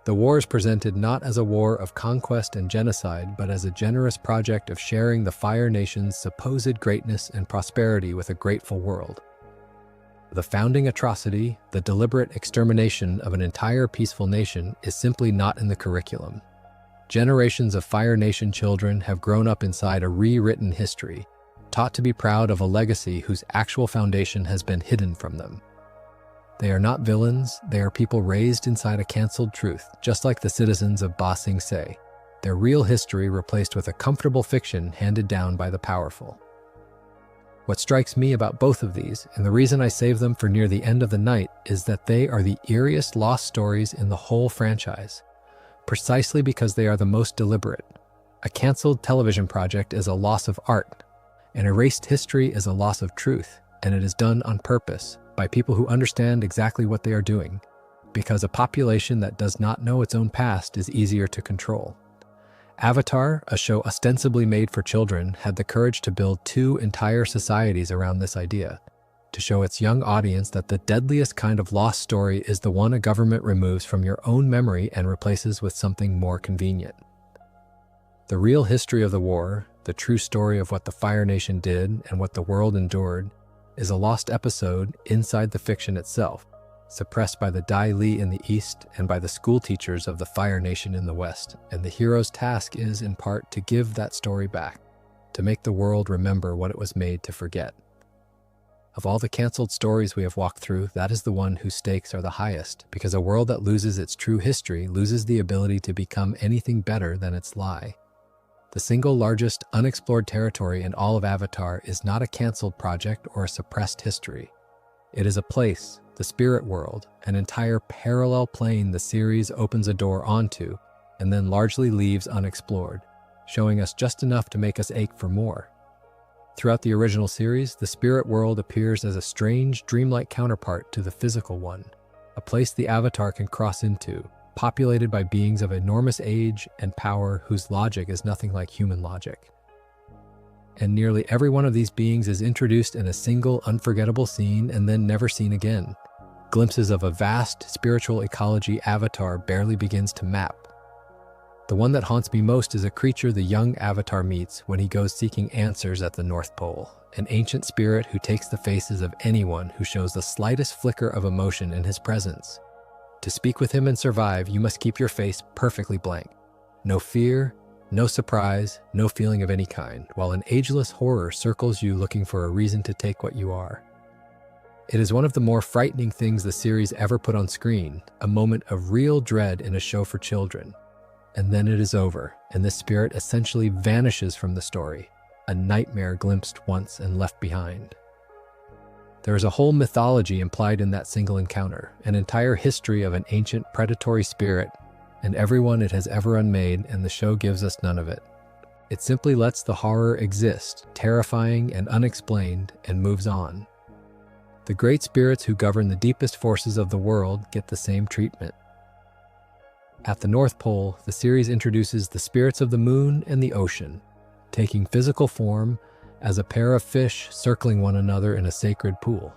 The war is presented not as a war of conquest and genocide, but as a generous project of sharing the Fire Nation's supposed greatness and prosperity with a grateful world. The founding atrocity, the deliberate extermination of an entire peaceful nation, is simply not in the curriculum. Generations of Fire Nation children have grown up inside a rewritten history, taught to be proud of a legacy whose actual foundation has been hidden from them. They are not villains, they are people raised inside a canceled truth, just like the citizens of Ba Sing Se, their real history replaced with a comfortable fiction handed down by the powerful. What strikes me about both of these, and the reason I save them for near the end of the night, is that they are the eeriest lost stories in the whole franchise, precisely because they are the most deliberate. A canceled television project is a loss of art. An erased history is a loss of truth, and it is done on purpose, by people who understand exactly what they are doing, because a population that does not know its own past is easier to control. Avatar, a show ostensibly made for children, had the courage to build 2 entire societies around this idea, to show its young audience that the deadliest kind of lost story is the one a government removes from your own memory and replaces with something more convenient. The real history of the war, the true story of what the Fire Nation did and what the world endured, is a lost episode inside the fiction itself, suppressed by the Dai Li in the East and by the school teachers of the Fire Nation in the West, and the hero's task is, in part, to give that story back, to make the world remember what it was made to forget. Of all the canceled stories we have walked through, that is the one whose stakes are the highest, because a world that loses its true history loses the ability to become anything better than its lie. The single largest unexplored territory in all of Avatar is not a canceled project or a suppressed history. It is a place, the spirit world, an entire parallel plane the series opens a door onto and then largely leaves unexplored, showing us just enough to make us ache for more. Throughout the original series, the spirit world appears as a strange, dreamlike counterpart to the physical one, a place the Avatar can cross into, populated by beings of enormous age and power whose logic is nothing like human logic. And nearly every one of these beings is introduced in a single, unforgettable scene and then never seen again. Glimpses of a vast spiritual ecology Avatar barely begins to map. The one that haunts me most is a creature the young Avatar meets when he goes seeking answers at the North Pole, an ancient spirit who takes the faces of anyone who shows the slightest flicker of emotion in his presence. To speak with him and survive, you must keep your face perfectly blank. No fear, no surprise, no feeling of any kind, while an ageless horror circles you looking for a reason to take what you are. It is one of the more frightening things the series ever put on screen, a moment of real dread in a show for children. And then it is over, and this spirit essentially vanishes from the story, a nightmare glimpsed once and left behind. There is a whole mythology implied in that single encounter, an entire history of an ancient predatory spirit and everyone it has ever unmade, and the show gives us none of it. It simply lets the horror exist, terrifying and unexplained, and moves on. The great spirits who govern the deepest forces of the world get the same treatment. At the North Pole, the series introduces the spirits of the moon and the ocean, taking physical form as a pair of fish circling one another in a sacred pool,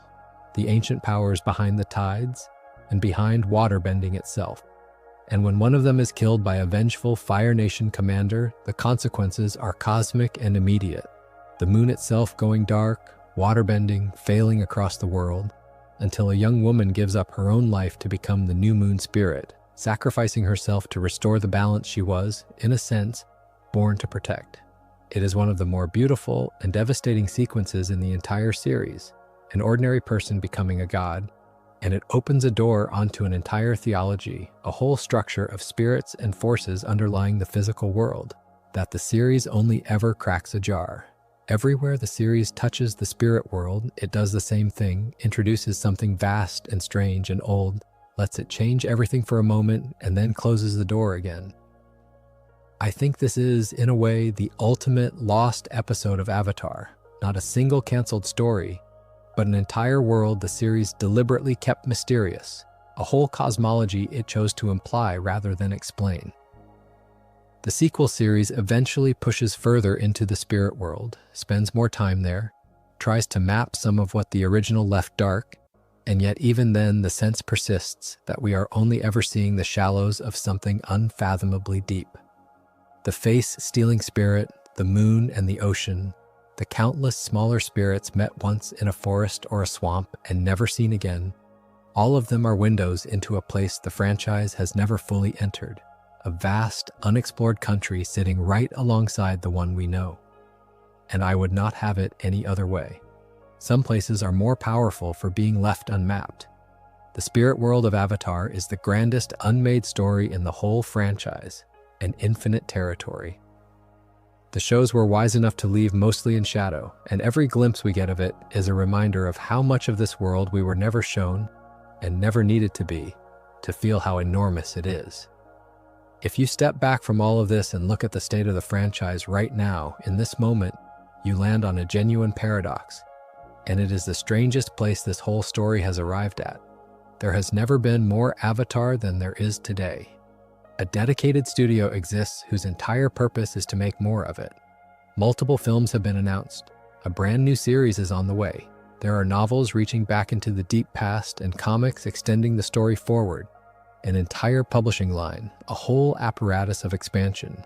the ancient powers behind the tides and behind waterbending itself. And when one of them is killed by a vengeful Fire Nation commander, the consequences are cosmic and immediate. The moon itself going dark, waterbending, failing across the world, until a young woman gives up her own life to become the new moon spirit, sacrificing herself to restore the balance she was, in a sense, born to protect. It is one of the more beautiful and devastating sequences in the entire series, an ordinary person becoming a god, and it opens a door onto an entire theology, a whole structure of spirits and forces underlying the physical world, that the series only ever cracks ajar. Everywhere the series touches the spirit world, it does the same thing, introduces something vast and strange and old, lets it change everything for a moment, and then closes the door again. I think this is, in a way, the ultimate lost episode of Avatar. Not a single canceled story, but an entire world the series deliberately kept mysterious, a whole cosmology it chose to imply rather than explain. The sequel series eventually pushes further into the spirit world, spends more time there, tries to map some of what the original left dark, and yet even then the sense persists that we are only ever seeing the shallows of something unfathomably deep. The face-stealing spirit, the moon and the ocean, the countless smaller spirits met once in a forest or a swamp and never seen again, all of them are windows into a place the franchise has never fully entered, a vast, unexplored country sitting right alongside the one we know. And I would not have it any other way. Some places are more powerful for being left unmapped. The spirit world of Avatar is the grandest unmade story in the whole franchise, an infinite territory. The shows were wise enough to leave mostly in shadow, and every glimpse we get of it is a reminder of how much of this world we were never shown and never needed to be, to feel how enormous it is. If you step back from all of this and look at the state of the franchise right now, in this moment, you land on a genuine paradox, and it is the strangest place this whole story has arrived at. There has never been more Avatar than there is today. A dedicated studio exists whose entire purpose is to make more of it. Multiple films have been announced. A brand new series is on the way. There are novels reaching back into the deep past and comics extending the story forward. An entire publishing line, a whole apparatus of expansion.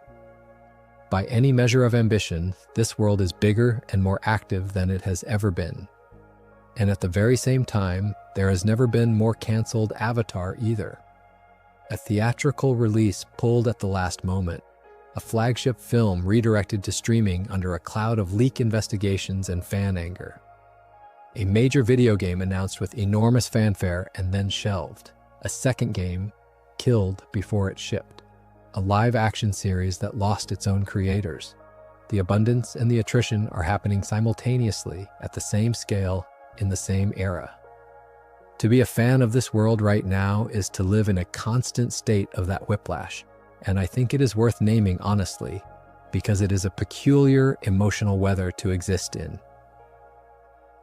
By any measure of ambition, this world is bigger and more active than it has ever been. And at the very same time, there has never been more canceled Avatar either. A theatrical release pulled at the last moment, a flagship film redirected to streaming under a cloud of leak investigations and fan anger. A major video game announced with enormous fanfare and then shelved. A second game killed before it shipped. A live-action series that lost its own creators. The abundance and the attrition are happening simultaneously at the same scale in the same era. To be a fan of this world right now is to live in a constant state of that whiplash, and I think it is worth naming honestly, because it is a peculiar emotional weather to exist in.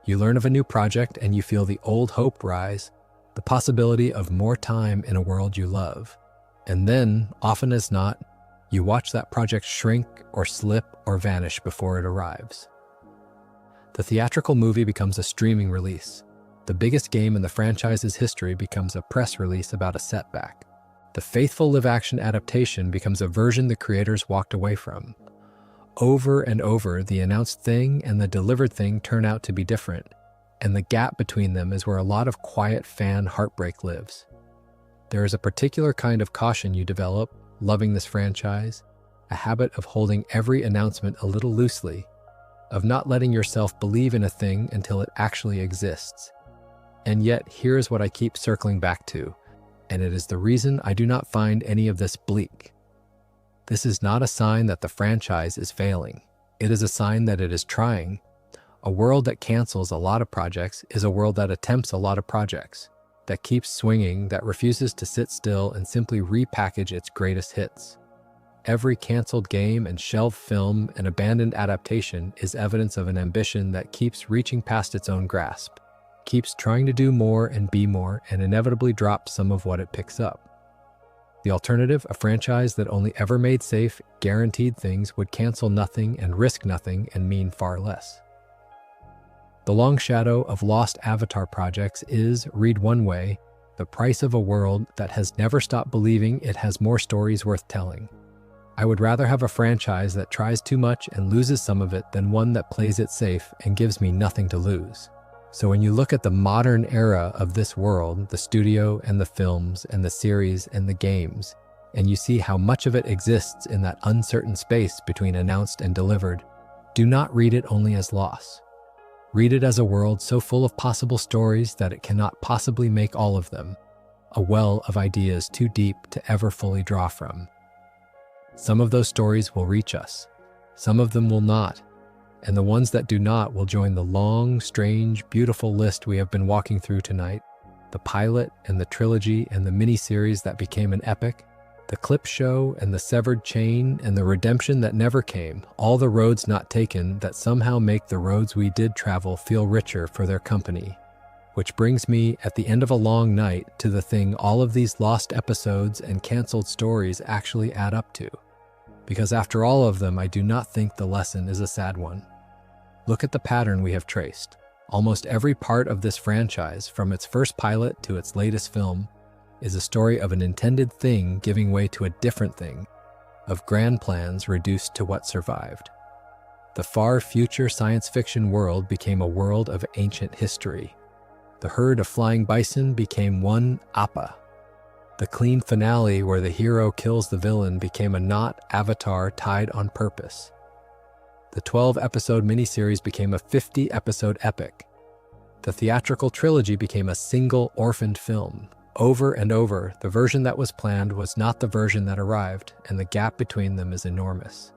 You learn of a new project and you feel the old hope rise, the possibility of more time in a world you love. And then, often as not, you watch that project shrink or slip or vanish before it arrives. The theatrical movie becomes a streaming release. The biggest game in the franchise's history becomes a press release about a setback. The faithful live-action adaptation becomes a version the creators walked away from. Over and over, the announced thing and the delivered thing turn out to be different, and the gap between them is where a lot of quiet fan heartbreak lives. There is a particular kind of caution you develop, loving this franchise, a habit of holding every announcement a little loosely, of not letting yourself believe in a thing until it actually exists. And yet, here's what I keep circling back to, and it is the reason I do not find any of this bleak. This is not a sign that the franchise is failing. It is a sign that it is trying. A world that cancels a lot of projects is a world that attempts a lot of projects, that keeps swinging, that refuses to sit still and simply repackage its greatest hits. Every canceled game and shelved film and abandoned adaptation is evidence of an ambition that keeps reaching past its own grasp, keeps trying to do more and be more, and inevitably drops some of what it picks up. The alternative, a franchise that only ever made safe, guaranteed things, would cancel nothing and risk nothing and mean far less. The long shadow of lost Avatar projects is, read one way, the price of a world that has never stopped believing it has more stories worth telling. I would rather have a franchise that tries too much and loses some of it than one that plays it safe and gives me nothing to lose. So when you look at the modern era of this world, the studio and the films and the series and the games, and you see how much of it exists in that uncertain space between announced and delivered, do not read it only as loss. Read it as a world so full of possible stories that it cannot possibly make all of them, a well of ideas too deep to ever fully draw from. Some of those stories will reach us, some of them will not, and the ones that do not will join the long, strange, beautiful list we have been walking through tonight, the pilot and the trilogy and the miniseries that became an epic, the clip show and the severed chain and the redemption that never came, all the roads not taken that somehow make the roads we did travel feel richer for their company. Which brings me, at the end of a long night, to the thing all of these lost episodes and canceled stories actually add up to. Because after all of them, I do not think the lesson is a sad one. Look at the pattern we have traced. Almost every part of this franchise, from its first pilot to its latest film, is a story of an intended thing giving way to a different thing, of grand plans reduced to what survived. The far future science fiction world became a world of ancient history. The herd of flying bison became one Appa. The clean finale where the hero kills the villain became a not Avatar tied on purpose. The 12-episode miniseries became a 50-episode epic. The theatrical trilogy became a single orphaned film. Over and over, the version that was planned was not the version that arrived, and the gap between them is enormous.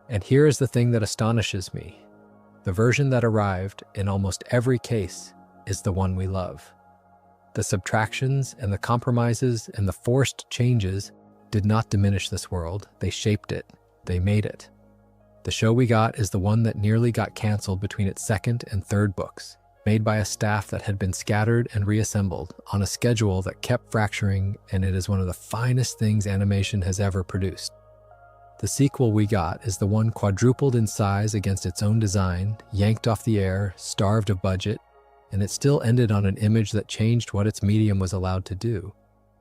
And here is the thing that astonishes me. The version that arrived, in almost every case, is the one we love. The subtractions and the compromises and the forced changes did not diminish this world. They shaped it. They made it. The show we got is the one that nearly got canceled between its second and third books, made by a staff that had been scattered and reassembled on a schedule that kept fracturing, and it is one of the finest things animation has ever produced. The sequel we got is the one quadrupled in size against its own design, yanked off the air, starved of budget, and it still ended on an image that changed what its medium was allowed to do.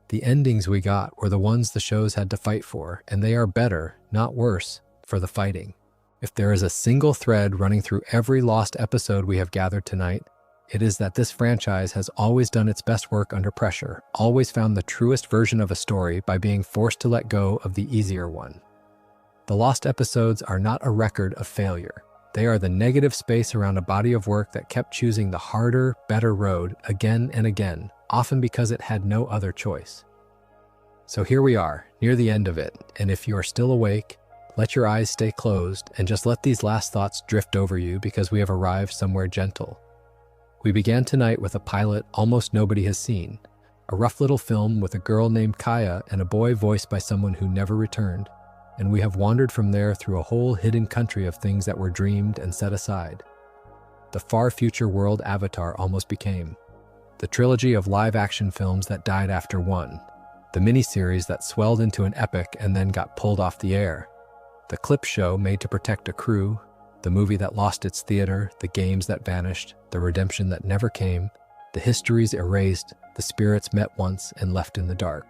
The endings we got were the ones the shows had to fight for, and they are better, not worse, for the fighting. If there is a single thread running through every lost episode we have gathered tonight, it is that this franchise has always done its best work under pressure, always found the truest version of a story by being forced to let go of the easier one. The lost episodes are not a record of failure. They are the negative space around a body of work that kept choosing the harder, better road again and again, often because it had no other choice. So here we are, near the end of it, and if you are still awake, let your eyes stay closed and just let these last thoughts drift over you because we have arrived somewhere gentle. We began tonight with a pilot almost nobody has seen, a rough little film with a girl named Kaya and a boy voiced by someone who never returned, and we have wandered from there through a whole hidden country of things that were dreamed and set aside. The far future world Avatar almost became. The trilogy of live-action films that died after one. The miniseries that swelled into an epic and then got pulled off the air. The clip show made to protect a crew. The movie that lost its theater. The games that vanished. The redemption that never came. The histories erased. The spirits met once and left in the dark.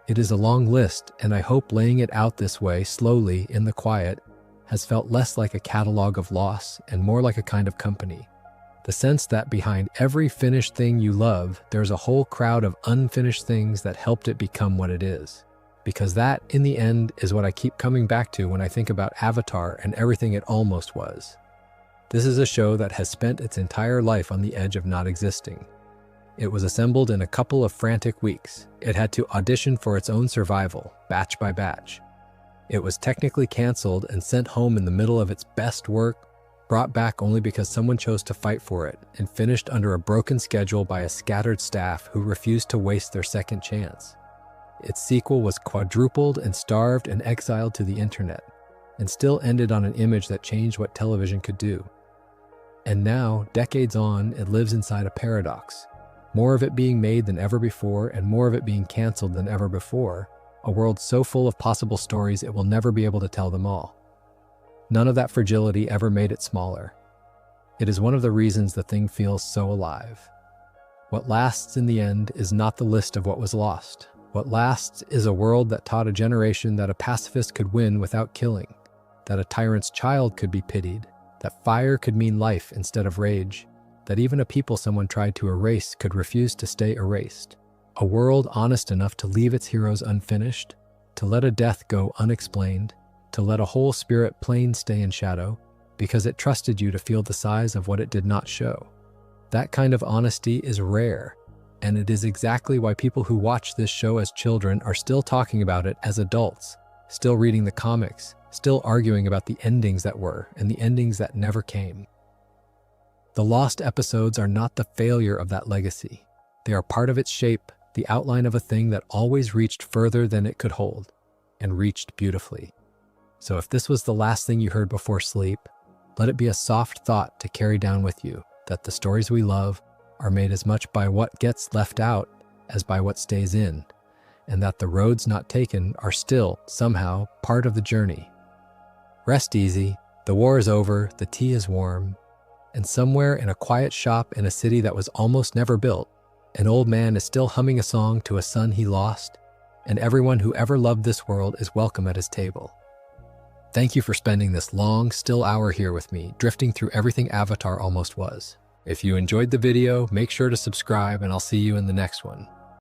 It is a long list, and I hope laying it out this way, slowly, in the quiet, has felt less like a catalog of loss and more like a kind of company. The sense that behind every finished thing you love, there's a whole crowd of unfinished things that helped it become what it is. Because that, in the end, is what I keep coming back to when I think about Avatar and everything it almost was. This is a show that has spent its entire life on the edge of not existing. It was assembled in a couple of frantic weeks. It had to audition for its own survival, batch by batch. It was technically canceled and sent home in the middle of its best work, brought back only because someone chose to fight for it, and finished under a broken schedule by a scattered staff who refused to waste their second chance. Its sequel was quadrupled and starved and exiled to the internet, and still ended on an image that changed what television could do. And now, decades on, it lives inside a paradox. More of it being made than ever before, and more of it being canceled than ever before. A world so full of possible stories it will never be able to tell them all. None of that fragility ever made it smaller. It is one of the reasons the thing feels so alive. What lasts in the end is not the list of what was lost. What lasts is a world that taught a generation that a pacifist could win without killing, that a tyrant's child could be pitied, that fire could mean life instead of rage, that even a people someone tried to erase could refuse to stay erased. A world honest enough to leave its heroes unfinished, to let a death go unexplained, to let a whole spirit plain stay in shadow, because it trusted you to feel the size of what it did not show. That kind of honesty is rare, and it is exactly why people who watch this show as children are still talking about it as adults, still reading the comics, still arguing about the endings that were and the endings that never came. The lost episodes are not the failure of that legacy. They are part of its shape, the outline of a thing that always reached further than it could hold, and reached beautifully. So if this was the last thing you heard before sleep, let it be a soft thought to carry down with you, that the stories we love are made as much by what gets left out as by what stays in, and that the roads not taken are still, somehow, part of the journey. Rest easy, the war is over, the tea is warm, and somewhere in a quiet shop in a city that was almost never built, an old man is still humming a song to a son he lost, and everyone who ever loved this world is welcome at his table. Thank you for spending this long, still hour here with me, drifting through everything Avatar almost was. If you enjoyed the video, make sure to subscribe, and I'll see you in the next one.